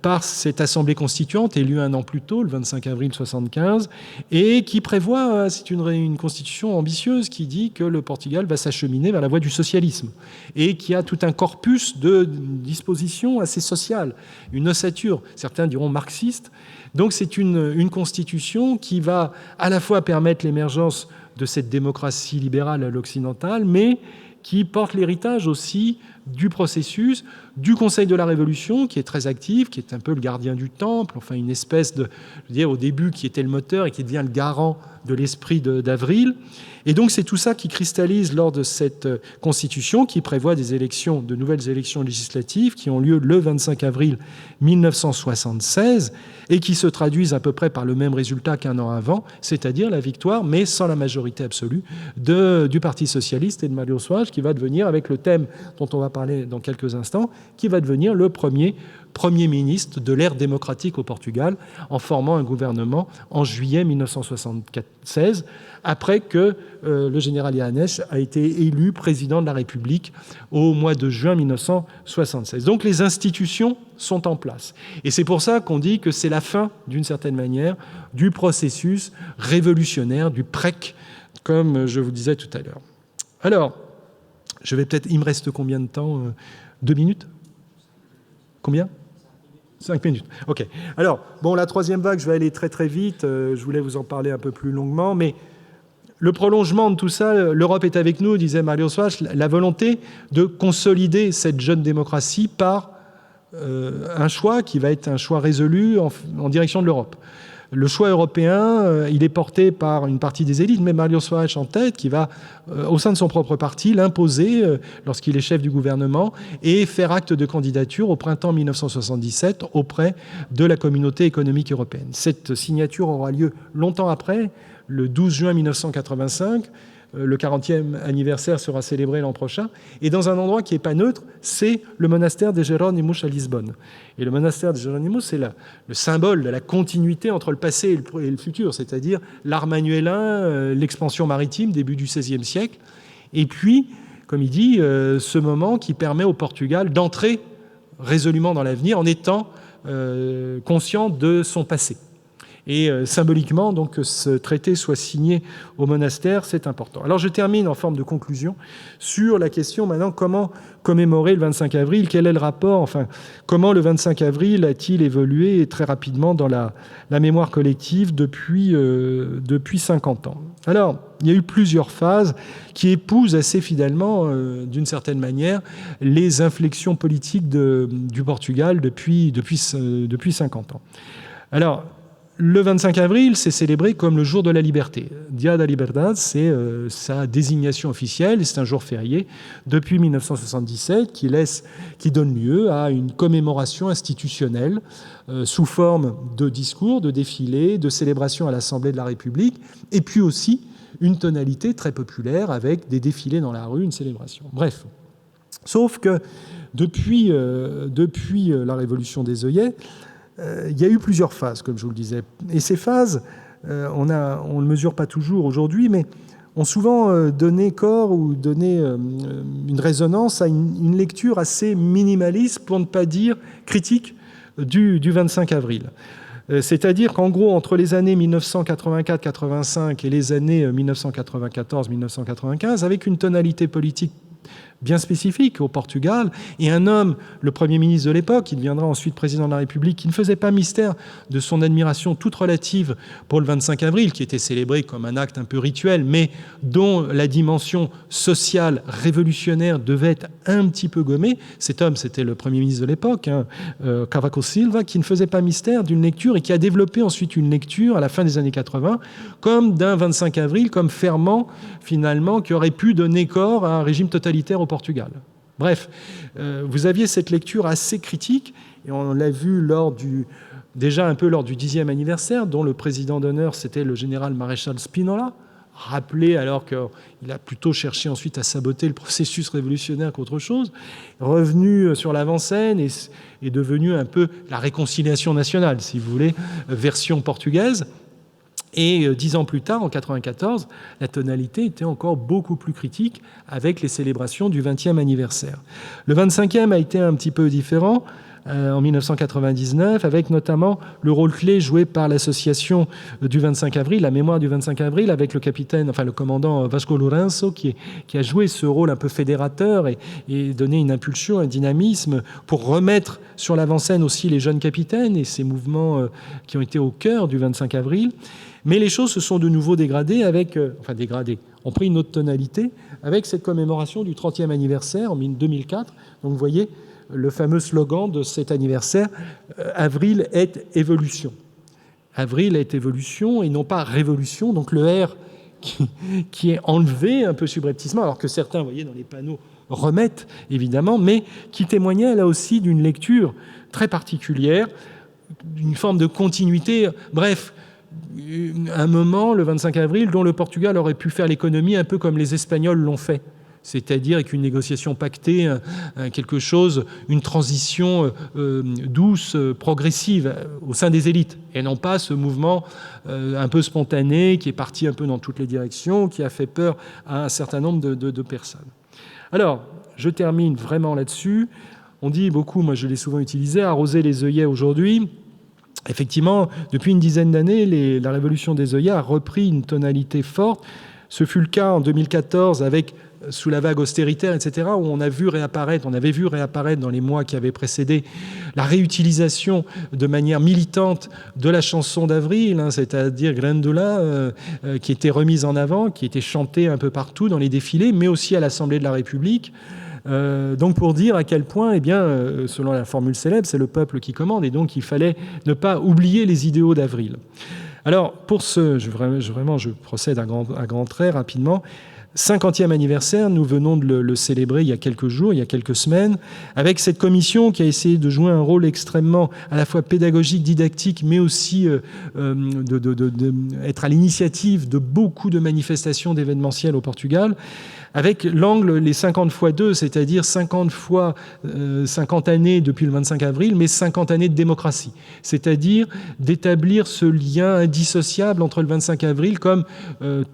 par cette assemblée constituante, élue un an plus tôt, le 25 avril 1975, et qui prévoit, c'est une constitution ambitieuse, qui dit que le Portugal va s'acheminer vers la voie du socialisme, et qui a tout un corpus de dispositions assez sociales, une ossature, certains diront marxiste. Donc c'est une constitution qui va à la fois permettre l'émergence de cette démocratie libérale à l'occidentale, mais qui porte l'héritage aussi du processus du Conseil de la Révolution, qui est très actif, qui est un peu le gardien du temple, enfin une espèce de, je veux dire, au début, qui était le moteur et qui devient le garant de l'esprit d'Avril. Et donc c'est tout ça qui cristallise lors de cette constitution qui prévoit des élections, de nouvelles élections législatives qui ont lieu le 25 avril 1976 et qui se traduisent à peu près par le même résultat qu'un an avant, c'est-à-dire la victoire, mais sans la majorité absolue, du Parti socialiste et de Mário Soares, qui va devenir, avec le thème dont on va parler dans quelques instants, qui va devenir le premier ministre de l'ère démocratique au Portugal, en formant un gouvernement en juillet 1976, après que le général Yanes a été élu président de la République au mois de juin 1976. Donc les institutions sont en place. Et c'est pour ça qu'on dit que c'est la fin, d'une certaine manière, du processus révolutionnaire, du PREC, comme je vous disais tout à l'heure. Alors, je vais peut-être... Il me reste combien de temps 2 minutes? Combien? 5 minutes. OK. Alors, bon, la troisième vague, je vais aller très très vite. Je voulais vous en parler un peu plus longuement, mais le prolongement de tout ça, l'Europe est avec nous, disait Mário Soares, la volonté de consolider cette jeune démocratie par un choix qui va être un choix résolu en direction de l'Europe. Le choix européen, il est porté par une partie des élites, mais Mário Soares en tête, qui va, au sein de son propre parti, l'imposer lorsqu'il est chef du gouvernement et faire acte de candidature au printemps 1977 auprès de la Communauté économique européenne. Cette signature aura lieu longtemps après, le 12 juin 1985, le 40e anniversaire sera célébré l'an prochain, et dans un endroit qui n'est pas neutre, c'est le monastère des Jerónimos à Lisbonne. Et le monastère des Jerónimos, c'est le symbole de la continuité entre le passé et le futur, c'est-à-dire l'art manuélin, l'expansion maritime, début du XVIe siècle, et puis, comme il dit, ce moment qui permet au Portugal d'entrer résolument dans l'avenir en étant conscient de son passé. Et symboliquement, donc, que ce traité soit signé au monastère, c'est important. Alors je termine en forme de conclusion sur la question maintenant, comment commémorer le 25 avril? Quel est le rapport? Enfin, comment le 25 avril a-t-il évolué très rapidement dans la mémoire collective depuis 50 ans? Alors, il y a eu plusieurs phases qui épousent assez fidèlement, d'une certaine manière, les inflexions politiques du Portugal depuis 50 ans. Alors, le 25 avril, c'est célébré comme le jour de la liberté. Dia da Liberdade, c'est sa désignation officielle, c'est un jour férié depuis 1977 qui donne lieu à une commémoration institutionnelle sous forme de discours, de défilés, de célébrations à l'Assemblée de la République, et puis aussi une tonalité très populaire avec des défilés dans la rue, une célébration. Bref, sauf que depuis la Révolution des œillets, il y a eu plusieurs phases, comme je vous le disais. Et ces phases, on ne le mesure pas toujours aujourd'hui, mais ont souvent donné corps ou donné une résonance à une lecture assez minimaliste, pour ne pas dire critique, du 25 avril. C'est-à-dire qu'en gros, entre les années 1984-85 et les années 1994-1995, avec une tonalité politique bien spécifique au Portugal, et un homme, le Premier ministre de l'époque, qui deviendra ensuite président de la République, qui ne faisait pas mystère de son admiration toute relative pour le 25 avril, qui était célébré comme un acte un peu rituel, mais dont la dimension sociale révolutionnaire devait être un petit peu gommée. Cet homme, c'était le Premier ministre de l'époque, Cavaco Silva, qui ne faisait pas mystère d'une lecture et qui a développé ensuite une lecture à la fin des années 80 comme d'un 25 avril, comme ferment finalement, qui aurait pu donner corps à un régime totalitaire au Portugal. Bref, vous aviez cette lecture assez critique, et on l'a vu déjà un peu lors du 10e anniversaire, dont le président d'honneur, c'était le général maréchal Spinola, rappelé alors qu'il a plutôt cherché ensuite à saboter le processus révolutionnaire qu'autre chose, revenu sur l'avant-scène et devenu un peu la réconciliation nationale, si vous voulez, version portugaise. Et 10 ans plus tard, en 1994, la tonalité était encore beaucoup plus critique avec les célébrations du 20e anniversaire. Le 25e a été un petit peu différent en 1999, avec notamment le rôle clé joué par l'association du 25 avril, la mémoire du 25 avril, avec le commandant Vasco Lourenço, qui a joué ce rôle un peu fédérateur et donné une impulsion, un dynamisme pour remettre sur l'avant-scène aussi les jeunes capitaines et ces mouvements qui ont été au cœur du 25 avril. Mais les choses se sont de nouveau dégradées, ont pris une autre tonalité avec cette commémoration du 30e anniversaire en 2004. Donc vous voyez le fameux slogan de cet anniversaire, « Avril est évolution ». Avril est évolution et non pas révolution, donc le R qui est enlevé un peu subrepticement, alors que certains, vous voyez, dans les panneaux, remettent évidemment, mais qui témoignait là aussi d'une lecture très particulière, d'une forme de continuité, bref, un moment, le 25 avril, dont le Portugal aurait pu faire l'économie un peu comme les Espagnols l'ont fait, c'est-à-dire avec une négociation pactée, quelque chose, une transition douce, progressive au sein des élites, et non pas ce mouvement un peu spontané qui est parti un peu dans toutes les directions, qui a fait peur à un certain nombre de personnes. Alors, je termine vraiment là-dessus. On dit beaucoup, moi je l'ai souvent utilisé, arroser les œillets aujourd'hui. Effectivement, depuis une dizaine d'années, la révolution des œillets a repris une tonalité forte. Ce fut le cas en 2014 avec, sous la vague austéritaire, etc., où on avait vu réapparaître dans les mois qui avaient précédé la réutilisation de manière militante de la chanson d'avril, c'est-à-dire Grândola, qui était remise en avant, qui était chantée un peu partout dans les défilés, mais aussi à l'Assemblée de la République. Donc pour dire à quel point, selon la formule célèbre, c'est le peuple qui commande, et donc il fallait ne pas oublier les idéaux d'avril. Alors pour je procède à grands traits rapidement. 50e anniversaire, nous venons de le célébrer il y a quelques jours, il y a quelques semaines, avec cette commission qui a essayé de jouer un rôle extrêmement à la fois pédagogique, didactique, mais aussi être à l'initiative de beaucoup de manifestations d'événementiel au Portugal, avec l'angle les 50 fois 2, c'est-à-dire 50 fois 50 années depuis le 25 avril, mais 50 années de démocratie. C'est-à-dire d'établir ce lien indissociable entre le 25 avril comme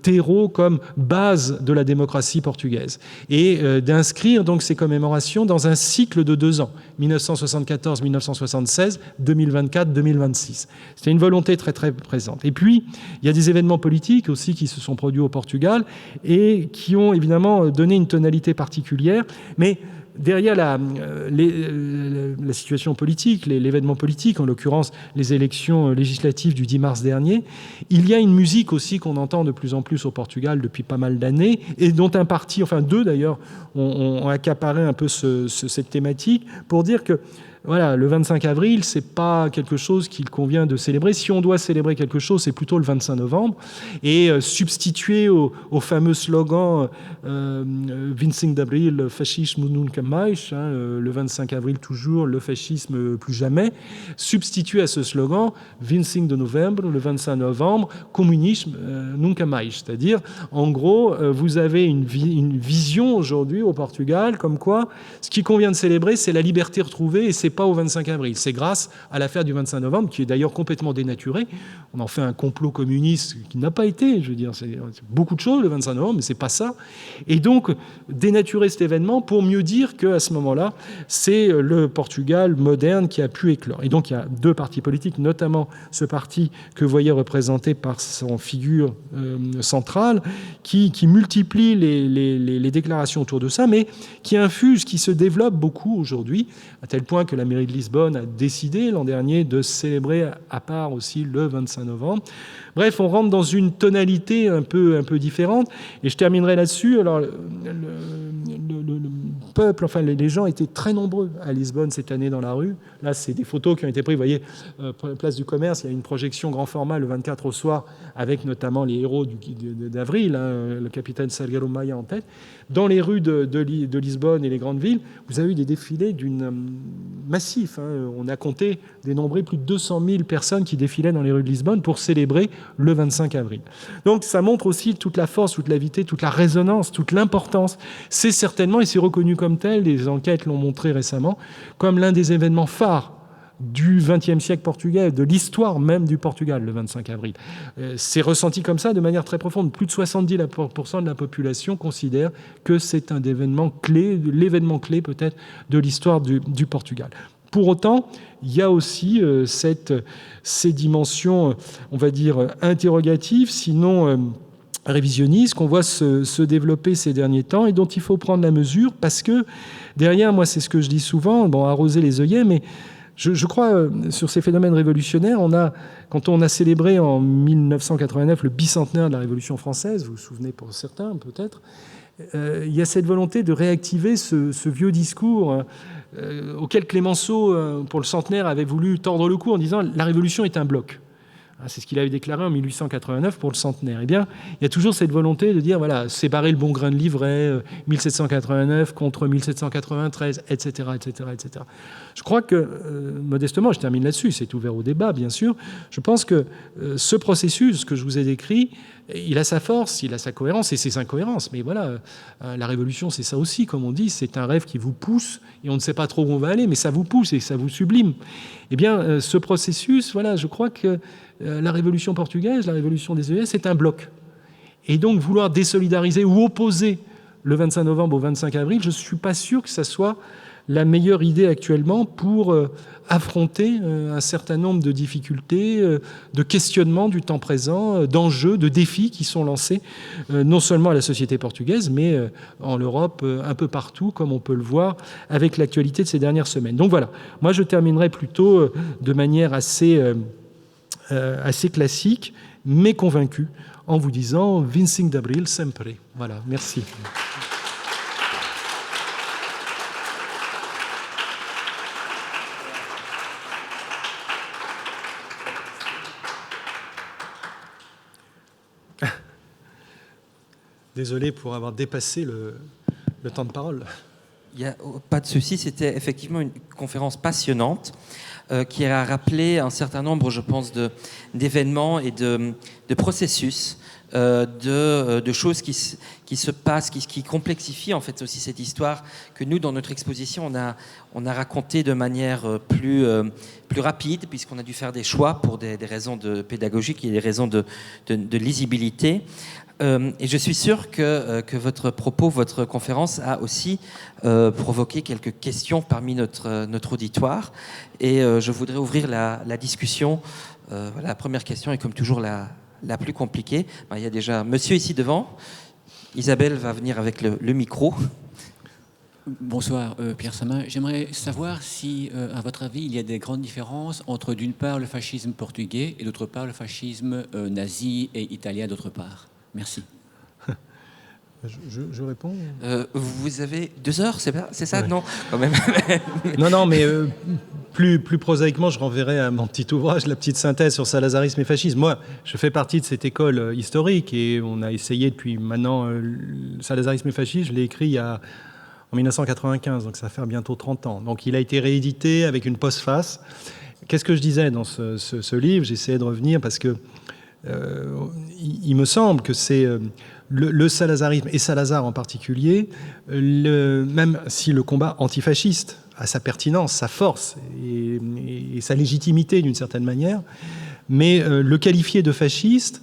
terreau, comme base de la démocratie portugaise. Et d'inscrire donc ces commémorations dans un cycle de 2 ans, 1974-1976, 2024-2026. C'était une volonté très très présente. Et puis, il y a des événements politiques aussi qui se sont produits au Portugal et qui ont évidemment donné une tonalité particulière, mais derrière la situation politique, l'événement politique, en l'occurrence les élections législatives du 10 mars dernier, il y a une musique aussi qu'on entend de plus en plus au Portugal depuis pas mal d'années, et dont un parti, enfin deux d'ailleurs, ont accaparé un peu cette thématique pour dire que voilà, le 25 avril, c'est pas quelque chose qu'il convient de célébrer. Si on doit célébrer quelque chose, c'est plutôt le 25 novembre. Et substituer au fameux slogan Vincing d'Abril, fascisme nunca mais, le 25 avril toujours, le fascisme plus jamais, substituer à ce slogan Vincing de novembre, le 25 novembre, communisme nunca mais. C'est-à-dire, en gros, vous avez une vision aujourd'hui au Portugal comme quoi ce qui convient de célébrer, c'est la liberté retrouvée et c'est pas au 25 avril. C'est grâce à l'affaire du 25 novembre, qui est d'ailleurs complètement dénaturée. On en fait un complot communiste qui n'a pas été, je veux dire, c'est beaucoup de choses le 25 novembre, mais c'est pas ça. Et donc, dénaturer cet événement pour mieux dire qu'à ce moment-là, c'est le Portugal moderne qui a pu éclore. Et donc, il y a deux partis politiques, notamment ce parti que vous voyez représenté par son figure centrale, qui multiplie les déclarations autour de ça, mais qui infuse, qui se développe beaucoup aujourd'hui, à tel point que la mairie de Lisbonne a décidé l'an dernier de célébrer à part aussi le 25 novembre. Bref, on rentre dans une tonalité un peu différente. Et je terminerai là-dessus. Alors, le peuple, enfin les gens étaient très nombreux à Lisbonne cette année dans la rue. Là, c'est des photos qui ont été prises. Vous voyez, place du Commerce, il y a une projection grand format le 24 au soir, avec notamment les héros d'avril, le capitaine Salgueiro Maia en tête. Dans les rues de Lisbonne et les grandes villes, vous avez eu des défilés massifs. On a compté, dénombré plus de 200 000 personnes qui défilaient dans les rues de Lisbonne pour célébrer le 25 avril. Donc ça montre aussi toute la force, toute la vitesse, toute la résonance, toute l'importance. C'est certainement, et c'est reconnu comme tel, les enquêtes l'ont montré récemment, comme l'un des événements phares du XXe siècle portugais, de l'histoire même du Portugal, le 25 avril. C'est ressenti comme ça de manière très profonde. Plus de 70% de la population considère que c'est un événement clé, l'événement clé peut-être de l'histoire du Portugal. Pour autant, il y a aussi ces dimensions, on va dire, interrogatives, sinon révisionnistes, qu'on voit se développer ces derniers temps et dont il faut prendre la mesure parce que derrière, moi, c'est ce que je dis souvent, arroser les œillets, mais je crois, sur ces phénomènes révolutionnaires, quand on a célébré en 1989 le bicentenaire de la Révolution française, vous vous souvenez pour certains peut-être, il y a cette volonté de réactiver ce vieux discours auquel Clémenceau, pour le centenaire, avait voulu tordre le cou en disant « la Révolution est un bloc ». C'est ce qu'il avait déclaré en 1889 pour le centenaire. Eh bien, il y a toujours cette volonté de dire, voilà, séparer le bon grain de l'ivraie, 1789 contre 1793, etc., etc., etc. Je crois que, modestement, je termine là-dessus, c'est ouvert au débat, bien sûr, je pense que ce processus que je vous ai décrit, il a sa force, il a sa cohérence et ses incohérences. Mais voilà, la révolution, c'est ça aussi, comme on dit, c'est un rêve qui vous pousse et on ne sait pas trop où on va aller, mais ça vous pousse et ça vous sublime. Eh bien, ce processus, voilà, je crois que la révolution portugaise, la révolution des œillets, c'est un bloc. Et donc, vouloir désolidariser ou opposer le 25 novembre au 25 avril, je ne suis pas sûr que ça soit la meilleure idée actuellement pour affronter un certain nombre de difficultés, de questionnements du temps présent, d'enjeux, de défis qui sont lancés non seulement à la société portugaise, mais en Europe, un peu partout, comme on peut le voir avec l'actualité de ces dernières semaines. Donc voilà, moi je terminerai plutôt de manière assez classique, mais convaincu, en vous disant « Vincing d'Abril sempre ». Voilà, merci. Désolé pour avoir dépassé le temps de parole. Il n'y a pas de souci, c'était effectivement une conférence passionnante qui a rappelé un certain nombre, je pense, d'événements et de processus, de choses qui se passent, qui complexifient en fait aussi cette histoire que nous, dans notre exposition, on a raconté de manière plus rapide, puisqu'on a dû faire des choix pour des raisons pédagogiques et des raisons de lisibilité. Et je suis sûr que votre propos, votre conférence a aussi provoqué quelques questions parmi notre auditoire. Et je voudrais ouvrir la discussion. Voilà, la première question est comme toujours la plus compliquée. Il y a déjà monsieur ici devant. Isabelle va venir avec le micro. Bonsoir Pierre Samin. J'aimerais savoir si, à votre avis, il y a des grandes différences entre d'une part le fascisme portugais et d'autre part le fascisme nazi et italien d'autre part. Merci. Je réponds. Vous avez 2 heures, c'est ça? Ouais. Non, quand même. Non, mais plus prosaïquement, je renverrai à mon petit ouvrage, la petite synthèse sur salazarisme et fascisme. Moi, je fais partie de cette école historique et on a essayé depuis maintenant salazarisme et fascisme. Je l'ai écrit en 1995, donc ça fait bientôt 30 ans. Donc il a été réédité avec une postface. Qu'est-ce que je disais dans ce livre? J'essayais de revenir parce que il me semble que c'est le salazarisme, et Salazar en particulier, même si le combat antifasciste a sa pertinence, sa force et sa légitimité d'une certaine manière, mais le qualifier de fasciste,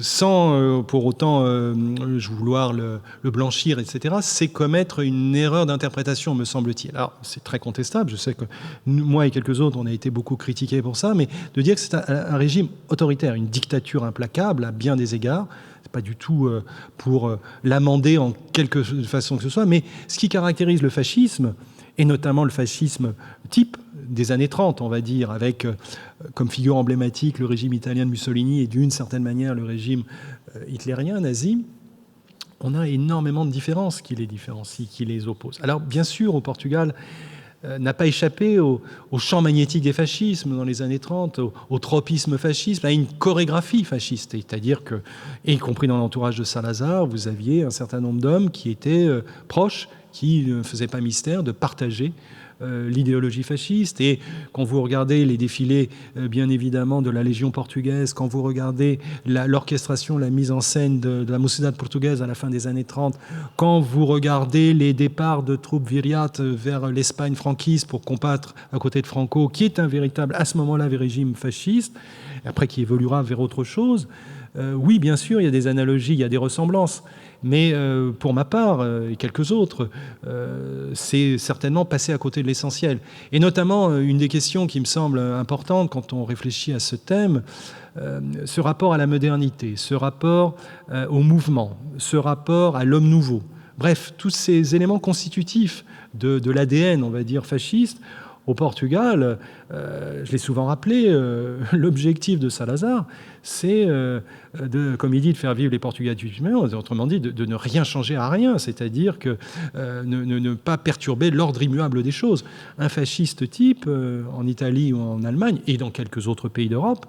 sans pour autant vouloir le blanchir, etc., c'est commettre une erreur d'interprétation, me semble-t-il. Alors, c'est très contestable, je sais que moi et quelques autres, on a été beaucoup critiqués pour ça, mais de dire que c'est un régime autoritaire, une dictature implacable à bien des égards, c'est pas du tout pour l'amender en quelque façon que ce soit, mais ce qui caractérise le fascisme, et notamment le fascisme type des années 30, on va dire, avec comme figure emblématique le régime italien de Mussolini et d'une certaine manière le régime hitlérien, nazi, on a énormément de différences qui les différencient, qui les opposent. Alors bien sûr, au Portugal, n'a pas échappé au champ magnétique des fascismes dans les années 30, au tropisme fasciste, à une chorégraphie fasciste. C'est-à-dire que, y compris dans l'entourage de Salazar, vous aviez un certain nombre d'hommes qui étaient proches, qui ne faisaient pas mystère de partager l'idéologie fasciste. Et quand vous regardez les défilés, bien évidemment, de la Légion portugaise, quand vous regardez l'orchestration, la mise en scène de la Mocidade portugaise à la fin des années 30, quand vous regardez les départs de troupes viriates vers l'Espagne franquiste pour combattre à côté de Franco, qui est un véritable, à ce moment-là, régime fasciste, après qui évoluera vers autre chose, oui, bien sûr, il y a des analogies, il y a des ressemblances. Mais pour ma part, et quelques autres, c'est certainement passer à côté de l'essentiel. Et notamment, une des questions qui me semble importante quand on réfléchit à ce thème, ce rapport à la modernité, ce rapport au mouvement, ce rapport à l'homme nouveau. Bref, tous ces éléments constitutifs de l'ADN, on va dire, fasciste. Au Portugal, je l'ai souvent rappelé, l'objectif de Salazar, c'est, comme il dit, de faire vivre les Portugais autrement dit, de ne rien changer à rien, c'est-à-dire que ne pas perturber l'ordre immuable des choses. Un fasciste type, en Italie ou en Allemagne, et dans quelques autres pays d'Europe,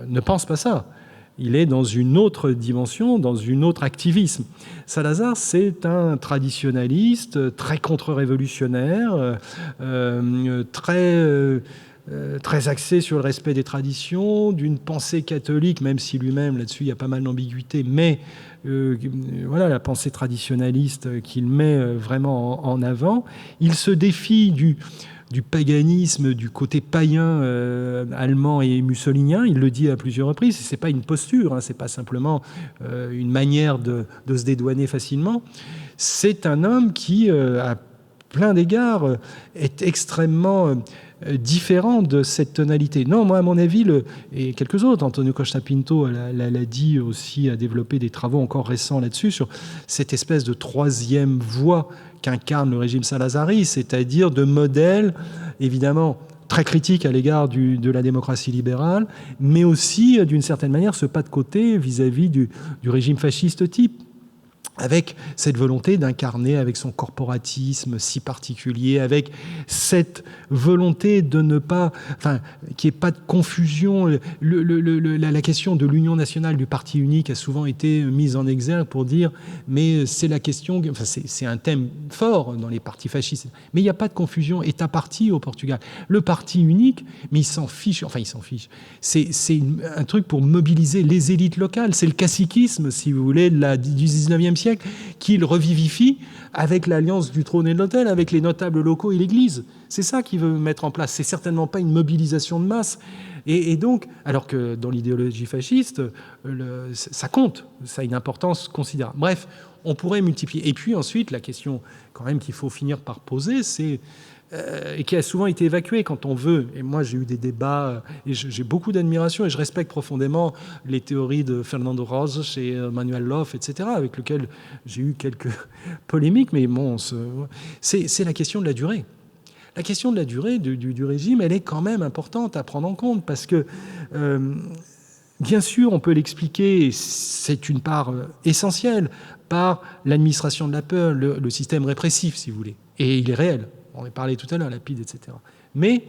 ne pense pas ça. Il est dans une autre dimension, dans une autre activisme. Salazar, c'est un traditionnaliste, très contre-révolutionnaire, très axé sur le respect des traditions, d'une pensée catholique, même si lui-même, là-dessus, il y a pas mal d'ambiguïté, mais voilà, la pensée traditionnaliste qu'il met vraiment en avant. Il se défie du paganisme, du côté païen allemand et mussolinien. Il le dit à plusieurs reprises. Ce n'est pas une posture, hein, ce n'est pas simplement une manière de se dédouaner facilement. C'est un homme qui, à plein d'égards, est extrêmement différent de cette tonalité. Non, moi, à mon avis, et quelques autres, Antonio Costa Pinto l'a dit aussi, a développé des travaux encore récents là-dessus, sur cette espèce de troisième voie qu'incarne le régime salazariste, c'est-à-dire de modèle, évidemment, très critique à l'égard de la démocratie libérale, mais aussi, d'une certaine manière, ce pas de côté vis-à-vis du régime fasciste type. avec cette volonté d'incarner avec son corporatisme si particulier, avec cette volonté de ne pas, enfin, qu'il n'y ait pas de confusion. La question de l'union nationale du parti unique a souvent été mise en exergue pour dire, mais c'est la question, enfin, c'est un thème fort dans les partis fascistes, mais il n'y a pas de confusion État-parti au Portugal. Le parti unique, mais il s'en fiche, enfin il s'en fiche, c'est un truc pour mobiliser les élites locales, c'est le caciquisme, si vous voulez, du 19e siècle, qu'il revivifie avec l'alliance du trône et de l'autel, avec les notables locaux et l'Église. C'est ça qu'il veut mettre en place. C'est certainement pas une mobilisation de masse. Et donc, alors que dans l'idéologie fasciste, ça compte, ça a une importance considérable. Bref, on pourrait multiplier. Et puis ensuite, la question quand même qu'il faut finir par poser, c'est et qui a souvent été évacué quand on veut. Et moi, j'ai eu des débats, et j'ai beaucoup d'admiration, et je respecte profondément les théories de Fernando Rosas et Manuel Loff, etc., avec lesquels j'ai eu quelques polémiques, mais bon, c'est la question de la durée. La question de la durée du régime, elle est quand même importante à prendre en compte, parce que, bien sûr, on peut l'expliquer, c'est une part essentielle, par l'administration de la peur, le système répressif, si vous voulez. Et il est réel. On en parlait tout à l'heure, la PIDE, etc. Mais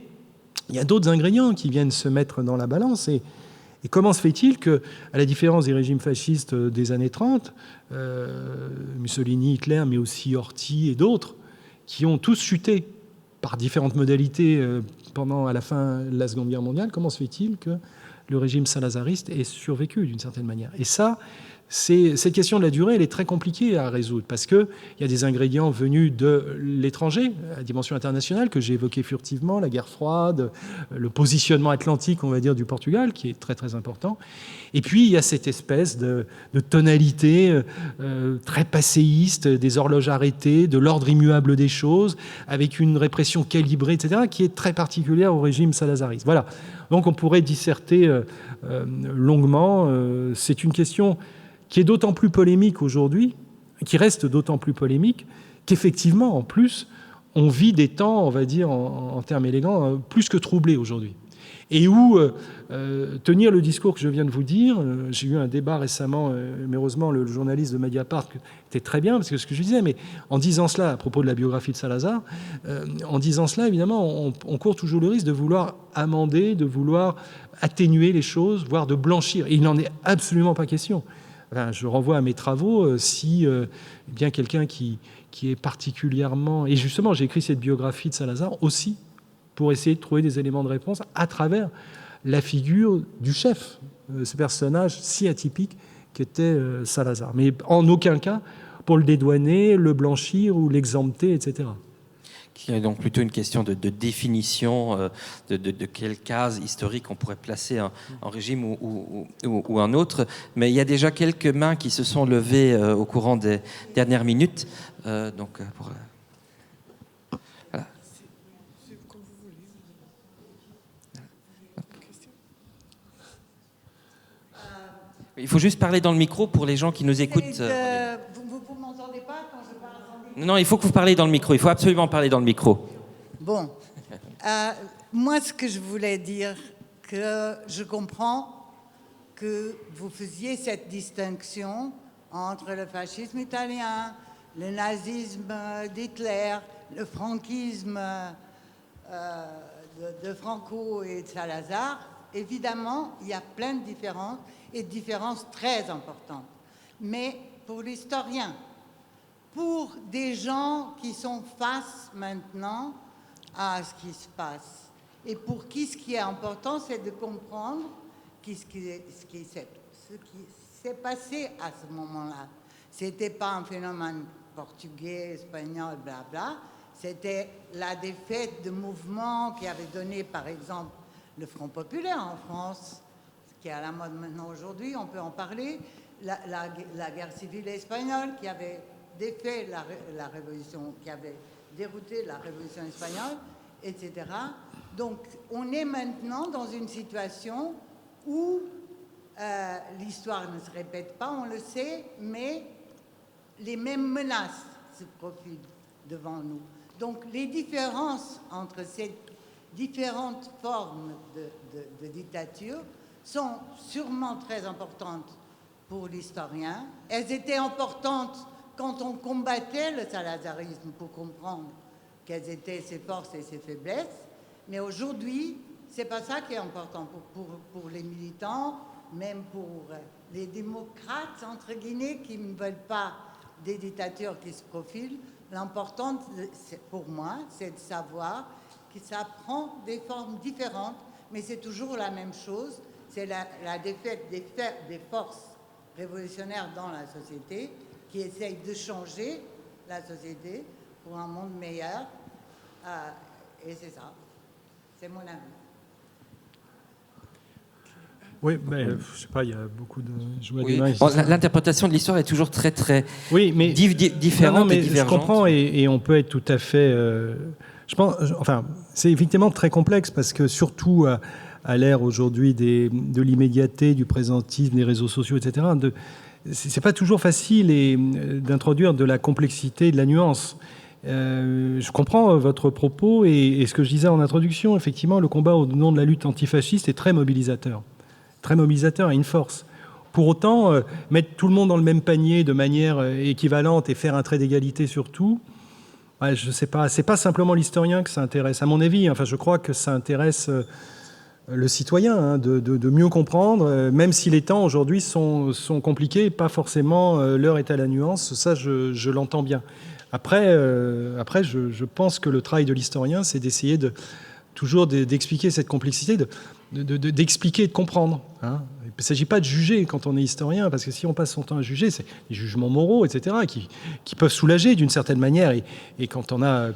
il y a d'autres ingrédients qui viennent se mettre dans la balance. Et comment se fait-il que, à la différence des régimes fascistes des années 30, Mussolini, Hitler, mais aussi Horthy et d'autres, qui ont tous chuté par différentes modalités à la fin de la Seconde Guerre mondiale, comment se fait-il que le régime salazariste ait survécu d'une certaine manière? Et ça, cette question de la durée, elle est très compliquée à résoudre parce qu'il y a des ingrédients venus de l'étranger, à dimension internationale, que j'ai évoqué furtivement, la guerre froide, le positionnement atlantique, on va dire, du Portugal, qui est très très important. Et puis, il y a cette espèce de tonalité très passéiste, des horloges arrêtées, de l'ordre immuable des choses, avec une répression calibrée, etc., qui est très particulière au régime salazariste. Voilà. Donc, on pourrait disserter longuement. C'est une question qui est d'autant plus polémique aujourd'hui, qui reste d'autant plus polémique, qu'effectivement, en plus, on vit des temps, on va dire, en termes élégants, plus que troublés aujourd'hui. Et où tenir le discours que je viens de vous dire, j'ai eu un débat récemment, mais heureusement, le journaliste de Mediapart était très bien, parce que ce que je disais, mais en disant cela, à propos de la biographie de Salazar, en disant cela, évidemment, on court toujours le risque de vouloir amender, de vouloir atténuer les choses, voire de blanchir. Et il n'en est absolument pas question. Enfin, je renvoie à mes travaux, si bien quelqu'un qui est particulièrement... Et justement, j'ai écrit cette biographie de Salazar aussi pour essayer de trouver des éléments de réponse à travers la figure du chef, ce personnage si atypique qu'était Salazar. Mais en aucun cas pour le dédouaner, le blanchir ou l'exempter, etc. Qui est donc plutôt une question de définition de quelle case historique on pourrait placer un régime ou un autre. Mais il y a déjà quelques mains qui se sont levées au courant des dernières minutes. Voilà. Il faut juste parler dans le micro pour les gens qui nous écoutent. Vous m'entendez pas quand je parle dans le micro? Non, il faut que vous parlez dans le micro. Il faut absolument parler dans le micro. Bon. Moi, ce que je voulais dire, que je comprends que vous faisiez cette distinction entre le fascisme italien, le nazisme d'Hitler, le franquisme de Franco et de Salazar. Évidemment, il y a plein de différences et de différences très importantes. Mais pour l'historien, pour des gens qui sont face maintenant à ce qui se passe, et pour qui ce qui est important, c'est de comprendre ce qui s'est passé à ce moment-là. Ce n'était pas un phénomène portugais, espagnol, blabla. C'était la défaite de mouvements qui avaient donné, par exemple, le Front populaire en France, qui est à la mode maintenant aujourd'hui, on peut en parler, la guerre civile espagnole qui avait défait la révolution, qui avait dérouté la révolution espagnole, etc. Donc, on est maintenant dans une situation où l'histoire ne se répète pas, on le sait, mais les mêmes menaces se profilent devant nous. Donc, les différences entre ces différentes formes de dictature sont sûrement très importantes pour l'historien. Elles étaient importantes quand on combattait le salazarisme pour comprendre quelles étaient ses forces et ses faiblesses. Mais aujourd'hui, c'est pas ça qui est important pour les militants, même pour les démocrates, entre guillemets, qui ne veulent pas des dictatures qui se profilent. L'important, pour moi, c'est de savoir que ça prend des formes différentes, mais c'est toujours la même chose. C'est la défaite des forces révolutionnaires dans la société qui essayent de changer la société pour un monde meilleur. Et c'est ça. C'est mon avis. Oui, ben, je sais pas, il y a beaucoup de joie Oui. des mains. Bon, l'interprétation de l'histoire est toujours très, très Oui, mais différente non, mais et divergente. je comprends et on peut être tout à fait. Je pense, enfin, c'est effectivement très complexe parce que surtout à l'ère aujourd'hui de l'immédiateté, du présentisme, des réseaux sociaux, etc. C'est pas toujours facile d'introduire de la complexité, de la nuance. Je comprends votre propos et ce que je disais en introduction. Effectivement, le combat au nom de la lutte antifasciste est très mobilisateur à une force. Pour autant, mettre tout le monde dans le même panier de manière équivalente et faire un trait d'égalité sur tout, ouais, je sais pas. C'est pas simplement l'historien que ça intéresse, à mon avis. Enfin, je crois que ça intéresse le citoyen hein, de mieux comprendre, même si les temps aujourd'hui sont compliqués, pas forcément l'heure est à la nuance. Ça, je l'entends bien. Après, je pense que le travail de l'historien, c'est d'essayer toujours d'expliquer cette complexité, d'expliquer et de comprendre. Hein. Il ne s'agit pas de juger quand on est historien, parce que si on passe son temps à juger, c'est des jugements moraux, etc., qui peuvent soulager d'une certaine manière. Et quand on a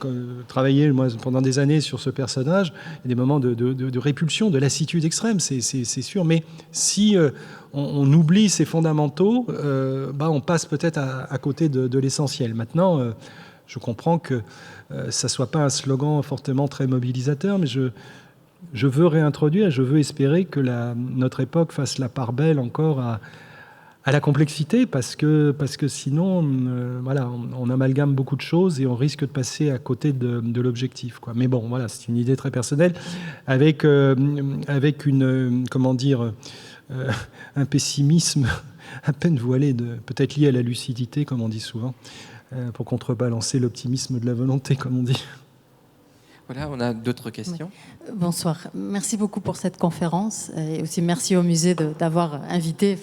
travaillé moi, pendant des années sur ce personnage, il y a des moments de répulsion, de lassitude extrême, c'est sûr. Mais si on oublie ces fondamentaux, on passe peut-être à côté de l'essentiel. Maintenant, je comprends que ça ne soit pas un slogan fortement très mobilisateur, mais je veux réintroduire, je veux espérer que notre époque fasse la part belle encore à la complexité, parce que sinon, voilà, on amalgame beaucoup de choses et on risque de passer à côté de l'objectif, quoi. Mais bon, voilà, c'est une idée très personnelle, avec une, comment dire, un pessimisme à peine voilé, peut-être lié à la lucidité, comme on dit souvent, pour contrebalancer l'optimisme de la volonté, comme on dit. Voilà, on a d'autres questions. Oui. Bonsoir. Merci beaucoup pour cette conférence et aussi merci au musée d'avoir invité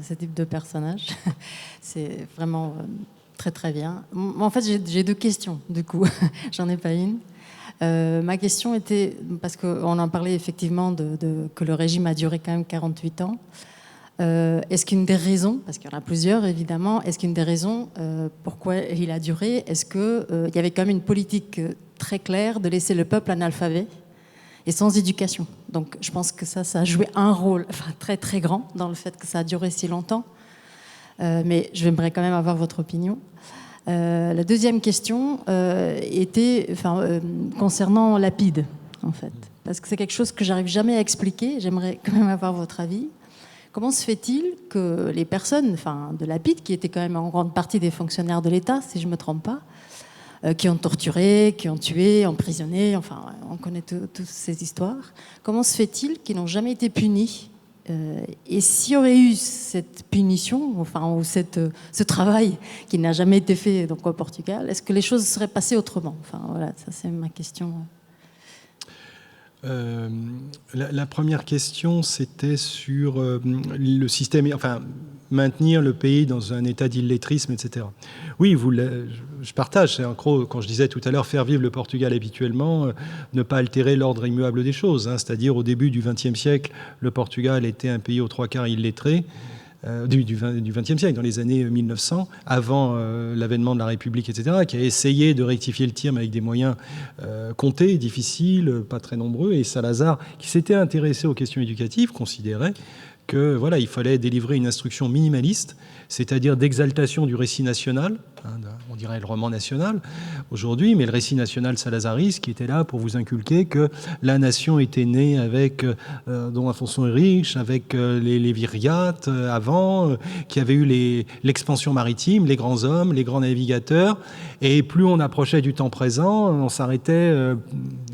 ce type de personnage. C'est vraiment très très bien. En fait, j'ai deux questions du coup. J'en ai pas une. Ma question était, parce qu'on en parlait effectivement que le régime a duré quand même 48 ans. Est-ce qu'une des raisons, parce qu'il y en a plusieurs évidemment, est-ce qu'une des raisons pourquoi il a duré, est-ce qu'il y avait quand même une politique très claire de laisser le peuple analphabet et sans éducation? Donc je pense que ça a joué un rôle très très grand dans le fait que ça a duré si longtemps. Mais j'aimerais quand même avoir votre opinion. La deuxième question était concernant Lapide, en fait. Parce que c'est quelque chose que j'arrive jamais à expliquer. J'aimerais quand même avoir votre avis. Comment se fait-il que les personnes de Lapide, qui étaient quand même en grande partie des fonctionnaires de l'État, si je ne me trompe pas, qui ont torturé, qui ont tué, emprisonné, on connaît toutes ces histoires, comment se fait-il qu'ils n'ont jamais été punis ? Et s'il y aurait eu cette punition, ou ce travail qui n'a jamais été fait donc, au Portugal, est-ce que les choses seraient passées autrement ? Voilà, ça c'est ma question. La première question, c'était sur le système, maintenir le pays dans un état d'illettrisme, etc. Oui, je partage. C'est en gros, quand je disais tout à l'heure, faire vivre le Portugal habituellement, ne pas altérer l'ordre immuable des choses. Hein, c'est-à-dire, au début du XXe siècle, le Portugal était un pays aux trois quarts illettré. Du XXe siècle, dans les années 1900, avant l'avènement de la République, etc., qui a essayé de rectifier le tir, mais avec des moyens comptés, difficiles, pas très nombreux. Et Salazar, qui s'était intéressé aux questions éducatives, considérait que voilà, il fallait délivrer une instruction minimaliste, c'est-à-dire d'exaltation du récit national. dirais le roman national aujourd'hui, mais le récit national salazariste qui était là pour vous inculquer que la nation était née avec Don Alfonso Henriques, avec les viriates avant, qui avait eu l'expansion maritime, les grands hommes, les grands navigateurs, et plus on approchait du temps présent, on s'arrêtait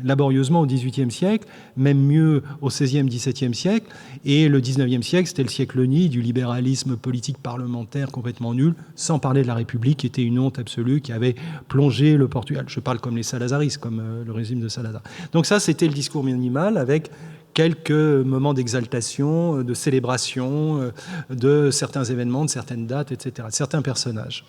laborieusement au XVIIIe siècle, même mieux au XVIe, XVIIe siècle, et le XIXe siècle, c'était le siècle nid du libéralisme politique parlementaire complètement nul, sans parler de la République, qui était une honte absolue, qui avait plongé le Portugal. Je parle comme les salazaristes, comme le régime de Salazar. Donc ça, c'était le discours minimal, avec quelques moments d'exaltation, de célébration de certains événements, de certaines dates, etc., de certains personnages.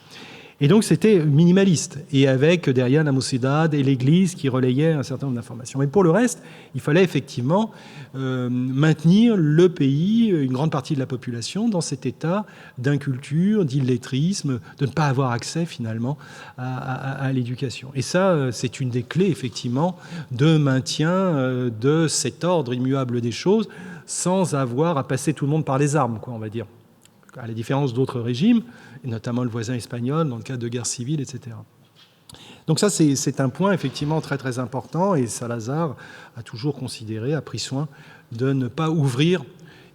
Et donc c'était minimaliste, et avec derrière la Mocidad et l'Église qui relayaient un certain nombre d'informations. Mais pour le reste, il fallait effectivement maintenir le pays, une grande partie de la population, dans cet état d'inculture, d'illettrisme, de ne pas avoir accès finalement à l'éducation. Et ça, c'est une des clés effectivement de maintien de cet ordre immuable des choses, sans avoir à passer tout le monde par les armes, quoi, on va dire. À la différence d'autres régimes, et notamment le voisin espagnol, dans le cadre de guerre civile, etc. Donc ça, c'est un point effectivement très très important, et Salazar a toujours considéré, a pris soin de ne pas ouvrir.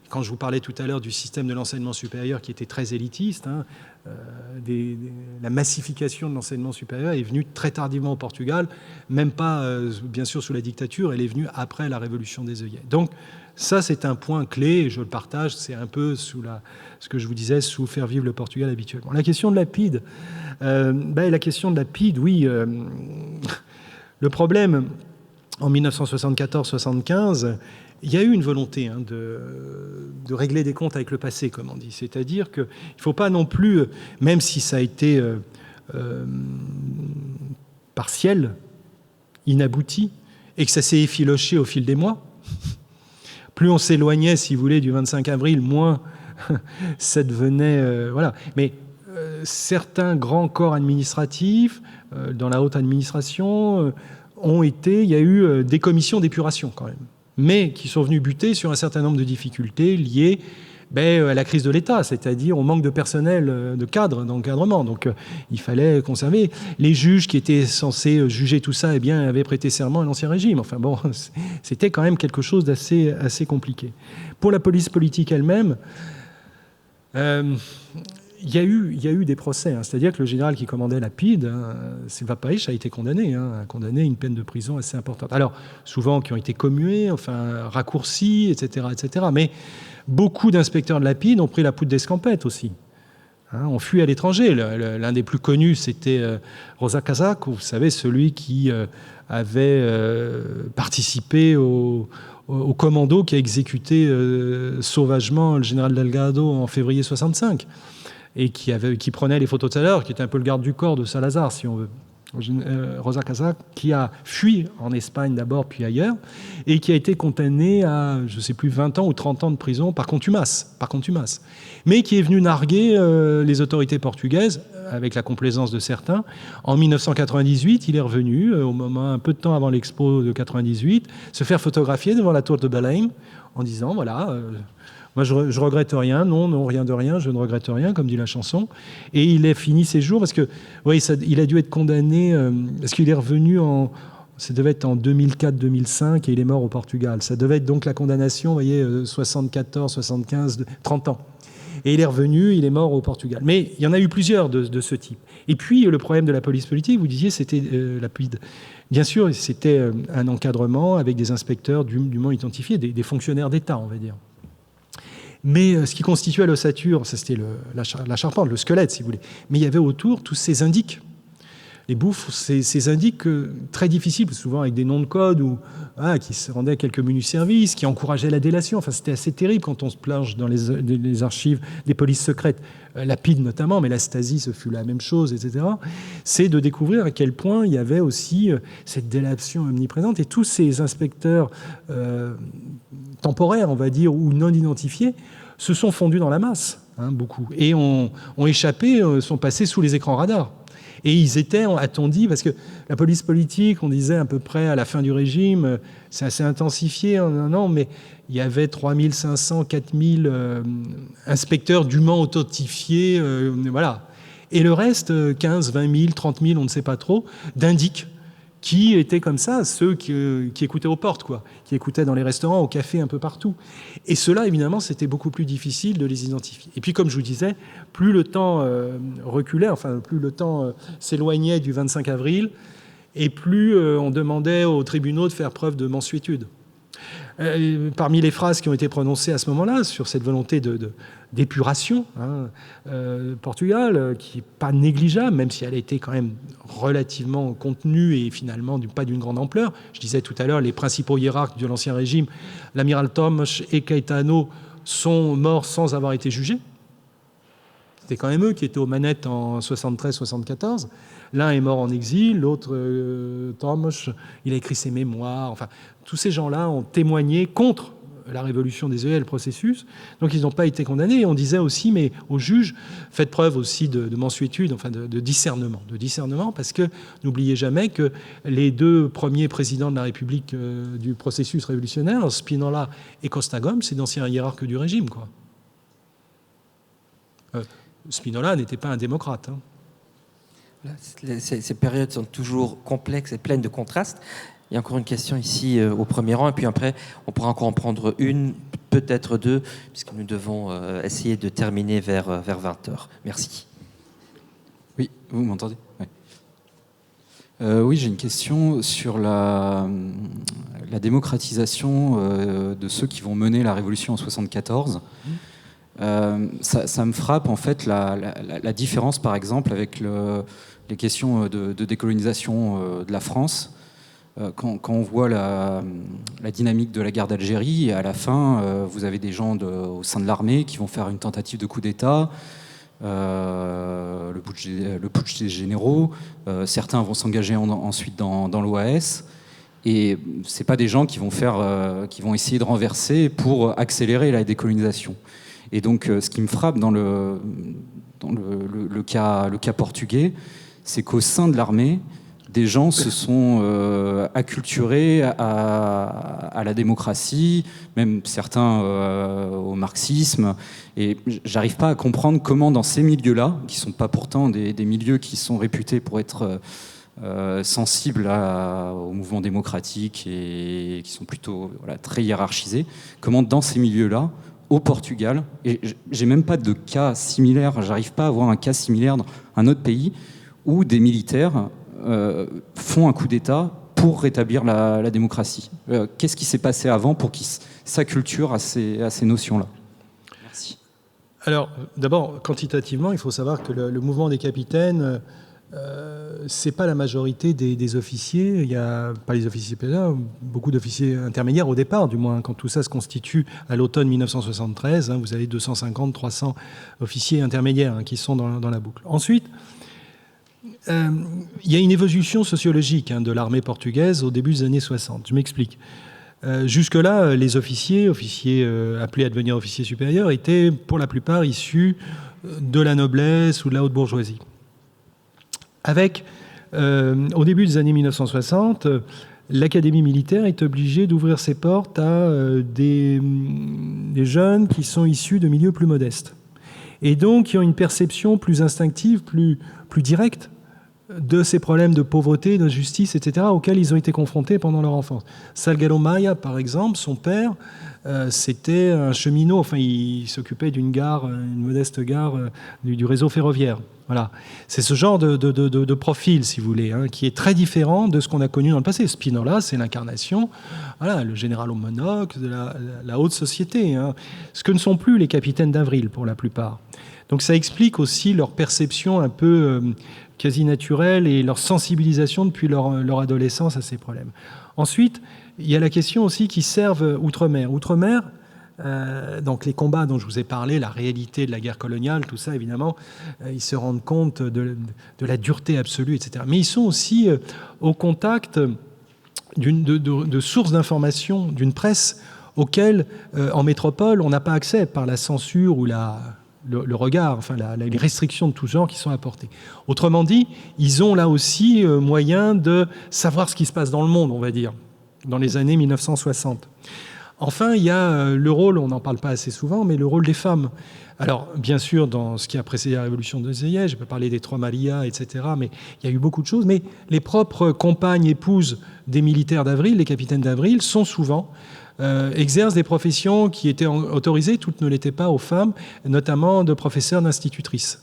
Quand je vous parlais tout à l'heure du système de l'enseignement supérieur qui était très élitiste, la massification de l'enseignement supérieur est venue très tardivement au Portugal, même pas bien sûr sous la dictature, elle est venue après la Révolution des œillets. Donc ça, c'est un point clé, et je le partage, c'est un peu sous ce que je vous disais, sous faire vivre le Portugal habituellement. La question de la PIDE, oui, le problème, en 1974-75, il y a eu une volonté de régler des comptes avec le passé, comme on dit. C'est-à-dire qu'il ne faut pas non plus, même si ça a été partiel, inabouti, et que ça s'est effiloché au fil des mois, plus on s'éloignait, si vous voulez, du 25 avril, moins ça devenait... voilà. Mais certains grands corps administratifs, dans la haute administration, il y a eu des commissions d'épuration quand même, mais qui sont venus buter sur un certain nombre de difficultés liées à la crise de l'État, c'est-à-dire au manque de personnel, de cadres, d'encadrement. Donc il fallait conserver. Les juges qui étaient censés juger tout ça, avaient prêté serment à l'Ancien Régime. Enfin bon, c'était quand même quelque chose d'assez compliqué. Pour la police politique elle-même, il y a eu des procès, c'est-à-dire que le général qui commandait la PIDE, Silva Paes, a été condamné à une peine de prison assez importante. Alors, souvent qui ont été commués, raccourcis, etc., etc. Mais beaucoup d'inspecteurs de la PIDE ont pris la poudre d'escampette aussi. On fuit à l'étranger. L'un des plus connus, c'était Rosa Casaco, vous savez, celui qui avait participé au commando qui a exécuté sauvagement le général Delgado en février 65. Et qui prenait les photos de Salazar, qui était un peu le garde du corps de Salazar, si on veut. Rosa Casac, qui a fui en Espagne d'abord, puis ailleurs, et qui a été condamné à, je ne sais plus, 20 ans ou 30 ans de prison par contumace, mais qui est venu narguer les autorités portugaises, avec la complaisance de certains. En 1998, il est revenu, un peu de temps avant l'Expo de 98, se faire photographier devant la tour de Belém, en disant, voilà... moi, je regrette rien, non, rien de rien, je ne regrette rien, comme dit la chanson. Et il a fini ses jours parce que, oui, il a dû être condamné, parce qu'il est revenu ça devait être en 2004-2005 et il est mort au Portugal. Ça devait être donc la condamnation, vous voyez, 74, 75, 30 ans. Et il est revenu, il est mort au Portugal. Mais il y en a eu plusieurs de ce type. Et puis, le problème de la police politique, vous disiez, c'était la PIDE. Bien sûr, c'était un encadrement avec des inspecteurs dûment identifiés, des fonctionnaires d'État, on va dire. Mais ce qui constituait l'ossature, ça c'était la charpente, le squelette, si vous voulez. Mais il y avait autour tous ces indices. Les bouffes, ces indices très difficiles, souvent avec des noms de code, qui se rendaient à quelques menus services, qui encourageaient la délation. Enfin, c'était assez terrible quand on se plonge dans les archives des polices secrètes, la PIDE notamment, mais la Stasi, ce fut la même chose, etc. C'est de découvrir à quel point il y avait aussi cette délation omniprésente. Et tous ces inspecteurs temporaires, on va dire, ou non identifiés, se sont fondus dans la masse, beaucoup, et ont échappé, sont passés sous les écrans radars. Et ils étaient, a-t-on dit, parce que la police politique, on disait à peu près à la fin du régime, c'est assez intensifié en un an, mais il y avait 3500, 4000 inspecteurs dûment authentifiés, voilà. Et le reste, 15, 20 000, 30 000, on ne sait pas trop, d'indiques, qui étaient comme ça, ceux qui écoutaient aux portes, quoi, qui écoutaient dans les restaurants, au café, un peu partout. Et ceux-là, évidemment, c'était beaucoup plus difficile de les identifier. Et puis, comme je vous disais, plus le temps reculait, enfin, plus le temps s'éloignait du 25 avril, et plus on demandait aux tribunaux de faire preuve de mansuétude. Parmi les phrases qui ont été prononcées à ce moment-là, sur cette volonté d'épuration, Portugal, qui n'est pas négligeable, même si elle a été quand même relativement contenue et finalement pas d'une grande ampleur. Je disais tout à l'heure, les principaux hiérarques de l'Ancien Régime, l'amiral Thomas et Caetano, sont morts sans avoir été jugés. C'était quand même eux qui étaient aux manettes en 73-74. L'un est mort en exil, l'autre, Thomas, il a écrit ses mémoires. Enfin, tous ces gens-là ont témoigné contre la révolution des œillets et le processus. Donc, ils n'ont pas été condamnés. Et on disait aussi, mais aux juges, faites preuve aussi de mansuétude, enfin de discernement. De discernement, parce que n'oubliez jamais que les deux premiers présidents de la République du processus révolutionnaire, Spinola et Costa Gomes, c'est d'anciens hiérarques du régime, quoi. Spinola n'était pas un démocrate. Hein. Voilà, ces périodes sont toujours complexes et pleines de contrastes. Il y a encore une question ici au premier rang, et puis après, on pourra encore en prendre une, peut-être deux, puisque nous devons essayer de terminer vers 20h. Merci. Oui, vous m'entendez ? Oui. Oui, j'ai une question sur la démocratisation de ceux qui vont mener la révolution en 1974. Ça me frappe en fait la différence par exemple avec les questions de décolonisation de la France. Quand on voit la dynamique de la guerre d'Algérie, à la fin vous avez des gens au sein de l'armée qui vont faire une tentative de coup d'État, le putsch des généraux, certains vont s'engager ensuite dans l'OAS. Et c'est pas des gens qui vont essayer de renverser pour accélérer la décolonisation. Et donc, ce qui me frappe dans le cas portugais, c'est qu'au sein de l'armée, des gens se sont acculturés à la démocratie, même certains au marxisme. Et j'arrive pas à comprendre comment, dans ces milieux-là, qui sont pas pourtant des milieux qui sont réputés pour être sensibles au mouvement démocratique et qui sont plutôt très hiérarchisés, comment dans ces milieux-là, au Portugal, et j'ai même pas de cas similaire, j'arrive pas à avoir un cas similaire dans un autre pays où des militaires font un coup d'État pour rétablir la démocratie. Qu'est-ce qui s'est passé avant pour qu'ils s'acculturent à ces notions-là ? Merci. Alors, d'abord, quantitativement, il faut savoir que le mouvement des capitaines, c'est pas la majorité des officiers. Il n'y a pas les officiers supérieurs, beaucoup d'officiers intermédiaires au départ, du moins, quand tout ça se constitue à l'automne 1973. Vous avez 250, 300 officiers intermédiaires qui sont dans la boucle. Ensuite, il y a une évolution sociologique de l'armée portugaise au début des années 60. Je m'explique. Jusque-là, les officiers appelés à devenir officiers supérieurs, étaient pour la plupart issus de la noblesse ou de la haute bourgeoisie. Avec, au début des années 1960, l'académie militaire est obligée d'ouvrir ses portes à des jeunes qui sont issus de milieux plus modestes. Et donc, qui ont une perception plus instinctive, plus directe de ces problèmes de pauvreté, d'injustice, etc., auxquels ils ont été confrontés pendant leur enfance. Salgado Maia, par exemple, son père, c'était un cheminot, enfin, il s'occupait d'une gare, une modeste gare du réseau ferroviaire. Voilà. C'est ce genre de profil, si vous voulez, qui est très différent de ce qu'on a connu dans le passé. Spinola, c'est l'incarnation, le général au monocle, de la haute société, ce que ne sont plus les capitaines d'avril, pour la plupart. Donc ça explique aussi leur perception un peu quasi naturelle et leur sensibilisation depuis leur adolescence à ces problèmes. Ensuite, il y a la question aussi qui servent Outre-mer. Outre-mer, donc les combats dont je vous ai parlé, la réalité de la guerre coloniale, tout ça, évidemment, ils se rendent compte de la dureté absolue, etc. Mais ils sont aussi au contact de sources d'information, d'une presse auxquelles, en métropole, on n'a pas accès par la censure ou le regard, enfin les restrictions de tout genre qui sont apportées. Autrement dit, ils ont là aussi moyen de savoir ce qui se passe dans le monde, on va dire, dans les années 1960. Enfin, il y a le rôle, on n'en parle pas assez souvent, mais le rôle des femmes. Alors, bien sûr, dans ce qui a précédé la révolution de Juillet, je peux parler des Trois Maria, etc., mais il y a eu beaucoup de choses. Mais les propres compagnes, épouses des militaires d'Avril, les capitaines d'Avril, sont souvent exercent des professions qui étaient autorisées, toutes ne l'étaient pas aux femmes, notamment de professeurs d'institutrices.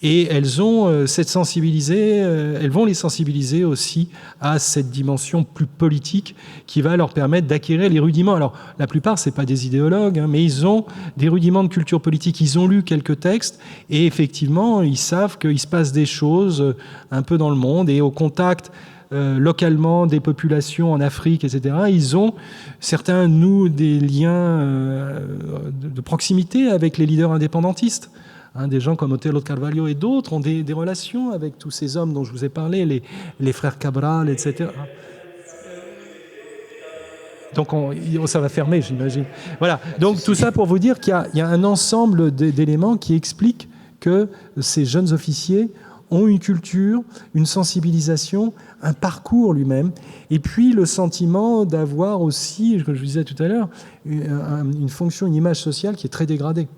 Et elles ont elles vont les sensibiliser aussi à cette dimension plus politique qui va leur permettre d'acquérir les rudiments. Alors, la plupart, c'est pas des idéologues, hein, mais ils ont des rudiments de culture politique. Ils ont lu quelques textes et effectivement, ils savent qu'il se passe des choses un peu dans le monde et au contact localement des populations en Afrique, etc. Ils ont, certains nouent des liens de proximité avec les leaders indépendantistes. Des gens comme Otelo de Carvalho et d'autres ont des relations avec tous ces hommes dont je vous ai parlé, les frères Cabral, etc. Donc ça va fermer, j'imagine. Voilà. Donc tout ça pour vous dire qu'il y a un ensemble d'éléments qui expliquent que ces jeunes officiers ont une culture, une sensibilisation, un parcours lui-même, et puis le sentiment d'avoir aussi, comme je vous disais tout à l'heure, une fonction, une image sociale qui est très dégradée,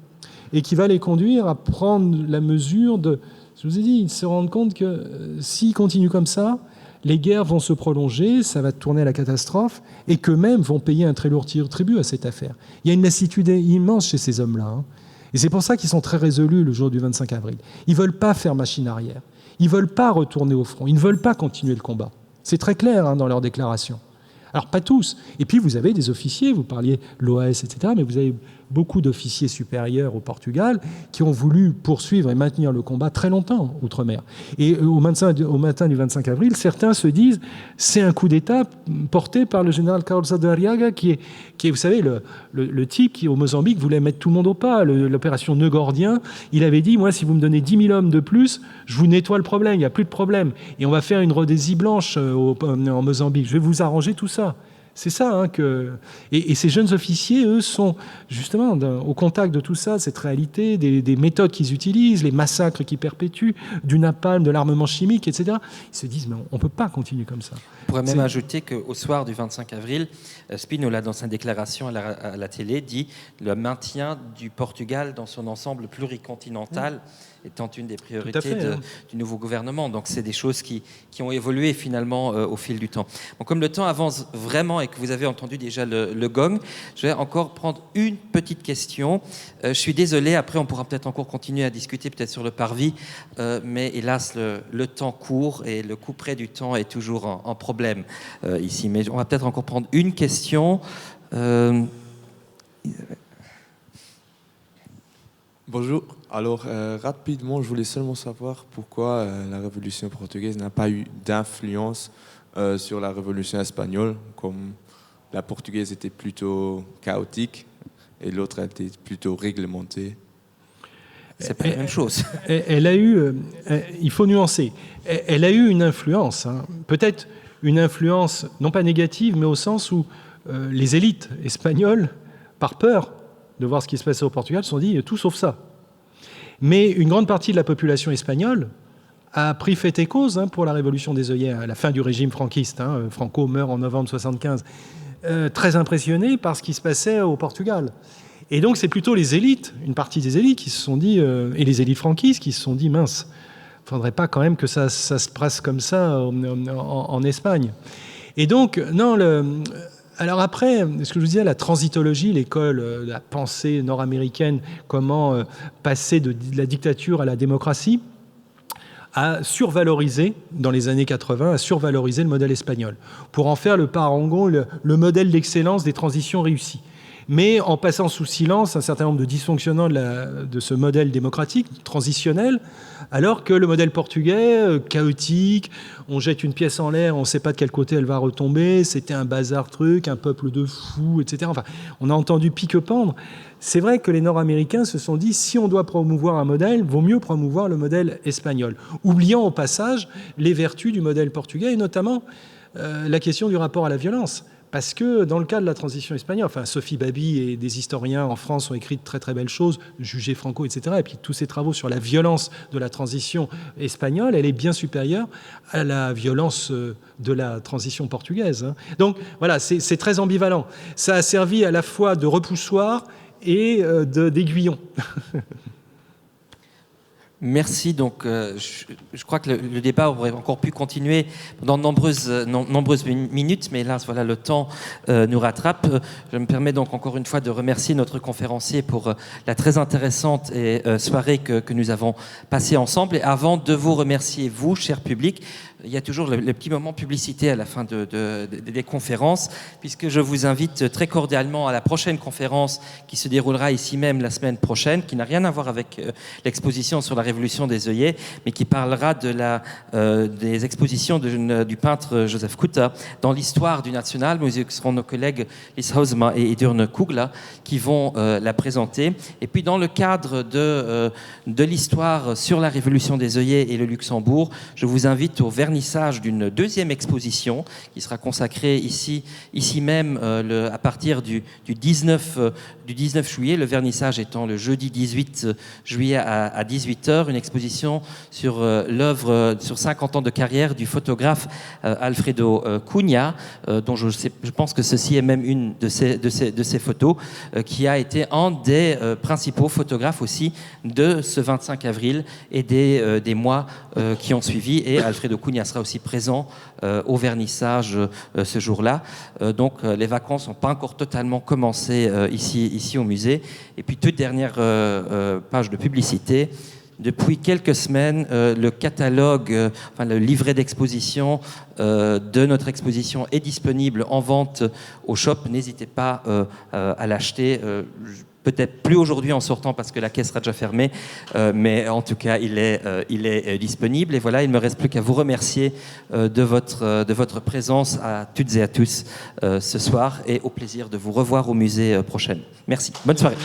et qui va les conduire à prendre la mesure de... Je vous ai dit, ils se rendent compte que s'ils continuent comme ça, les guerres vont se prolonger, ça va tourner à la catastrophe, et qu'eux-mêmes vont payer un très lourd tribut à cette affaire. Il y a une lassitude immense chez ces hommes-là, hein. Et c'est pour ça qu'ils sont très résolus le jour du 25 avril. Ils ne veulent pas faire machine arrière. Ils ne veulent pas retourner au front. Ils ne veulent pas continuer le combat. C'est très clair hein, dans leur déclaration. Alors, pas tous. Et puis, vous avez des officiers, vous parliez l'OAS, etc., mais vous avez beaucoup d'officiers supérieurs au Portugal qui ont voulu poursuivre et maintenir le combat très longtemps outre-mer. Et au matin du 25 avril, certains se disent c'est un coup d'État porté par le général Carlos de Arriaga, qui est, vous savez, le type qui, au Mozambique, voulait mettre tout le monde au pas. L'opération Nœud Gordien, il avait dit, moi, si vous me donnez 10 000 hommes de plus, je vous nettoie le problème, il n'y a plus de problème. Et on va faire une Rhodésie blanche en Mozambique. Je vais vous arranger tout ça. C'est ça hein, que... Et ces jeunes officiers, eux, sont justement au contact de tout ça, cette réalité, des méthodes qu'ils utilisent, les massacres qu'ils perpétuent, du napalm, de l'armement chimique, etc. Ils se disent, mais on ne peut pas continuer comme ça. On pourrait même ajouter qu'au soir du 25 avril, Spínola, dans sa déclaration à la télé, dit le maintien du Portugal dans son ensemble pluricontinental étant une des priorités du nouveau gouvernement. Donc c'est des choses qui ont évolué finalement au fil du temps. Bon, comme le temps avance vraiment et que vous avez entendu déjà le gong, je vais encore prendre une petite question. Je suis désolé, après on pourra peut-être encore continuer à discuter peut-être sur le parvis, mais hélas le temps court et le couperet du temps est toujours en problème ici. Mais on va peut-être encore prendre une question. Bonjour. Alors, rapidement, je voulais seulement savoir pourquoi la Révolution portugaise n'a pas eu d'influence sur la Révolution espagnole, comme la portugaise était plutôt chaotique et l'autre était plutôt réglementée. C'est pas la même chose. Elle a eu, il faut nuancer, elle a eu une influence, hein, peut-être une influence non pas négative, mais au sens où les élites espagnoles, par peur de voir ce qui se passait au Portugal, se sont dit tout sauf ça. Mais une grande partie de la population espagnole a pris fait et cause pour la révolution des œillets, à la fin du régime franquiste. Franco meurt en novembre 1975, très impressionné par ce qui se passait au Portugal. Et donc c'est plutôt les élites, une partie des élites qui se sont dit, et les élites franquistes qui se sont dit, mince, il ne faudrait pas quand même que ça se passe comme ça en Espagne. Et donc, non, alors après, ce que je vous disais, la transitologie, l'école de la pensée nord-américaine, comment passer de la dictature à la démocratie, a survalorisé, dans les années 80, a survalorisé le modèle espagnol, pour en faire le parangon, le modèle d'excellence des transitions réussies. Mais en passant sous silence un certain nombre de dysfonctionnements de ce modèle démocratique, transitionnel, alors que le modèle portugais, chaotique, on jette une pièce en l'air, on ne sait pas de quel côté elle va retomber, c'était un bazar truc, un peuple de fous, etc. Enfin, on a entendu pique-pendre. C'est vrai que les Nord-Américains se sont dit, si on doit promouvoir un modèle, vaut mieux promouvoir le modèle espagnol, oubliant au passage les vertus du modèle portugais, et notamment la question du rapport à la violence. parce que dans le cas de la transition espagnole, enfin Sophie Babi et des historiens en France ont écrit de très très belles choses, Jugé Franco, etc. Et puis tous ces travaux sur la violence de la transition espagnole, elle est bien supérieure à la violence de la transition portugaise. Donc voilà, c'est très ambivalent. Ça a servi à la fois de repoussoir et d'aiguillon. Merci. Donc, je crois que le débat aurait encore pu continuer pendant de nombreuses minutes, mais là, voilà, le temps nous rattrape. Je me permets donc encore une fois de remercier notre conférencier pour la très intéressante soirée que nous avons passée ensemble. Et avant de vous remercier, vous, cher public, il y a toujours le petit moment publicité à la fin des conférences, puisque je vous invite très cordialement à la prochaine conférence qui se déroulera ici même la semaine prochaine, qui n'a rien à voir avec l'exposition sur la révolution des œillets, mais qui parlera des expositions du peintre Joseph Kuta dans l'histoire du National, où ce seront nos collègues Lise Hausma et Edurne Kugla qui vont la présenter. Et puis dans le cadre de l'histoire sur la révolution des œillets et le Luxembourg, je vous invite au vernissage d'une deuxième exposition qui sera consacrée ici même à partir du 19 juillet, le vernissage étant le jeudi 18 juillet à 18h, une exposition sur l'œuvre, sur 50 ans de carrière du photographe Alfredo Cunha, dont je pense que ceci est même une de ses photos, qui a été un des principaux photographes aussi de ce 25 avril et des mois qui ont suivi, et Alfredo Cunha sera aussi présent au vernissage ce jour-là. Donc les vacances n'ont pas encore totalement commencé ici au musée. Et puis toute dernière page de publicité. Depuis quelques semaines, le catalogue, le livret d'exposition de notre exposition est disponible en vente au shop. N'hésitez pas à l'acheter. Peut-être plus aujourd'hui en sortant parce que la caisse sera déjà fermée, mais en tout cas, il est disponible. Et voilà, il ne me reste plus qu'à vous remercier de votre présence à toutes et à tous ce soir, et au plaisir de vous revoir au musée prochaine. Merci. Bonne soirée.